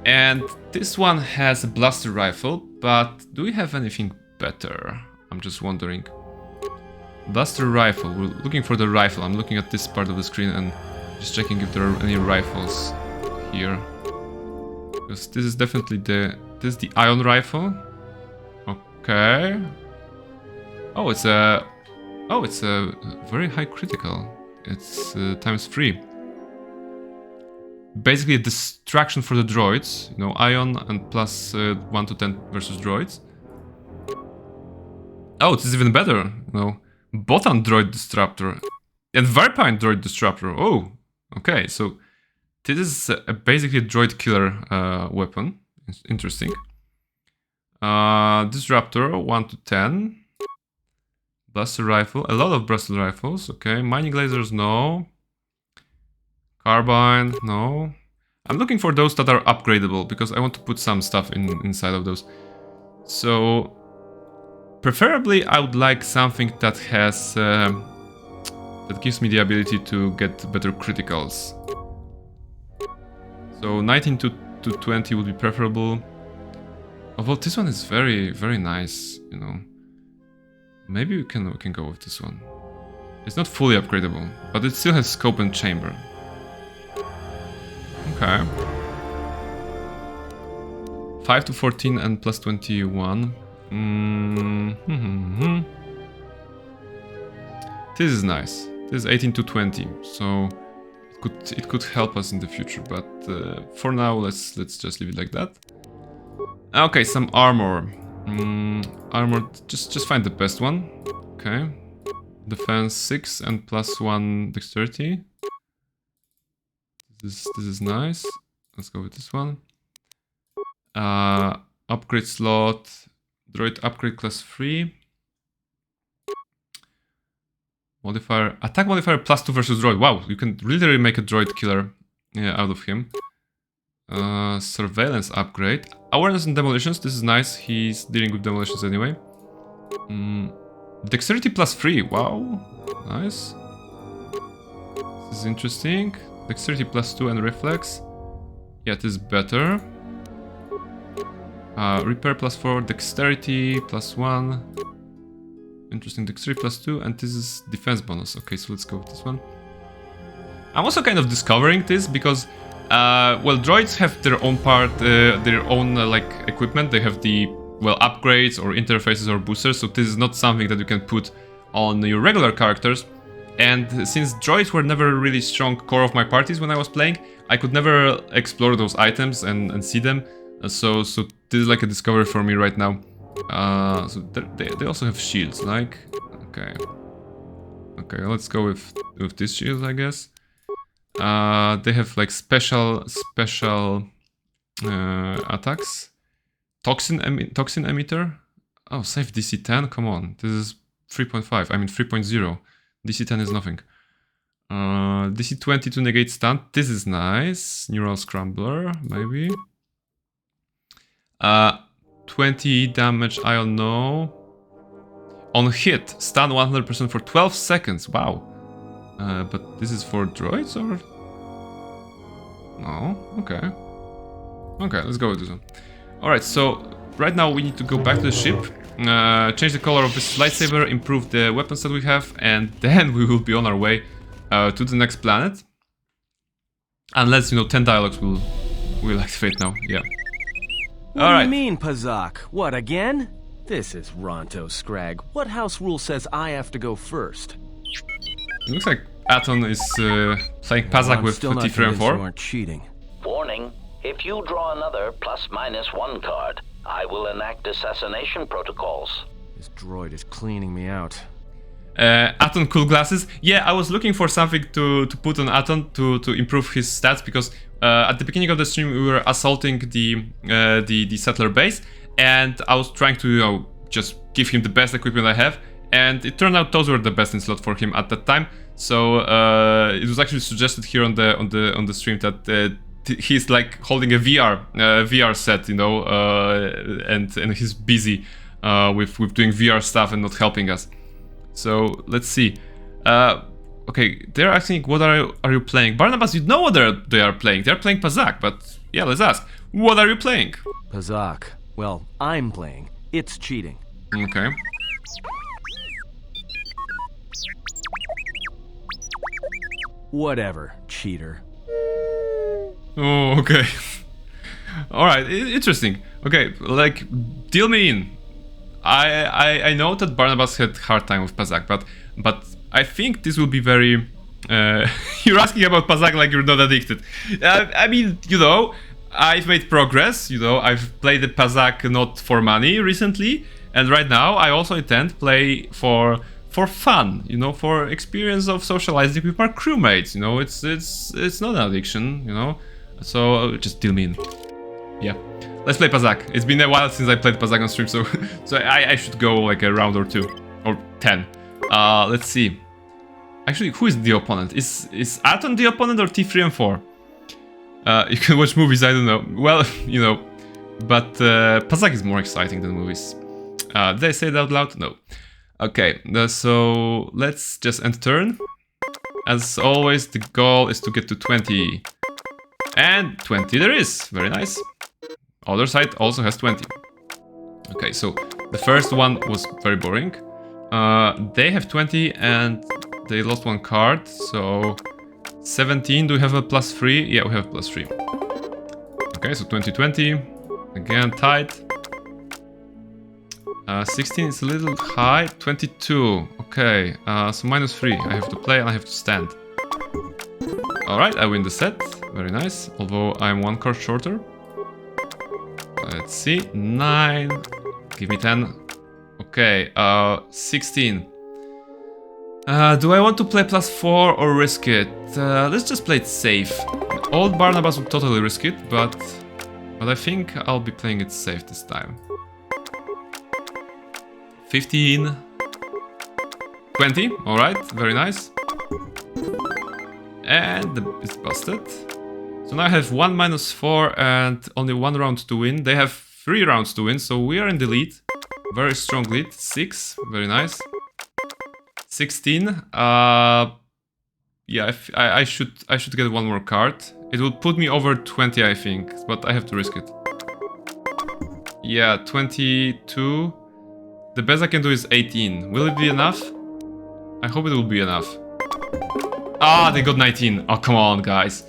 And this one has a blaster rifle, but do we have anything better? I'm just wondering. Blaster rifle, we're looking for the rifle. I'm looking at this part of the screen and just checking if there are any rifles here. Because this is definitely the ion rifle. Okay. Oh, it's a very high critical. It's ×3. Basically a distraction for the droids, you know, ion and +1 to 10 versus droids. Oh, it's even better, you know, Botan droid disruptor and Varpine droid disruptor. Oh, okay, so this is basically a droid killer weapon. It's interesting. Disruptor 1 to 10. Blaster rifle, a lot of blaster rifles. Okay, mining lasers, no. Carbine, no. I'm looking for those that are upgradable because I want to put some stuff inside of those. So, preferably I would like something that has that gives me the ability to get better criticals. So 19 to 20 would be preferable. Although this one is very, very nice, you know. Maybe we can go with this one. It's not fully upgradable, but it still has scope and chamber. Okay. 5 to 14 and +21. This is nice. This is 18 to 20, so it could help us in the future. But for now, let's just leave it like that. Okay, some armor. Armor. Just find the best one. Okay. Defense 6 and +1 dexterity. This is nice. Let's go with this one. Upgrade slot. Droid upgrade class 3. Modifier. Attack modifier +2 versus droid. Wow, you can literally make a droid killer out of him. Surveillance upgrade. Awareness and demolitions. This is nice. He's dealing with demolitions anyway. Dexterity +3. Wow. Nice. This is interesting. Dexterity +2 and reflex. Yeah, it is better. Repair +4. Dexterity +1. Interesting. Dexterity +2. And this is defense bonus. Okay, so let's go with this one. I'm also kind of discovering this because well, droids have their own part, their own like equipment. They have the, well, upgrades or interfaces or boosters. So this is not something that you can put on your regular characters. And since droids were never really strong core of my parties when I was playing, I could never explore those items and see them. So this is like a discovery for me right now. So they also have shields, like, okay, let's go with this shield, I guess. They have like special attacks. Toxin emitter. Oh, save DC 10. Come on, this is 3.5. I mean 3.0. DC 10 is nothing. DC 20 to negate stun. This is nice. Neural scrambler, maybe. 20 damage. I don't know. On hit, stun 100% for 12 seconds. Wow. But this is for droids or? No. Okay. Okay, let's go with this one. Alright, so right now we need to go back to the ship, change the color of this lightsaber, improve the weapons that we have, and then we will be on our way to the next planet. Unless, you know, 10 dialogues will activate now. Yeah. What do you mean, Pazak? What, again? This is Ronto Scrag. What house rule says I have to go first? It looks like Aton is playing Pazak with T3 and 4. You aren't cheating. Warning, if you draw another +/-1 card, I will enact assassination protocols. This droid is cleaning me out. Aton cool glasses. Yeah, I was looking for something to put on Aton to improve his stats, because at the beginning of the stream we were assaulting the settler base, and I was trying to, you know, just give him the best equipment I have, and it turned out those were the best in slot for him at that time. So it was actually suggested here on the stream that he's like holding a VR set, you know, and he's busy with doing VR stuff and not helping us. So let's see. Okay, they're asking, what are you playing? Barnabas, you know what they are playing. They're playing Pazak, but yeah, let's ask. What are you playing? Pazak. Well, I'm playing. It's cheating. Okay. Whatever, cheater. Oh, okay. Alright, interesting. Okay, like, deal me in. I know that Barnabas had hard time with Pazak, but I think this will be very... you're asking about Pazak like you're not addicted. I mean, you know, I've made progress, you know, I've played the Pazak not for money recently, and right now I also intend to play for fun, you know, for experience of socializing with my crewmates, you know, it's not an addiction, you know, so just deal me in. Yeah, let's play Pazak. It's been a while since I played Pazak on stream, so I should go like a round or 2 or 10. Let's see. Actually, who is the opponent? Is Aton the opponent or T3 and 4? You can watch movies, I don't know. Well, you know, but Pazak is more exciting than movies. Did I say that out loud? No. Okay, so let's just end turn. As always, the goal is to get to 20. And 20 there is. Very nice. Other side also has 20. Okay, so the first one was very boring. They have 20 and they lost 1 card, so 17. Do we have a +3? Yeah, we have +3. Okay, so 20-20. Again, tied. 16 is a little high. 22. Okay, so -3. I have to play and I have to stand. Alright, I win the set. Very nice. Although I'm 1 card shorter. Let's see. 9. Give me 10. Okay, 16. Do I want to play +4 or risk it? Let's just play it safe. Old Barnabas would totally risk it, but I think I'll be playing it safe this time. 15. 20. Alright, very nice. And it's busted. So now I have 1 -4 and only 1 round to win. They have 3 rounds to win, so we are in the lead. Very strong lead. 6. Very nice. 16. Yeah, I should get 1 more card. It will put me over 20, I think, but I have to risk it. Yeah, 22. The best I can do is 18. Will it be enough? I hope it will be enough. Ah, they got 19. Oh, come on, guys.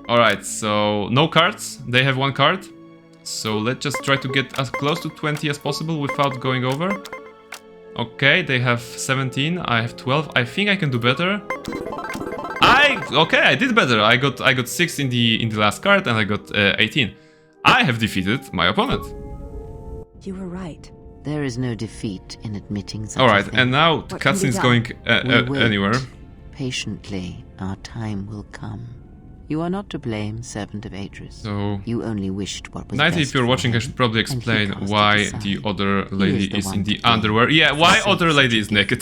Alright, so no cards. They have 1 card. So let's just try to get as close to 20 as possible without going over. Okay, they have 17. I have 12. I think I can do better. Okay, I did better. I got 6 in the last card and I got 18. I have defeated my opponent. You were right. There is no defeat in admitting such All right, a thing. and now the cutscene is going anywhere. Patiently, our time will come. You are not to blame, Servant of Atris. So, you only wished what was Nighty, best if you're watching, I should probably explain why the other lady is in the underwear. Yeah, why other lady is naked.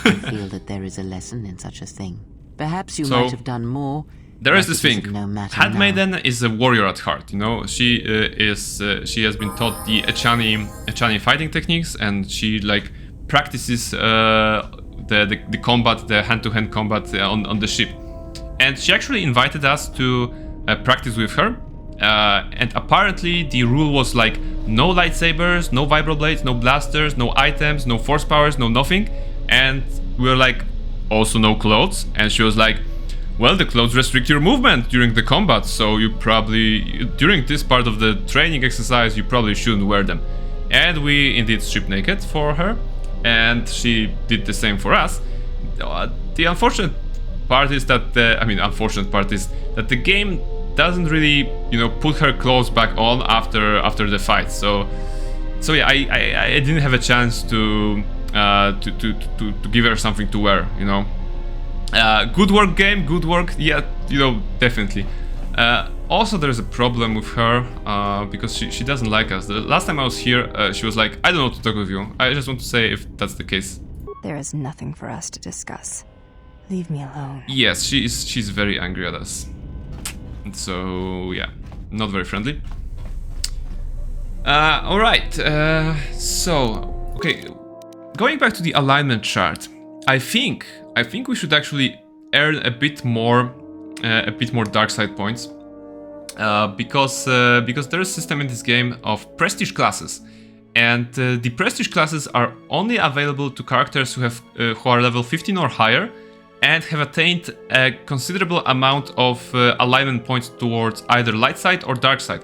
I feel that there is a lesson in such a thing. Perhaps you might have done more. There is this thing. Handmaiden is a warrior at heart. You know, she has been taught the Echani fighting techniques, and she like practices the combat, the hand-to-hand combat on the ship. And she actually invited us to practice with her. And apparently the rule was like no lightsabers, no vibroblades, no blasters, no items, no force powers, no nothing. And we were like, also no clothes. And she was like, well, the clothes restrict your movement during the combat, so you probably, during this part of the training exercise, you probably shouldn't wear them. And we indeed stripped naked for her, and she did the same for us. The unfortunate part is that the game doesn't really, you know, put her clothes back on after the fight. So yeah, I didn't have a chance to give her something to wear, you know. Good work, game, good work. Yeah, you know, definitely. Also, there's a problem with her because she doesn't like us. The last time I was here, she was like, I don't know what to talk with you. I just want to say if that's the case. There is nothing for us to discuss. Leave me alone. Yes, she's very angry at us. And so, yeah. not very friendly. Alright, so, okay, going back to the alignment chart, I think we should actually earn a bit more dark side points, because there is a system in this game of prestige classes, and the prestige classes are only available to characters who are level 15 or higher, and have attained a considerable amount of alignment points towards either light side or dark side.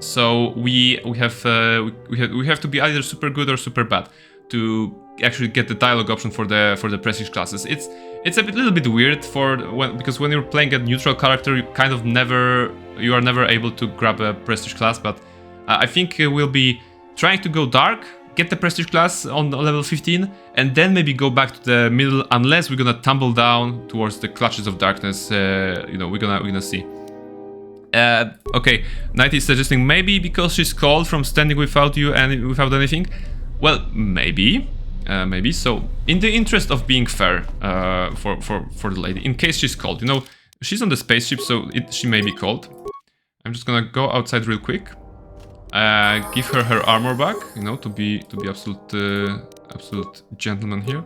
So we have to be either super good or super bad to actually get the dialogue option for the prestige classes. It's a little bit weird because when you're playing a neutral character, you are never able to grab a prestige class. But I think we'll be trying to go dark, get the prestige class on level 15, and then maybe go back to the middle, unless we're gonna tumble down towards the clutches of darkness. We're gonna see. Okay, Night is suggesting maybe because she's cold from standing without you and without anything. Well, maybe. So, in the interest of being fair for the lady, in case she's cold, she's on the spaceship, so she may be cold. I'm just gonna go outside real quick. Give her armor back, to be absolute gentleman here.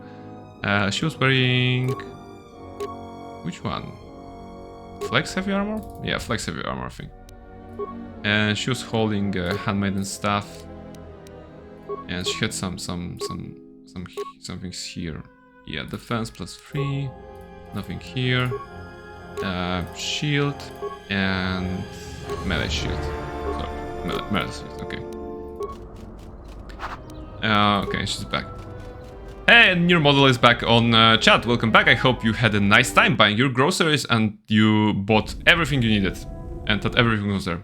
She was wearing which one? Flex heavy armor? Yeah, flex heavy armor, I think. And she was holding handmaiden staff, and she had some things here. Yeah, defense +3, nothing here. Shield and melee shield. So melee shield. Okay. Okay, she's back. Hey, and your model is back on chat. Welcome back. I hope you had a nice time buying your groceries and you bought everything you needed and that everything was there.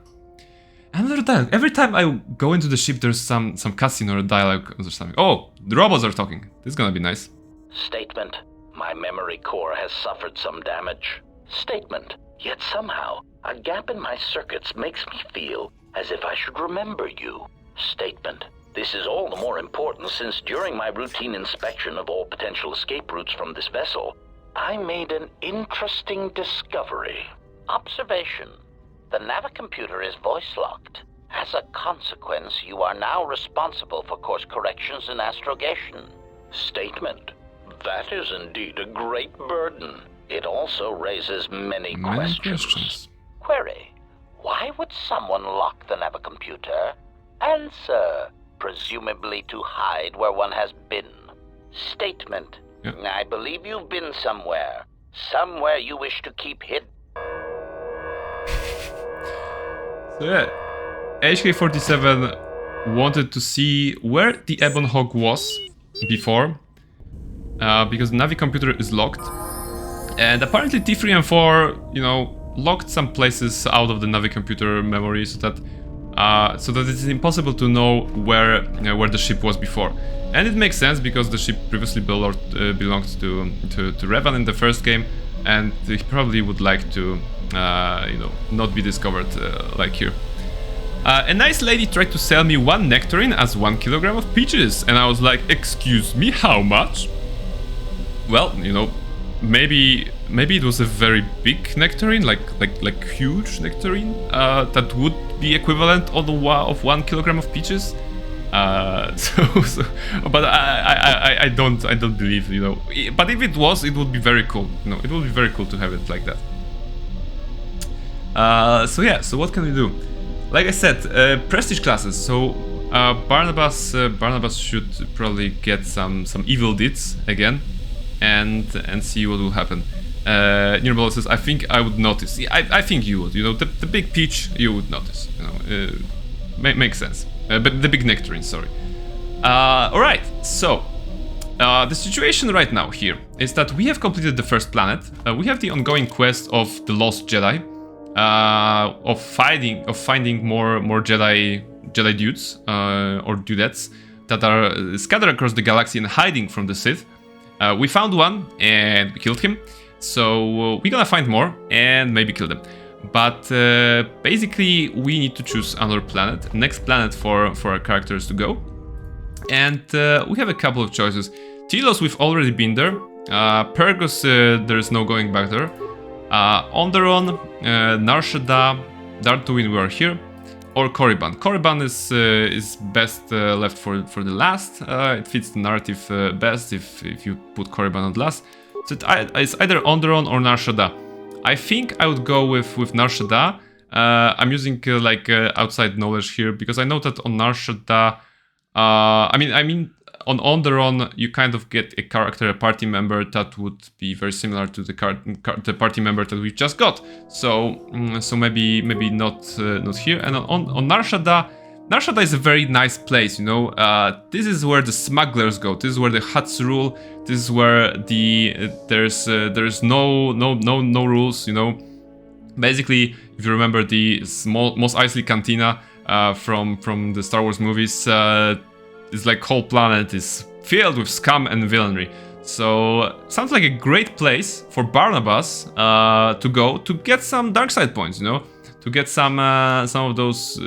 Another dialogue. Every time I go into the ship, there's some cutscene or a dialogue or something. Oh, the robots are talking. This is gonna be nice. Statement. My memory core has suffered some damage. Statement. Yet somehow, a gap in my circuits makes me feel as if I should remember you. Statement. This is all the more important since during my routine inspection of all potential escape routes from this vessel, I made an interesting discovery. Observation. The navicomputer is voice-locked. As a consequence, you are now responsible for course corrections and astrogation. Statement. That is indeed a great burden. It also raises many questions. Query. Why would someone lock the navicomputer? Answer. Presumably to hide where one has been. Statement. Yeah. I believe you've been somewhere. Somewhere you wish to keep hidden. So yeah, HK47 wanted to see where the Ebon Hawk was before, because the navicomputer is locked. And apparently T3 and 4, locked some places out of the navicomputer memory so that it's impossible to know where the ship was before. And it makes sense because the ship previously belonged to Revan in the first game, and he probably would like to not be discovered like here. A nice lady tried to sell me 1 nectarine as 1 kilogram of peaches, and I was like, excuse me, how much? Well, maybe it was a very big nectarine, like huge nectarine, that would be equivalent of 1 kilogram of peaches. But I don't believe, But if it was, it would be very cool. It would be very cool to have it like that. So what can we do? Like I said, prestige classes. So Barnabas should probably get some evil deeds again, and see what will happen. Nearball says, I think I would notice. Yeah, I think you would. The big peach, you would notice. Makes sense. But the big nectarine, sorry. Alright, so the situation right now here is that we have completed the first planet. We have the ongoing quest of the Lost Jedi, of finding more Jedi dudes or dudettes that are scattered across the galaxy and hiding from the Sith. We found one and we killed him. So we're gonna find more and maybe kill them. But basically we need to choose another planet, next planet for our characters to go. And we have a couple of choices. Telos, we've already been there. Pergos, there's no going back there. Onderon, Nar Shaddaa, Dantooine, we are here. Or Korriban. Korriban is best left for the last. It fits the narrative best if you put Korriban on last. So it's either Onderon or Nar Shaddaa. I think I would go with Nar Shaddaa. I'm using outside knowledge here because I know that on Nar Shaddaa, I mean on Onderon you kind of get a character, a party member that would be very similar to the party member that we just got. So maybe not here. And on Nar Shaddaa, Nar Shaddaa is a very nice place, you know. This is where the smugglers go. This is where the huts rule. This is where there's no rules, you know. Basically, if you remember the Mos Eisley Cantina from the Star Wars movies, this like whole planet is filled with scum and villainy. So sounds like a great place for Barnabas to go to get some dark side points, you know, to get some of those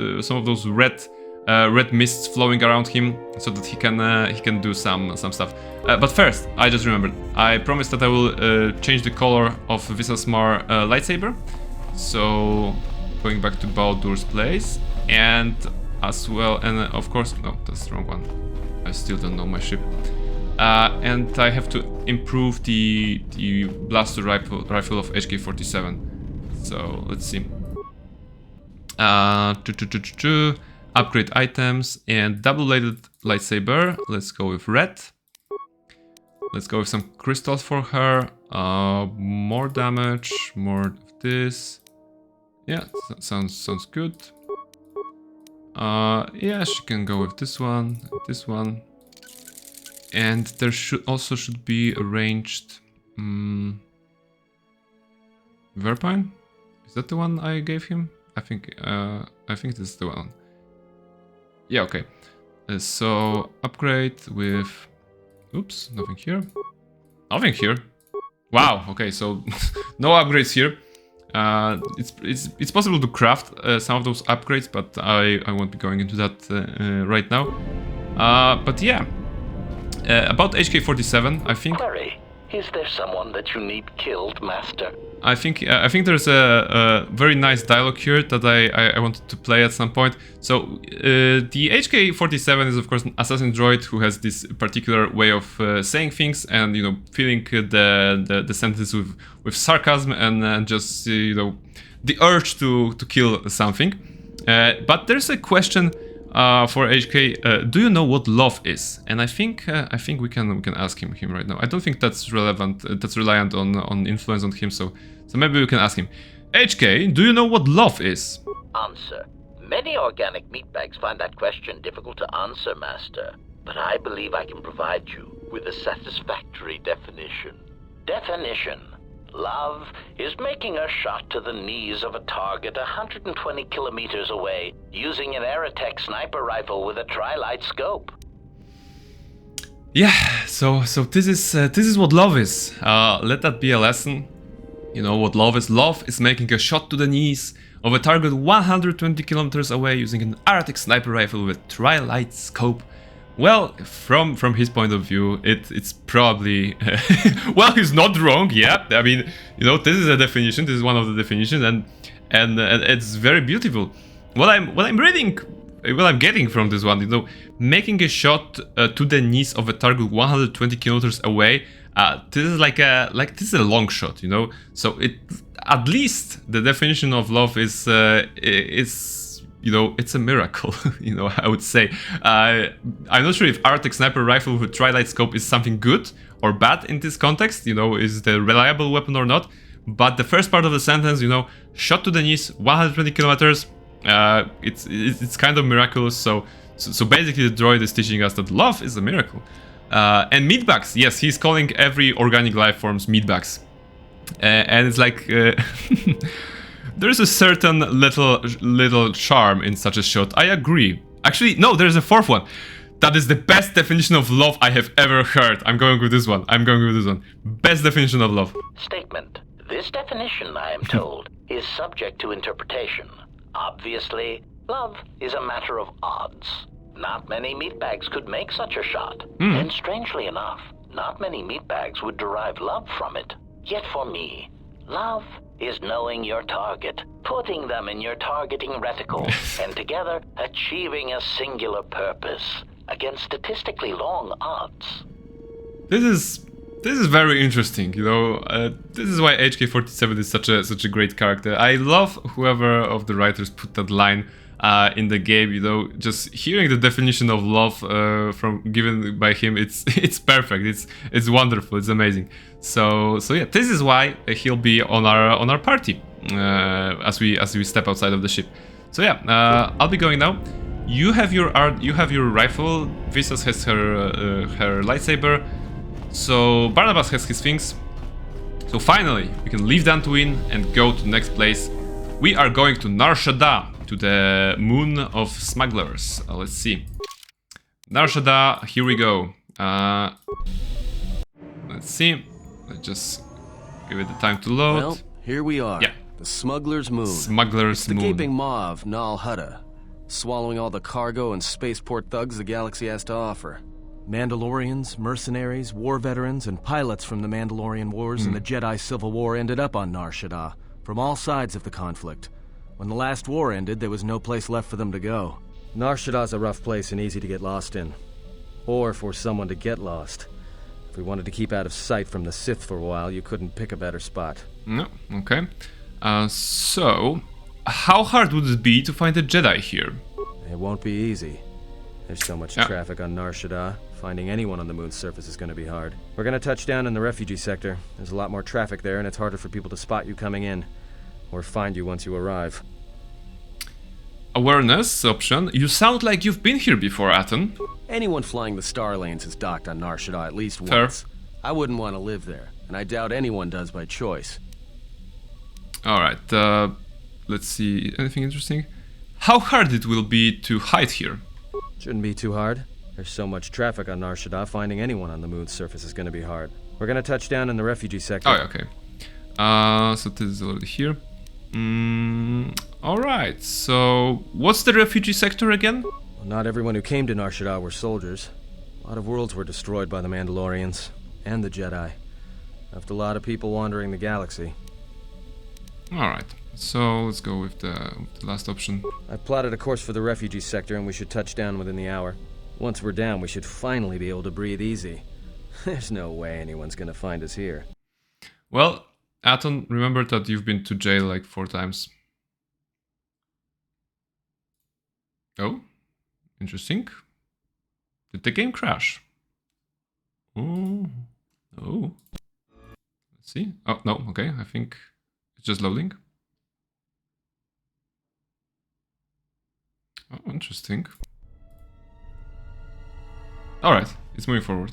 red mists flowing around him, so that he can do some stuff. But first, I just remembered. I promised that I will change the color of Visasmar lightsaber. So going back to Baldur's Place, and as well, and of course, no, that's the wrong one. I still don't know my ship. And I have to improve the blaster rifle of HK-47. So let's see. Upgrade items and double-bladed lightsaber. Let's go with red. Let's go with some crystals for her. More damage, more of this. Yeah, sounds good. Yeah, she can go with this one, and there should be a ranged Verpine. Is that the one I gave him? I think this is the one. Yeah, okay. So upgrade with. Oops, nothing here. Nothing here. Wow. Okay, so no upgrades here. It's possible to craft some of those upgrades, but I won't be going into that right now. But yeah, about HK-47, I think. Query: is there someone that you need killed, Master? I think there's a very nice dialogue here that I wanted to play at some point. So the HK-47 is of course an assassin droid who has this particular way of saying things and, you know, filling the sentences with sarcasm and just, you know, the urge to kill something. But there's a question for HK. Do you know what love is? And I think we can ask him right now. I don't think that's relevant. That's reliant on influence on him. So maybe we can ask him. HK, do you know what love is? Answer: many organic meatbags find that question difficult to answer, Master. But I believe I can provide you with a satisfactory definition. Definition: love is making a shot to the knees of a target 120 kilometers away using an Aerotech sniper rifle with a tri-light scope. Yeah, so this is what love is. Let that be a lesson. You know what love is? Love is making a shot to the knees of a target 120 kilometers away using an Aerotech sniper rifle with a tri-light scope. Well, from his point of view, it's probably well, he's not wrong. Yeah, I mean, you know, this is a definition. This is one of the definitions, and it's very beautiful. What I'm reading, what I'm getting from this one, you know, making a shot to the knees of a target 120 kilometers away. This is this is a long shot, you know. So at least the definition of love is you know, it's a miracle, you know, I would say. I'm not sure if Aerotech sniper rifle with tri-light scope is something good or bad in this context, you know, is it a reliable weapon or not. But the first part of the sentence, you know, shot to the knees, 120 kilometers, it's kind of miraculous. So basically the droid is teaching us that love is a miracle. And meatbags, yes, he's calling every organic life forms meatbags. And it's like... There's a certain little charm in such a shot. I agree. Actually, no, there's a fourth one. That is the best definition of love I have ever heard. I'm going with this one. Best definition of love. Statement. This definition, I am told, is subject to interpretation. Obviously, love is a matter of odds. Not many meatbags could make such a shot. And strangely enough, not many meatbags would derive love from it. Yet for me, love is knowing your target, putting them in your targeting reticle, and together achieving a singular purpose against statistically long odds. This is very interesting, you know. This is why HK47 is such a great character. I love whoever of the writers put that line in the game, you know. Just hearing the definition of love from given by him, it's perfect. It's wonderful. It's amazing. So yeah, this is why he'll be on our party as we step outside of the ship. So yeah, I'll be going now. You have your rifle. Visas has her lightsaber. So Barnabas has his things. So finally, we can leave Dantooine and go to the next place. We are going to Nar Shaddaa, to the moon of smugglers. Let's see. Nar Shaddaa, here we go. Let's see. Let's just give it the time to load. Well, here we are. Yeah. The smuggler's moon. Smuggler's moon. The gaping maw of Nal Hutta, swallowing all the cargo and spaceport thugs the galaxy has to offer. Mandalorians, mercenaries, war veterans, and pilots from the Mandalorian Wars and the Jedi Civil War ended up on Nar Shaddaa, from all sides of the conflict. When the last war ended, there was no place left for them to go. Nar Shaddaa's a rough place and easy to get lost in. Or for someone to get lost. If we wanted to keep out of sight from the Sith for a while, you couldn't pick a better spot. No, okay. So, how hard would it be to find a Jedi here? It won't be easy. There's so much traffic on Nar Shaddaa. Finding anyone on the moon's surface is going to be hard. We're going to touch down in the refugee sector. There's a lot more traffic there, and it's harder for people to spot you coming in. Or find you once you arrive. Awareness option. You sound like you've been here before, Aton. Anyone flying the Star Lanes has docked on Nar Shaddaa at least once. I wouldn't want to live there, and I doubt anyone does by choice. Alright, let's see. Anything interesting? How hard it will be to hide here? Shouldn't be too hard. There's so much traffic on Nar Shaddaa, finding anyone on the moon's surface is going to be hard. We're going to touch down in the refugee sector. Oh, okay. So this is already here. Alright, so what's the refugee sector again? Well, not everyone who came to Nar Shaddaa were soldiers. A lot of worlds were destroyed by the Mandalorians and the Jedi. Left a lot of people wandering the galaxy. Alright, so let's go with the last option. I've plotted a course for the refugee sector and we should touch down within the hour. Once we're down, we should finally be able to breathe easy. There's no way anyone's gonna find us here. Well, Aton, remember that you've been to jail like 4 times. Oh, interesting. Did the game crash? Oh. Let's see. Oh, no, okay, I think it's just loading. Oh, interesting. Alright, it's moving forward.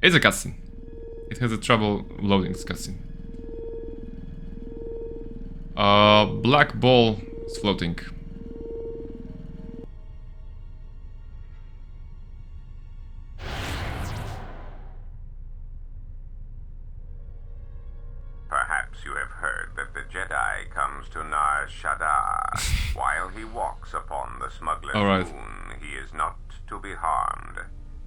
It's a cutscene. It has a trouble loading this cutscene. Black ball is floating. Perhaps you have heard that the Jedi comes to Nar Shaddaa. While he walks upon the smuggler's moon, he is not to be harmed.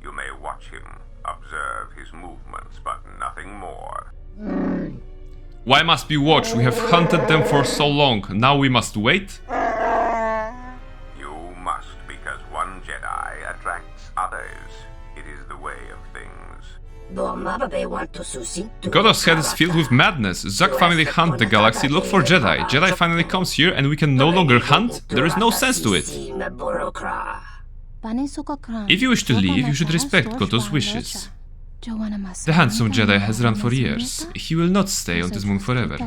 You may watch him, observe his movements, but nothing more. Why must we watch? We have hunted them for so long. Now we must wait? You must, because one Jedi attracts others. It is the way of things. KotOR's head is filled with madness. Zuk finally hunt the galaxy, look for Jedi. Jedi finally comes here and we can no longer hunt? There is no sense to it. If you wish to leave, you should respect KotOR's wishes. The handsome Jedi has run for years. He will not stay on this moon forever.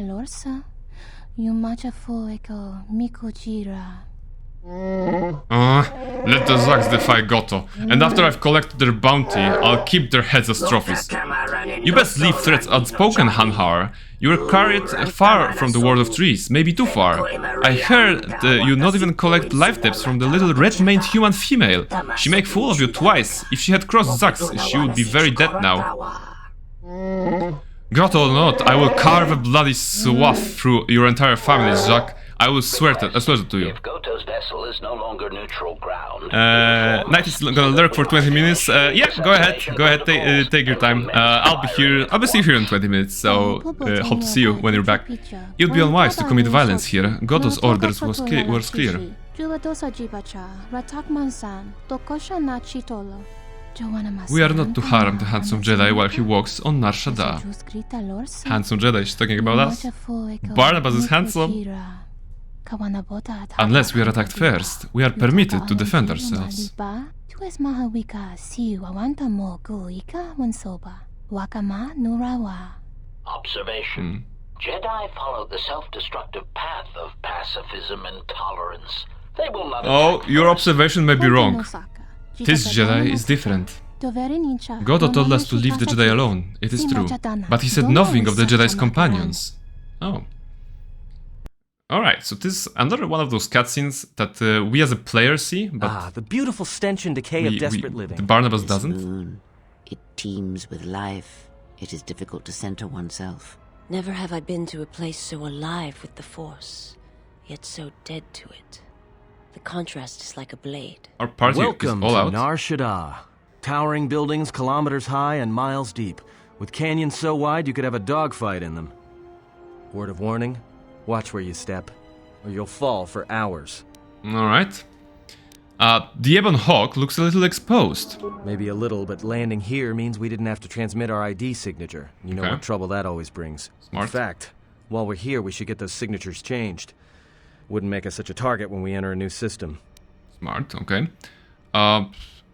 Let the Zuks defy Goto, and after I've collected their bounty, I'll keep their heads as trophies. You best leave threats unspoken, Hanhar. You were carried far from the world of trees, maybe too far. I heard you not even collect life depths from the little red-maned human female. She made fool of you twice. If she had crossed Zuks, she would be very dead now. Goto or not, I will carve a bloody swath through your entire family, Zuk. I will swear it to you. If KotOR's vessel is no longer neutral ground, Knight is gonna lurk for 20 minutes. Yeah, go ahead, take your time. I'll be here in 20 minutes, so hope to see you when you're back. You'd be unwise to commit violence here. KotOR's orders was clear. We are not to harm the handsome Jedi while he walks on Nar Shaddaa. Handsome Jedi, she's talking about us? Barnabas is handsome. Unless we are attacked first, we are permitted to defend ourselves. Observation. Jedi follow the self-destructive path of pacifism and tolerance. They will not. Oh, your observation may be wrong. This Jedi is different. KotOR told us to leave the Jedi alone, it is true. But he said nothing of the Jedi's companions. Oh. Alright, so this is another one of those cutscenes that we as a player see, but... the beautiful stench and decay of desperate living. The Barnabas doesn't. Moon, it teems with life. It is difficult to center oneself. Never have I been to a place so alive with the Force, yet so dead to it. The contrast is like a blade. Our party Welcome is all out. To Nar Shaddaa. Towering buildings kilometers high and miles deep, with canyons so wide you could have a dogfight in them. Word of warning, watch where you step, or you'll fall for hours. Alright. The Ebon Hawk looks a little exposed. Maybe a little, but landing here means we didn't have to transmit our ID signature. You know what trouble that always brings. Smart. In fact, while we're here, we should get those signatures changed. Wouldn't make us such a target when we enter a new system. Smart, okay.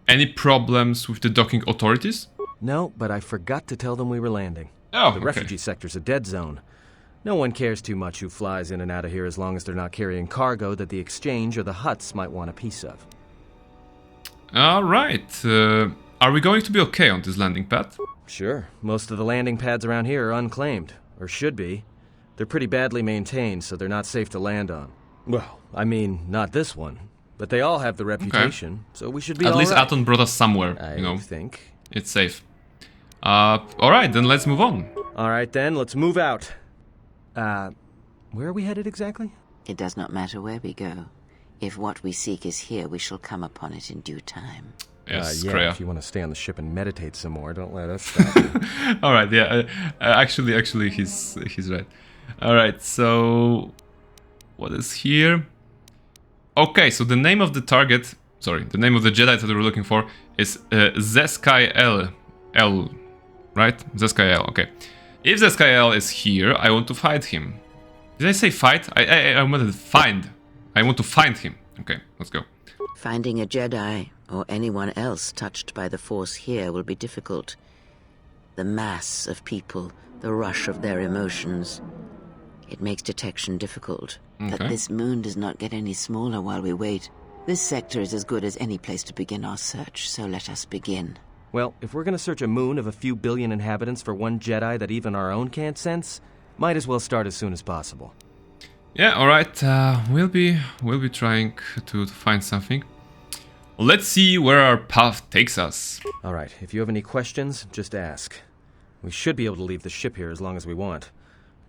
Any problems with the docking authorities? No, but I forgot to tell them we were landing. Oh, the refugee sector's a dead zone. No one cares too much who flies in and out of here as long as they're not carrying cargo that the Exchange or the Hutts might want a piece of. Alright. Are we going to be okay on this landing pad? Sure. Most of the landing pads around here are unclaimed, or should be. They're pretty badly maintained, so they're not safe to land on. Well, I mean, not this one. But they all have the reputation, so we should be At all least right. Aton brought us somewhere, I you know. think. It's safe. Alright, then let's move on. Alright then, let's move out. Where are we headed exactly? It does not matter where we go. If what we seek is here, we shall come upon it in due time. Yes, yeah, if you want to stay on the ship and meditate some more, don't let us stop you. Alright, yeah, actually, he's right. Alright, so... what is here? Okay, so the name of the target... sorry, the name of the Jedi that we were looking for is Zeskael. Right? Zeskael, okay. If Zeskael is here, I want to fight him. Did I say fight? I wanted to find. I want to find him. Okay, let's go. Finding a Jedi, or anyone else touched by the Force here, will be difficult. The mass of people, the rush of their emotions. It makes detection difficult. Okay. But this moon does not get any smaller while we wait. This sector is as good as any place to begin our search, so let us begin. Well, if we're gonna search a moon of a few billion inhabitants for one Jedi that even our own can't sense, might as well start as soon as possible. Yeah, alright, we'll be trying to find something. Let's see where our path takes us. Alright, if you have any questions, just ask. We should be able to leave the ship here as long as we want.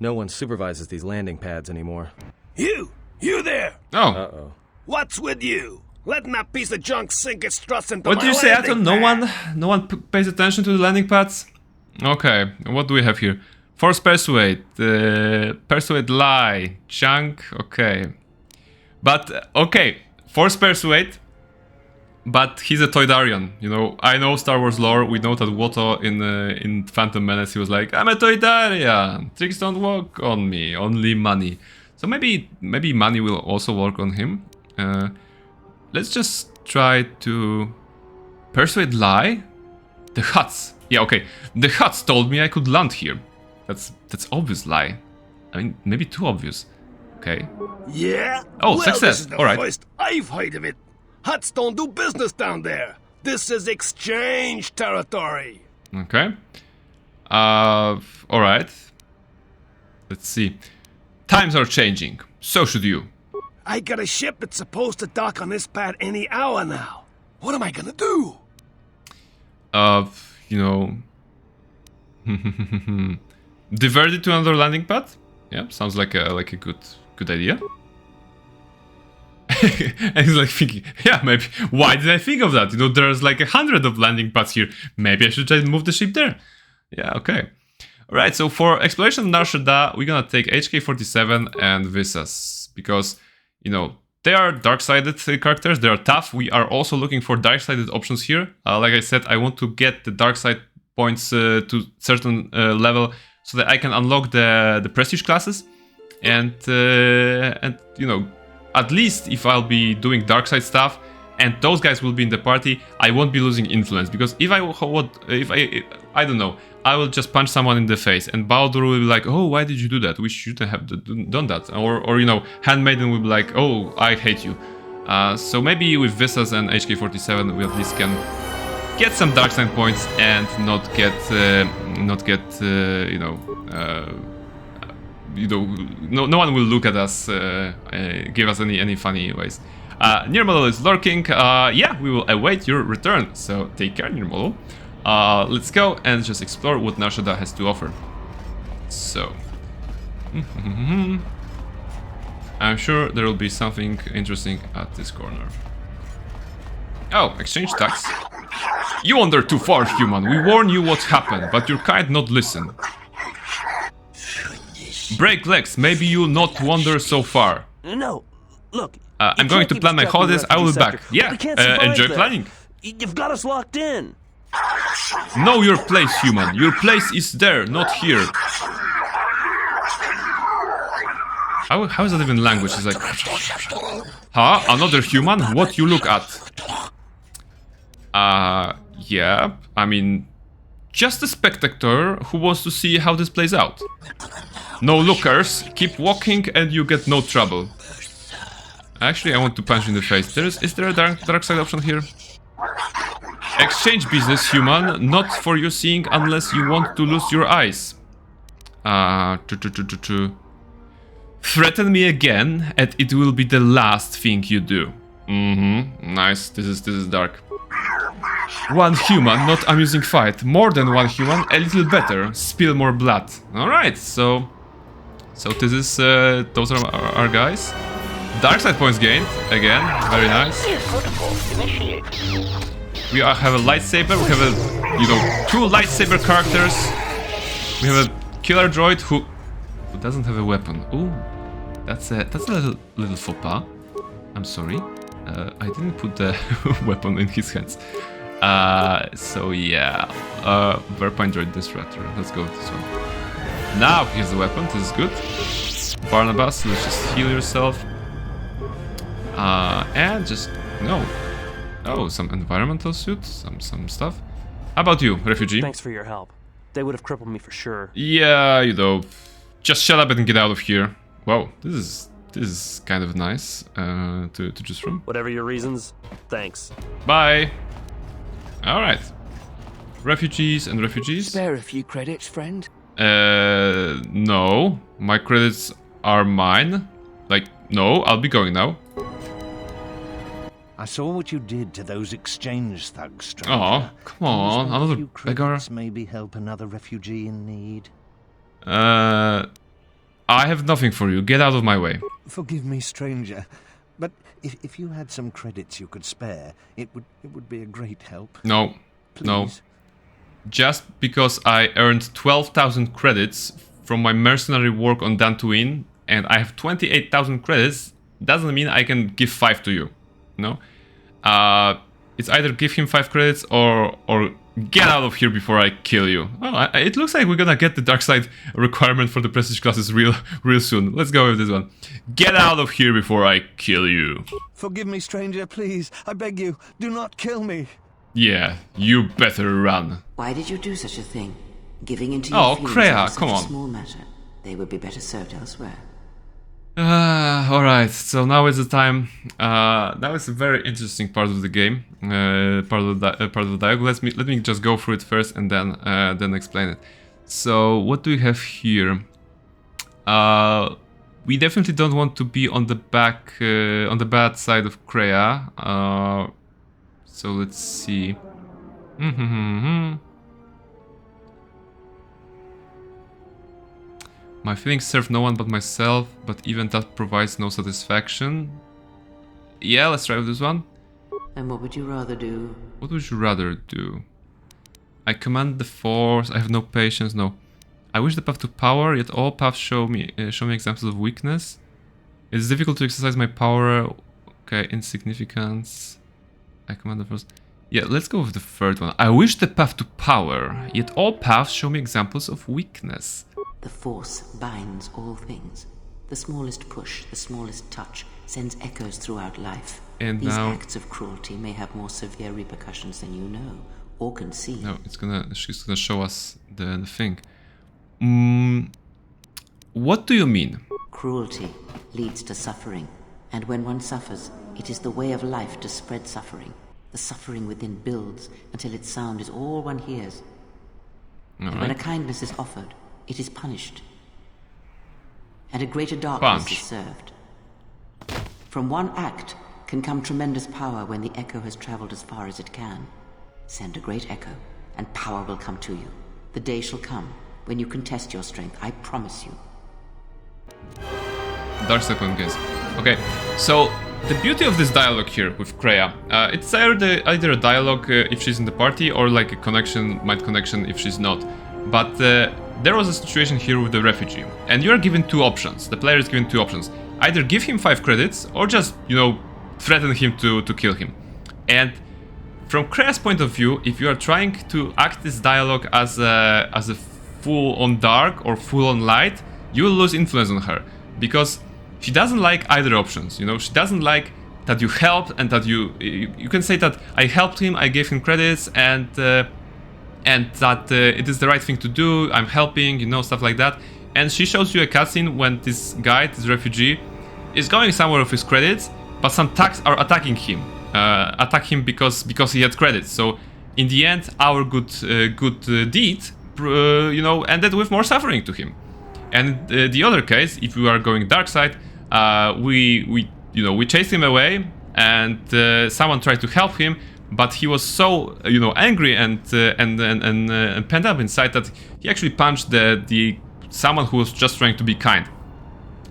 No one supervises these landing pads anymore. You there! Oh. Uh-oh. What's with you? Letting that piece of junk sink its struts into What my do you say, landing Atom? pad. No one pays attention to the landing pads? Okay, what do we have here? Force Persuade, Persuade Lie, Junk, okay. But, okay, Force Persuade, but he's a Toydarian, you know. I know Star Wars lore, we know that Watto in Phantom Menace, he was like, I'm a Toydarian, tricks don't work on me, only money. So maybe money will also work on him. Let's just try to Persuade Lie. The Hutts. Yeah, okay. The Hutts told me I could land here. That's obvious lie. I mean, maybe too obvious. Okay. Yeah? Oh, well, success. This is the All right. first I've heard of it. Hutts don't do business down there. This is exchange territory. Okay. All right. Let's see. Times are changing. So should you. I got a ship that's supposed to dock on this pad any hour now. What am I gonna do? You know... divert it to another landing pad? Yeah, sounds like a good idea. And he's like thinking, yeah, maybe, why did I think of that? You know, there's like 100 of landing pads here. Maybe I should try to move the ship there. Yeah, okay. Alright, so for exploration of Nar Shaddaa, we're gonna take HK-47 and Visas. Because, you know, they are dark-sided characters, they are tough. We are also looking for dark-sided options here. Like I said, I want to get the dark side points to certain level so that I can unlock the prestige classes. And you know, at least if I'll be doing dark side stuff and those guys will be in the party, I won't be losing influence. Because if I don't know, I will just punch someone in the face and Baldur will be like, oh, why did you do that? We shouldn't have done that. Or you know, Handmaiden will be like, oh, I hate you. So maybe with Visas and HK-47 we at least can get some dark side points and not get no one will look at us, give us any funny ways. Nirmalo is lurking. Yeah, we will await your return. So take care, Nirmalo. Let's go and just explore what Nar Shaddaa has to offer. So, I'm sure there will be something interesting at this corner. Oh, exchange tax. You wander too far, human. We warn you what happened, but your kind not listen. Break legs. Maybe you'll not wander so far. No, look. I'm going to plan my holidays. I will be back. Yeah, enjoy planning. You've got us locked in. Know your place, human. Your place is there, not here. How is that even language? It's like... Huh? Another human? What you look at? Yeah. I mean... Just a spectator who wants to see how this plays out. No lookers. Keep walking and you get no trouble. Actually, I want to punch you in the face. Is there a dark side option here? Exchange business, human. Not for you seeing unless you want to lose your eyes. Threaten me again, and it will be the last thing you do. Nice. This is dark. One human, not amusing fight. More than one human, a little better. Spill more blood. Alright, so this is those are our guys. Dark side points gained, again, very nice. We have a lightsaber, we have a, two lightsaber characters. We have a killer droid who doesn't have a weapon. Ooh, that's a little faux pas. I'm sorry. I didn't put the weapon in his hands. So yeah, Verpine Droid Disruptor. Let's go with this one. Now here's the weapon. This is good. Barnabas, let's just heal yourself. And just some environmental suit, some stuff. How about you, refugee? Thanks for your help. They would have crippled me for sure. Yeah, just shut up and get out of here. Whoa, this is kind of nice to choose from. Whatever your reasons, thanks. Bye. All right. Refugees and refugees. Spare a few credits, friend? No. My credits are mine. Like, no, I'll be going now. I saw what you did to those exchange thugs, stranger. Oh, come on, another beggar. Maybe help another refugee in need. I have nothing for you. Get out of my way. Forgive me, stranger, but if you had some credits you could spare, it would be a great help. No, please. No. Just because I earned 12,000 credits from my mercenary work on Dantooine, and I have 28,000 credits, doesn't mean I can give 5 to you. No? It's either give him 5 credits or get out of here before I kill you. Oh, it looks like we're gonna get the dark side requirement for the prestige classes real soon. Let's go with this one. Get out of here before I kill you. Forgive me, stranger, please. I beg you, do not kill me. Yeah, you better run. Why did you do such a thing? Giving into your feelings Kreia, is come such on. a small matter. They would be better served elsewhere. Alright, so now is the time. Now is a very interesting part of the game, part of the dialogue. Let me just go through it first and then explain it. So what do we have here? We definitely don't want to be on the bad side of Kreia. So let's see. My feelings serve no one but myself, but even that provides no satisfaction. Yeah, let's try with this one. And what would you rather do? What would you rather do? I command the force. I have no patience. No. I wish the path to power, yet all paths show me examples of weakness. It is difficult to exercise my power. Okay, insignificance. I command the force. Yeah, let's go with the third one. I wish the path to power, yet all paths show me examples of weakness. The force binds all things. The smallest push, the smallest touch, sends echoes throughout life. And these now, acts of cruelty may have more severe repercussions than you know or can see. No, she's gonna show us the thing. What do you mean? Cruelty leads to suffering, and when one suffers, it is the way of life to spread suffering. The suffering within builds until its sound is all one hears. And when a kindness is offered, it is punished, and a greater darkness is served. From one act can come tremendous power when the echo has traveled as far as it can. Send a great echo, and power will come to you. The day shall come when you can test your strength, I promise you. Dark second guess. Okay, so the beauty of this dialogue here with Kreia, it's either a dialogue if she's in the party, or like a might connection if she's not. But there was a situation here with the refugee, and you are given two options. The player is given two options. Either give him 5 credits, or just, threaten him to kill him. And from Kreia's point of view, if you are trying to act this dialogue as a full-on dark or full-on light, you will lose influence on her. Because she doesn't like either options, She doesn't like that you helped, and that you can say that I helped him, I gave him credits, and that it is the right thing to do, I'm helping, stuff like that. And she shows you a cutscene when this guy, this refugee, is going somewhere with his credits, but some thugs are attacking him. Attack him because he had credits. So in the end, our good deed, ended with more suffering to him. And the other case, if we are going dark side, we chased him away, and someone tried to help him, but he was so angry and pent up inside that he actually punched the someone who was just trying to be kind.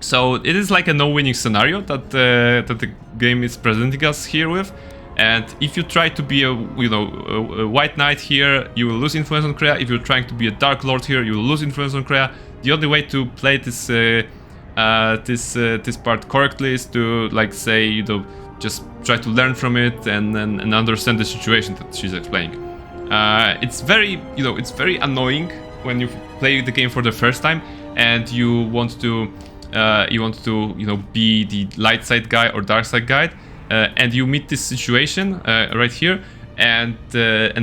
So it is like a no-winning scenario that the game is presenting us here with. And if you try to be a white knight here, you will lose influence on Kreia. If you're trying to be a dark lord here, you will lose influence on Kreia. The only way to play this this part correctly is to just try to learn from it and understand the situation that she's explaining. It's very it's very annoying when you play the game for the first time and you want to be the light side guy or dark side guy, and you meet this situation right here, and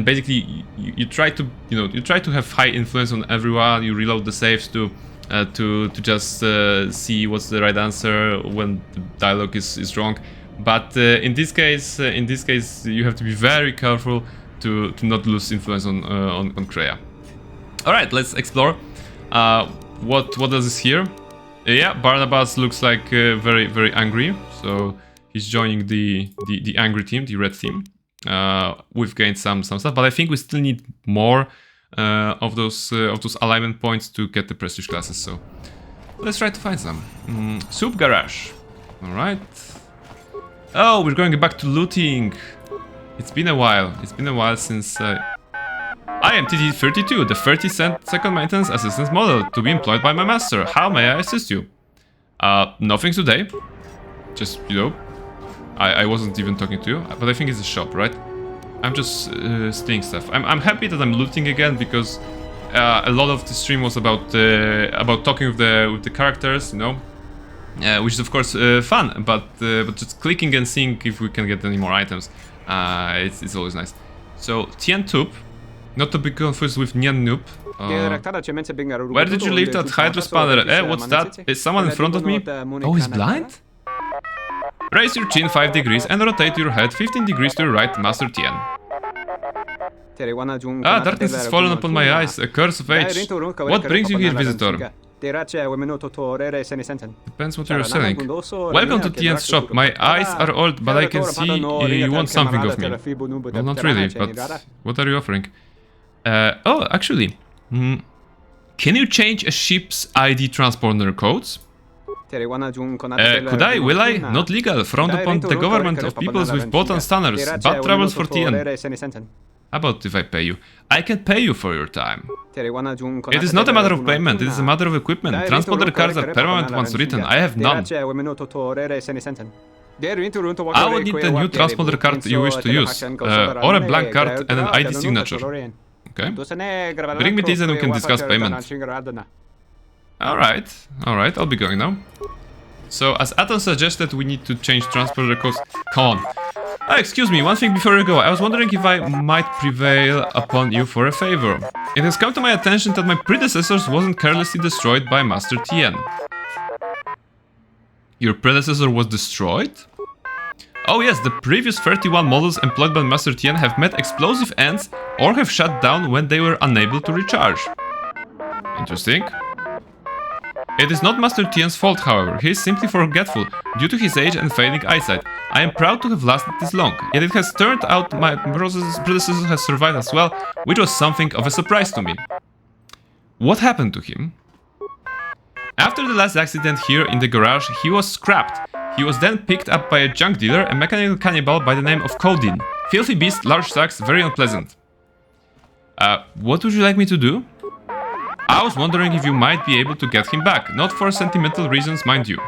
basically you try to have high influence on everyone. You reload the saves to just see what's the right answer when the dialogue is wrong. But in this case, you have to be very careful to not lose influence on Kreia. All right, let's explore. What does this here? Yeah, Barnabas looks like very, very angry, so he's joining the angry team, the red team. We've gained some stuff, but I think we still need more of those alignment points to get the prestige classes. So let's try to find some. Soup garage. All right. Oh, we're going back to looting. It's been a while. It's been a while since. I am TT32, the 32nd maintenance assistance model to be employed by my master. How may I assist you? Nothing today. Just, I wasn't even talking to you, but I think it's a shop, right? I'm just stealing stuff. I'm happy that I'm looting again, because a lot of the stream was about talking with the characters, which is of course fun, but just clicking and seeing if we can get any more items, it's always nice. So Tien Tup. Not to be confused with Nyan Noob. Where did you leave that hydro spanner? What's that? Is someone in front of me? Oh, he's blind? Raise your chin 5 degrees and rotate your head 15 degrees to your right, Master Tien. Darkness has fallen upon my eyes, a curse of age. What brings you here, visitor? Depends what you're selling. Welcome to Tien's shop. My eyes are old, but I can see you want something of me. Well, not really, but what are you offering? Oh, actually, can you change a ship's ID transponder codes? Could I? Will I? Not legal. Frowned upon the government of peoples with both and stunners. Bad travels for Tien. How about if I pay you? I can pay you for your time. It is not a matter of payment, it is a matter of equipment. Transponder cards are permanent once written. I have none. I would need the new transponder card you wish to use, or a blank card and an ID signature. Okay. Bring me these and we can discuss payment. Alright, I'll be going now. So, as Aton suggested, we need to change transponder codes. Come on. Excuse me, one thing before you go. I was wondering if I might prevail upon you for a favor. It has come to my attention that my predecessors wasn't carelessly destroyed by Master Tien. Your predecessor was destroyed? Oh yes, the previous 31 models employed by Master Tien have met explosive ends or have shut down when they were unable to recharge. Interesting. It is not Master Tien's fault, however. He is simply forgetful, due to his age and failing eyesight. I am proud to have lasted this long, yet it has turned out my predecessor has survived as well, which was something of a surprise to me. What happened to him? After the last accident here in the garage, he was scrapped. He was then picked up by a junk dealer, a mechanical cannibal by the name of Kodin. Filthy beast, large sacks, very unpleasant. What would you like me to do? I was wondering if you might be able to get him back, not for sentimental reasons, mind you.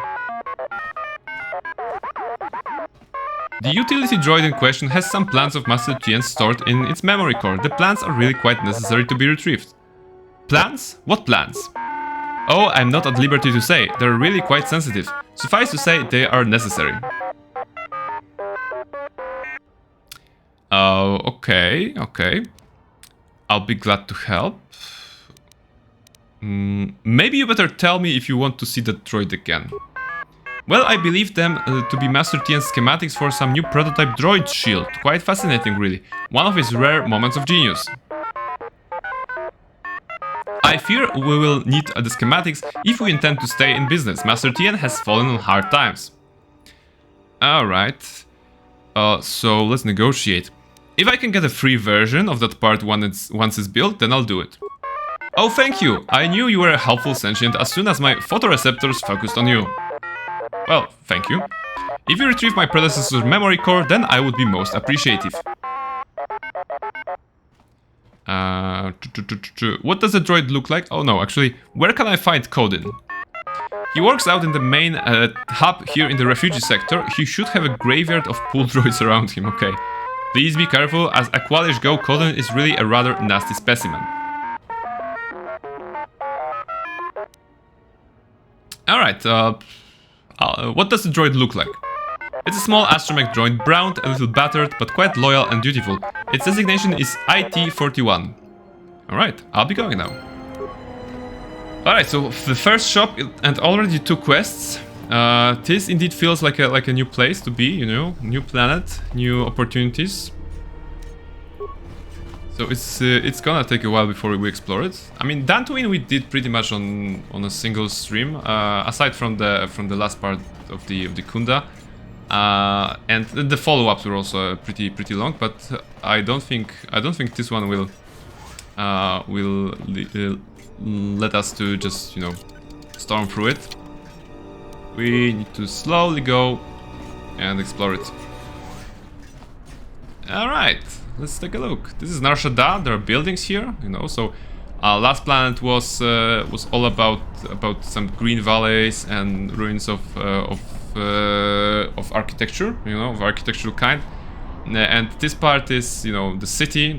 The utility droid in question has some plans of Master Tien stored in its memory core. The plans are really quite necessary to be retrieved. Plans? What plans? Oh, I'm not at liberty to say. They're really quite sensitive. Suffice to say, they are necessary. Okay. I'll be glad to help. Maybe you better tell me if you want to see that droid again. Well, I believe them to be Master Tien's schematics for some new prototype droid shield. Quite fascinating, really. One of his rare moments of genius. I fear we will need the schematics if we intend to stay in business. Master Tien has fallen on hard times. Alright. So let's negotiate. If I can get a free version of that part once it's built, then I'll do it. Oh, thank you! I knew you were a helpful sentient as soon as my photoreceptors focused on you. Well, thank you. If you retrieve my predecessor's memory core, then I would be most appreciative. What does the droid look like? Oh no, actually, where can I find Kodin? He works out in the main hub here in the refugee sector. He should have a graveyard of pool droids around him, okay. Please be careful, as Aqualish Go Kodin is really a rather nasty specimen. Alright, what does the droid look like? It's a small astromech droid, brown, a little battered, but quite loyal and dutiful. Its designation is IT-41. Alright, I'll be going now. Alright, so the first shop and already 2 quests. This indeed feels like a new place to be, you know, new planet, new opportunities. So it's gonna take a while before we explore it. I mean, Dantooine we did pretty much on a single stream, aside from the last part of the Kunda, and the follow-ups were also pretty long. But I don't think this one will let us to just, you know, storm through it. We need to slowly go and explore it. All right. Let's take a look. This is Nar Shaddaa. There are buildings here, you know. So, last planet was all about some green valleys and ruins of architecture, you know, of architectural kind. And this part is, you know, the city.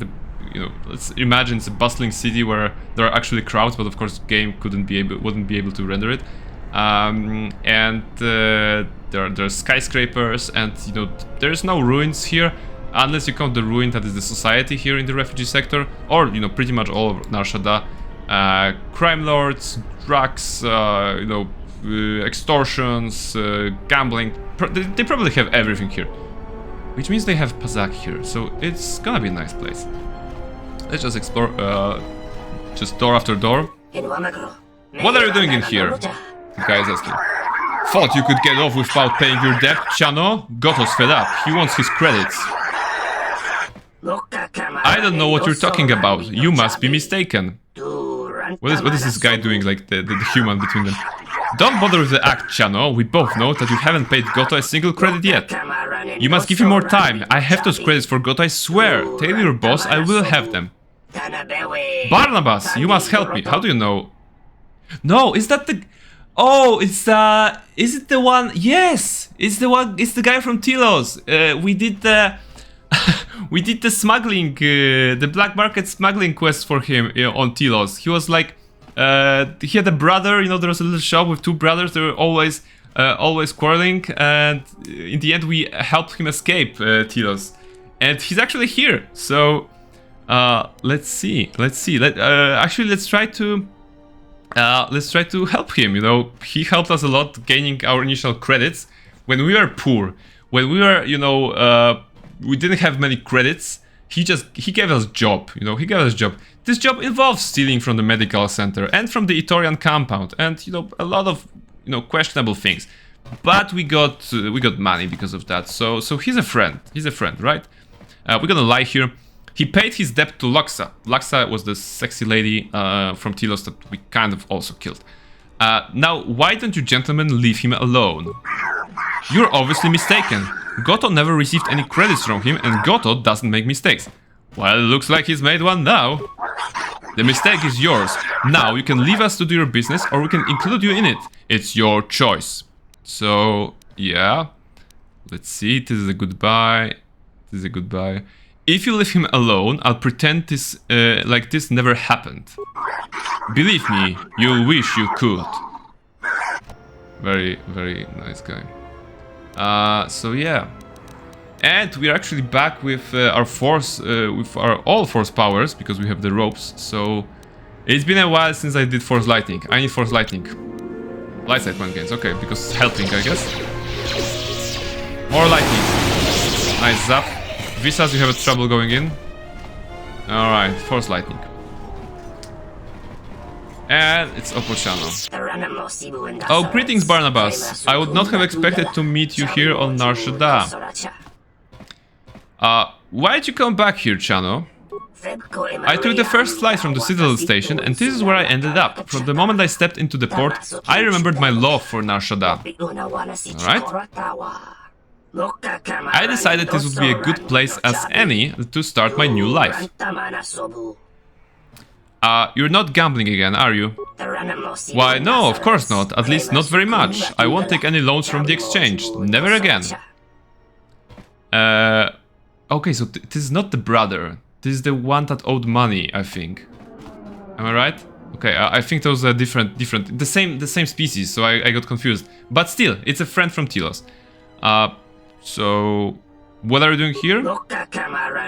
You know, let's imagine it's a bustling city where there are actually crowds, but of course, the game wouldn't be able to render it. There are skyscrapers, and you know, there's no ruins here. Unless you count the ruin that is the society here in the refugee sector, or, you know, pretty much all of Nar Shaddaa. Crime lords, drugs, you know, extortions, gambling. They probably have everything here. Which means they have Pazak here, so it's gonna be a nice place. Let's just explore, just door after door. What are you doing in here? The guy is asking. Thought you could get off without paying your debt, Chano? Goto's fed up. He wants his credits. I don't know what you're talking about. You must be mistaken. What is this guy doing, like the human between them? Don't bother with the act, Chano. We both know that you haven't paid Goto a single credit yet. You must give him more time. I have those credits for Goto, I swear. Tell your boss I will have them. Barnabas, you must help me. How do you know? No, is that the... Oh, it's is it the one? Yes, it's the one. It's the guy from Telos. We did the we did the smuggling, the black market smuggling quest for him on Telos. He was like, he had a brother. You know, there was a little shop with two brothers. They were always quarreling, and in the end, we helped him escape Telos. And he's actually here. So let's see. Actually, let's try to help him. You know, he helped us a lot, gaining our initial credits when we were poor. When we were, you know, we didn't have many credits. He gave us a job. You know, he gave us a job. This job involves stealing from the medical center and from the Itorian compound, and you know, a lot of, you know, questionable things. But we got money because of that. So he's a friend. He's a friend, right? We're gonna lie here. He paid his debt to Luxa. Luxa was the sexy lady from Telos that we kind of also killed. Now, why don't you gentlemen leave him alone? You're obviously mistaken. Goto never received any credits from him, and Goto doesn't make mistakes. Well, it looks like he's made one now. The mistake is yours. Now, you can leave us to do your business, or we can include you in it. It's your choice. So, yeah. Let's see, this is a goodbye. This is a goodbye. If you leave him alone, I'll pretend this like this never happened. Believe me, you'll wish you could. Very, very nice guy. So yeah. And we're actually back with our force, with our all force powers, because we have the ropes. So it's been a while since I did force lightning. I need force lightning. Light side one gains, okay, because it's helping, I guess. More lightning. Nice zap. Visas, you have trouble going in. Alright, force lightning. And it's Opochano. Oh, greetings, Barnabas. I would not have expected to meet you here on Nar Shaddaa. Why'd you come back here, Chano? I took the first flight from the Citadel station, and this is where I ended up. From the moment I stepped into the port, I remembered my love for Nar Shaddaa. Alright? I decided this would be a good place as any to start my new life. You're not gambling again, are you? Why, no, of course not. At least not very much. I won't take any loans from the exchange. Never again. Okay, so this is not the brother. This is the one that owed money, I think. Am I right? Okay, I think those are different, the same species, so I got confused. But still, it's a friend from Telos. So, what are you doing here?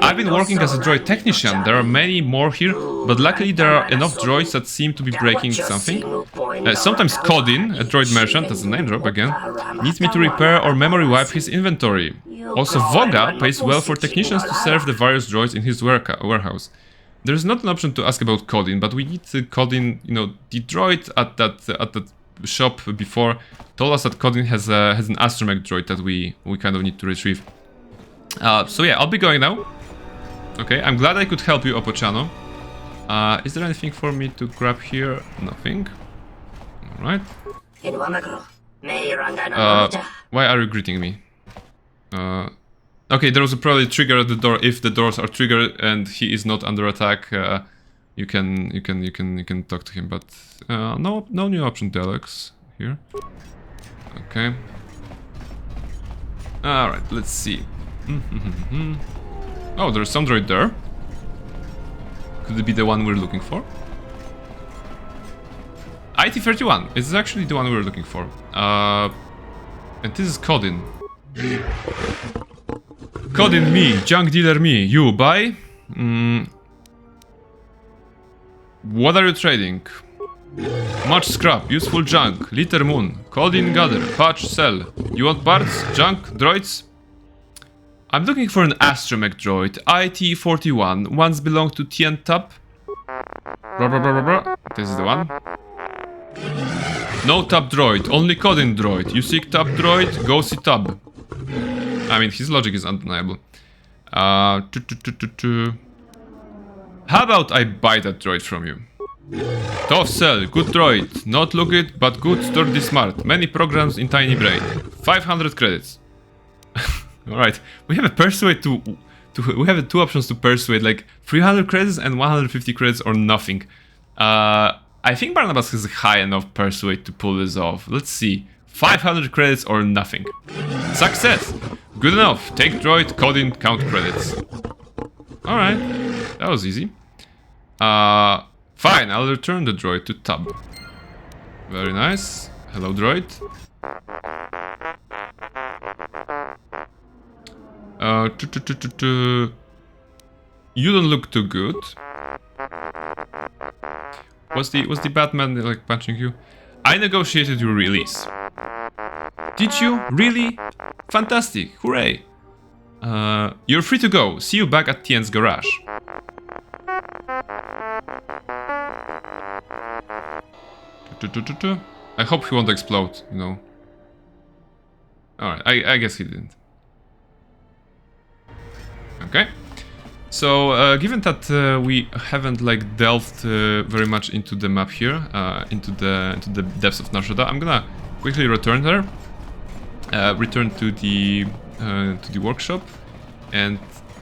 I've been working as a droid technician. There are many more here, but luckily there are enough droids that seem to be breaking something. Sometimes Kodin, a droid merchant, that's a name drop again, needs me to repair or memory wipe his inventory. Also, Voga pays well for technicians to serve the various droids in his warehouse. There's not an option to ask about Kodin, but we need Kodin, you know, the droid at that shop before told us that Kodin has an astromech droid that we kind of need to retrieve. So yeah, I'll be going now. Okay, I'm glad I could help you, Opochano. Is there anything for me to grab here? Nothing. Alright. Why are you greeting me? Okay, there was probably a trigger at the door. If the doors are triggered and he is not under attack, you can talk to him. But no new option, Delex here. Okay. All right, let's see. Oh, there's some droid there. Could it be the one we're looking for? IT-31 is actually the one we're looking for. And this is Kodin. Kodin me, junk dealer me, you buy? What are you trading? Much scrap, useful junk, Litter Moon, Kodin gather, patch, sell. You want parts, junk, droids? I'm looking for an astromech droid, IT-41, once belonged to Tien Tab. This is the one. No Tab droid, only Kodin droid. You seek Tab droid, go see Tab. I mean, his logic is undeniable. How about I buy that droid from you? Tough cell, good droid. Not look it, but good, sturdy, smart. Many programs in tiny brain. 500 credits. Alright, we have a persuade we have two options to persuade, like 300 credits and 150 credits or nothing. I think Barnabas has a high enough persuade to pull this off. Let's see. 500 credits or nothing. Success! Good enough. Take droid, code in, count credits. Alright, that was easy. Fine, I'll return the droid to Tub. Very nice. Hello, droid. You don't look too good. Was the Batman like punching you? I negotiated your release. Did you? Really? Fantastic! Hooray! You're free to go. See you back at Tien's garage. I hope he won't explode, you know. Alright, I guess he didn't. Okay. So, given that we haven't like delved very much into the map here, into the depths of Nar Shaddaa, I'm gonna quickly return there, return to the workshop, and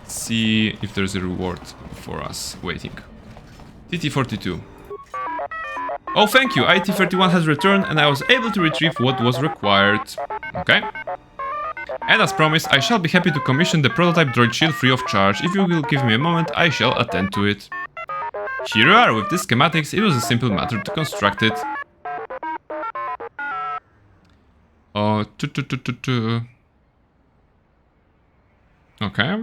see if there's a reward for us waiting. TT42. Oh, thank you. IT-31 has returned, and I was able to retrieve what was required. Okay. And as promised, I shall be happy to commission the prototype droid shield free of charge. If you will give me a moment, I shall attend to it. Here you are. With these schematics, it was a simple matter to construct it. Okay,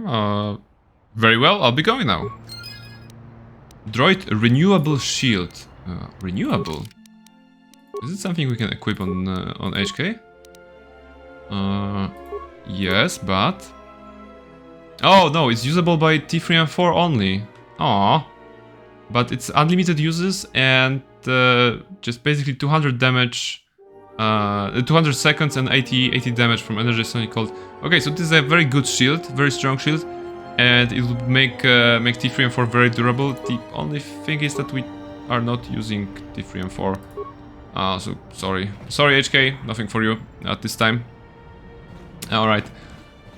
very well, I'll be going now. Droid renewable shield. Renewable? Is it something we can equip on HK? Yes, but... Oh, no, it's usable by T3 and 4 only. Aww. But it's unlimited uses and just basically 200 damage, 200 seconds and 80 damage from energy sonic cold. Okay, so this is a very good shield, very strong shield, and it would make T3 and 4 very durable. The only thing is that we are not using T3 and 4. So sorry, HK, nothing for you at this time. All right,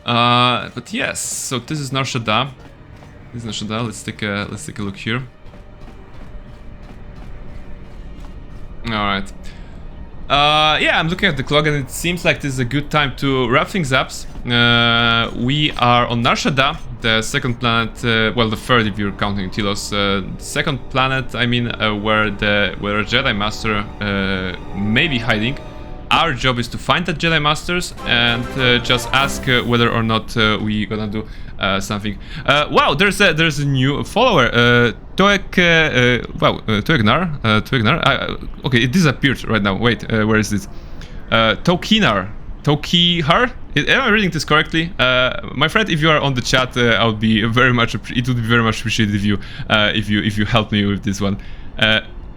but yes, so this is Nar Shaddaa. This is Nar Shaddaa. Let's take a look here. All right. Yeah, I'm looking at the clock and it seems like this is a good time to wrap things up. We are on Nar Shaddaa, the second planet, well, the third if you're counting Telos. Second planet, I mean, where a Jedi Master may be hiding. Our job is to find the Jedi Masters and just ask whether or not we gonna do something. Wow, there's a new follower, Tuegnar. Okay, it disappeared right now. Wait, where is it? Tokihar. Am I reading this correctly? My friend, if you are on the chat, I would be very much. It would be very much appreciated if you help me with this one.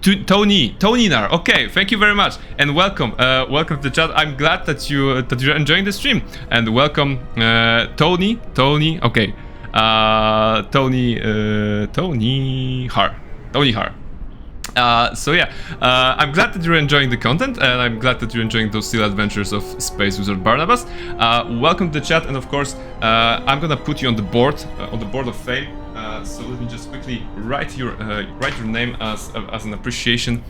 Toninar. Okay, thank you very much, and welcome to the chat. I'm glad that you're enjoying the stream, and welcome, Tony. Okay, Tony Har. So yeah, I'm glad that you're enjoying the content, and I'm glad that you're enjoying those still adventures of Space Wizard Barnabas. Welcome to the chat, and of course, I'm gonna put you on the board of fame. So let me just quickly write your name as an appreciation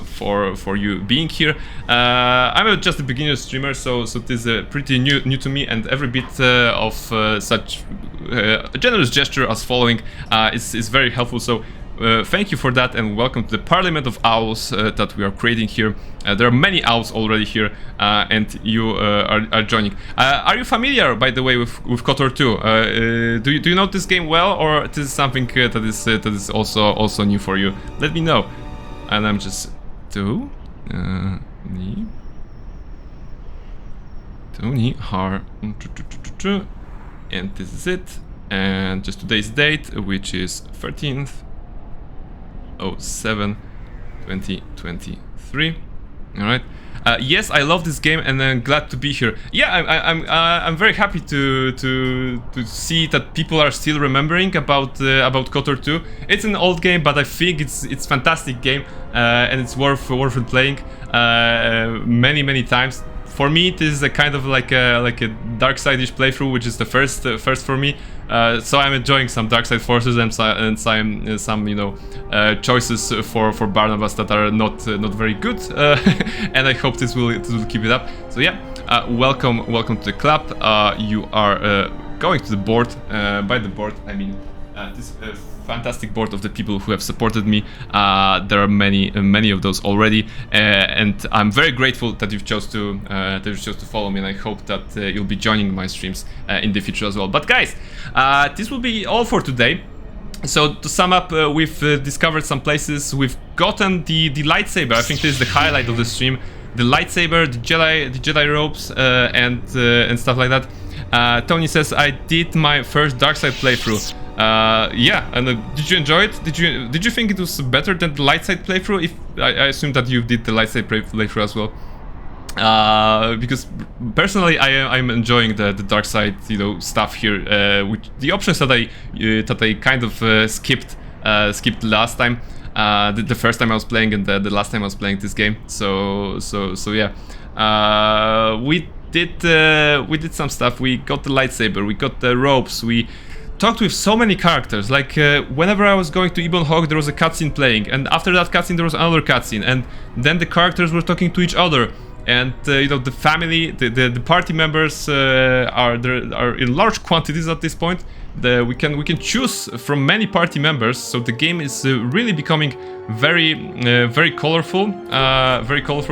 for you being here. I'm just a beginner streamer, so this is pretty new to me, and every bit of such a generous gesture as following is very helpful. So. Thank you for that, and welcome to the Parliament of Owls that we are creating here. There are many owls already here, and you are joining. Are you familiar, by the way, with KotOR 2? Do you know this game well, or this is something that is also new for you? Let me know. And I'm just Tony Har, and this is it. And just today's date, which is 13th. 07/2023. All right. Yes, I love this game and I'm glad to be here. Yeah, I'm very happy to see that people are still remembering about KotOR 2. It's an old game, but I think it's fantastic game and it's worth playing many times. For me, it is a kind of like a dark side-ish playthrough, which is the first for me. So I'm enjoying some dark side forces and some choices for Barnabas that are not very good, and I hope this will keep it up. So yeah, welcome to the club. You are going to the board. By the board, I mean this fantastic board of the people who have supported me. There are many of those already, and I'm very grateful that you've chose to follow me, and I hope that you'll be joining my streams in the future as well. But guys, this will be all for today. So to sum up, we've discovered some places. We've gotten the lightsaber. I think this is the highlight of the stream. The lightsaber, the Jedi robes, and stuff like that. Tony says, I did my first dark side playthrough. Yeah, and did you enjoy it? Did you think it was better than the light side playthrough? If I assume that you did the light side playthrough as well, because personally I'm enjoying the dark side stuff here, which the options that I kind of skipped last time, the first time I was playing and the last time I was playing this game. So yeah, we did some stuff. We got the lightsaber, we got the ropes, we talked with so many characters. Like whenever I was going to Ebon Hawk, there was a cutscene playing, and after that cutscene there was another cutscene, and then the characters were talking to each other, and the family, the party members are in large quantities at this point. We can choose from many party members, so the game is really becoming very colorful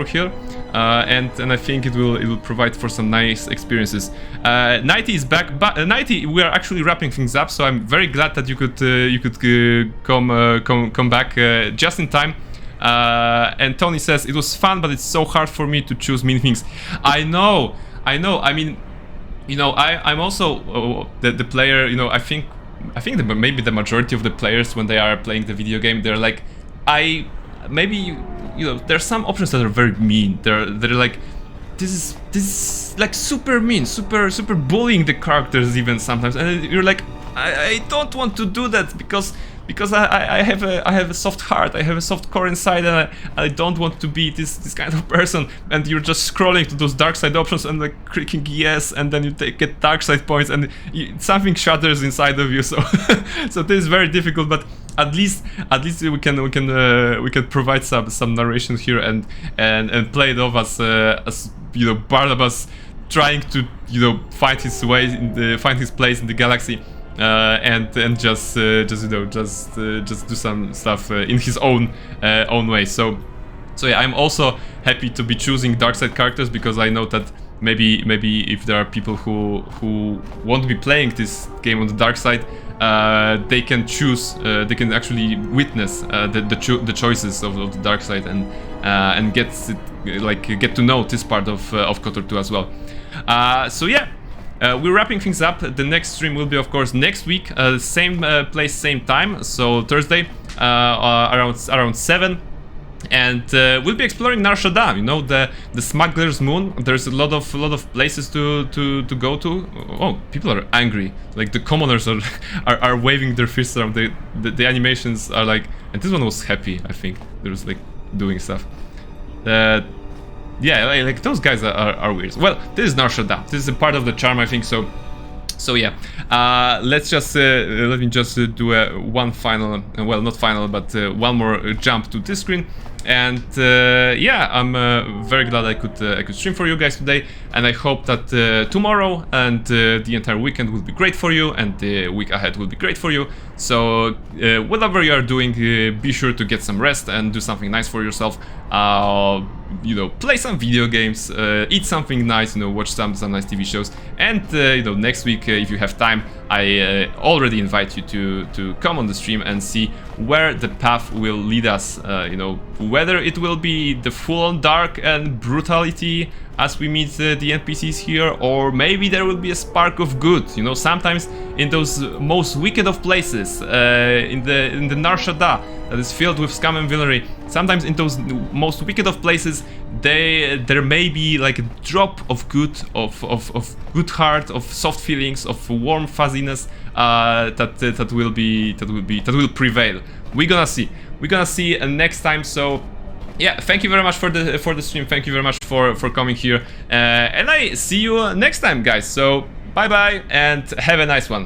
here. And I think it will provide for some nice experiences. Nighty is back, but Nighty, we are actually wrapping things up, so I'm very glad that you could come back just in time. And Tony says it was fun, but it's so hard for me to choose many things. I know. I mean, I'm also the player. I think that maybe the majority of the players, when they are playing the video game, they're like, there's some options that are very mean. They're like, this is like super mean, super bullying the characters even sometimes, and you're like, I don't want to do that because I have a soft heart, I have a soft core inside, and I don't want to be this kind of person. And you're just scrolling to those dark side options and like clicking yes, and then you get dark side points, and something shatters inside of you. So so this is very difficult, but at least we can provide some narration here and play it off as Barnabas trying to find his way, find his place in the galaxy. And just do some stuff in his own way. So yeah, I'm also happy to be choosing dark side characters, because I know that maybe if there are people who want to be playing this game on the dark side, they can choose, they can actually witness the choices of the dark side and get to know this part of KotOR 2 as well. So yeah. We're wrapping things up. The next stream will be, of course, next week, same place, same time, so Thursday, around 7, and we'll be exploring Nar Shaddaa, the Smuggler's Moon. There's a lot of places to go to. Oh, people are angry. Like the commoners are waving their fists around. The animations are like, and this one was happy. I think there was like doing stuff. Yeah, like those guys are weird. Well, this is Nar Shaddaa. This is a part of the charm, I think. So yeah. Let me just do one final, well, not final, but one more jump to this screen. And yeah, I'm very glad I could stream for you guys today, and I hope that tomorrow and the entire weekend will be great for you, and the week ahead will be great for you. So whatever you are doing, be sure to get some rest and do something nice for yourself. Play some video games, eat something nice, watch some nice TV shows, and next week, if you have time, I already invite you to come on the stream and see where the path will lead us. Whether it will be the full-on dark and brutality as we meet the NPCs here, or maybe there will be a spark of good. Sometimes in those most wicked of places, in the Nar Shaddaa that is filled with scum and villainy, sometimes in those most wicked of places, there may be like a drop of good, of good heart, of soft feelings, of warm fuzziness that will prevail. We're gonna see next time. So yeah, thank you very much for the stream. Thank you very much for coming here, and I see you next time, guys. So bye bye and have a nice one.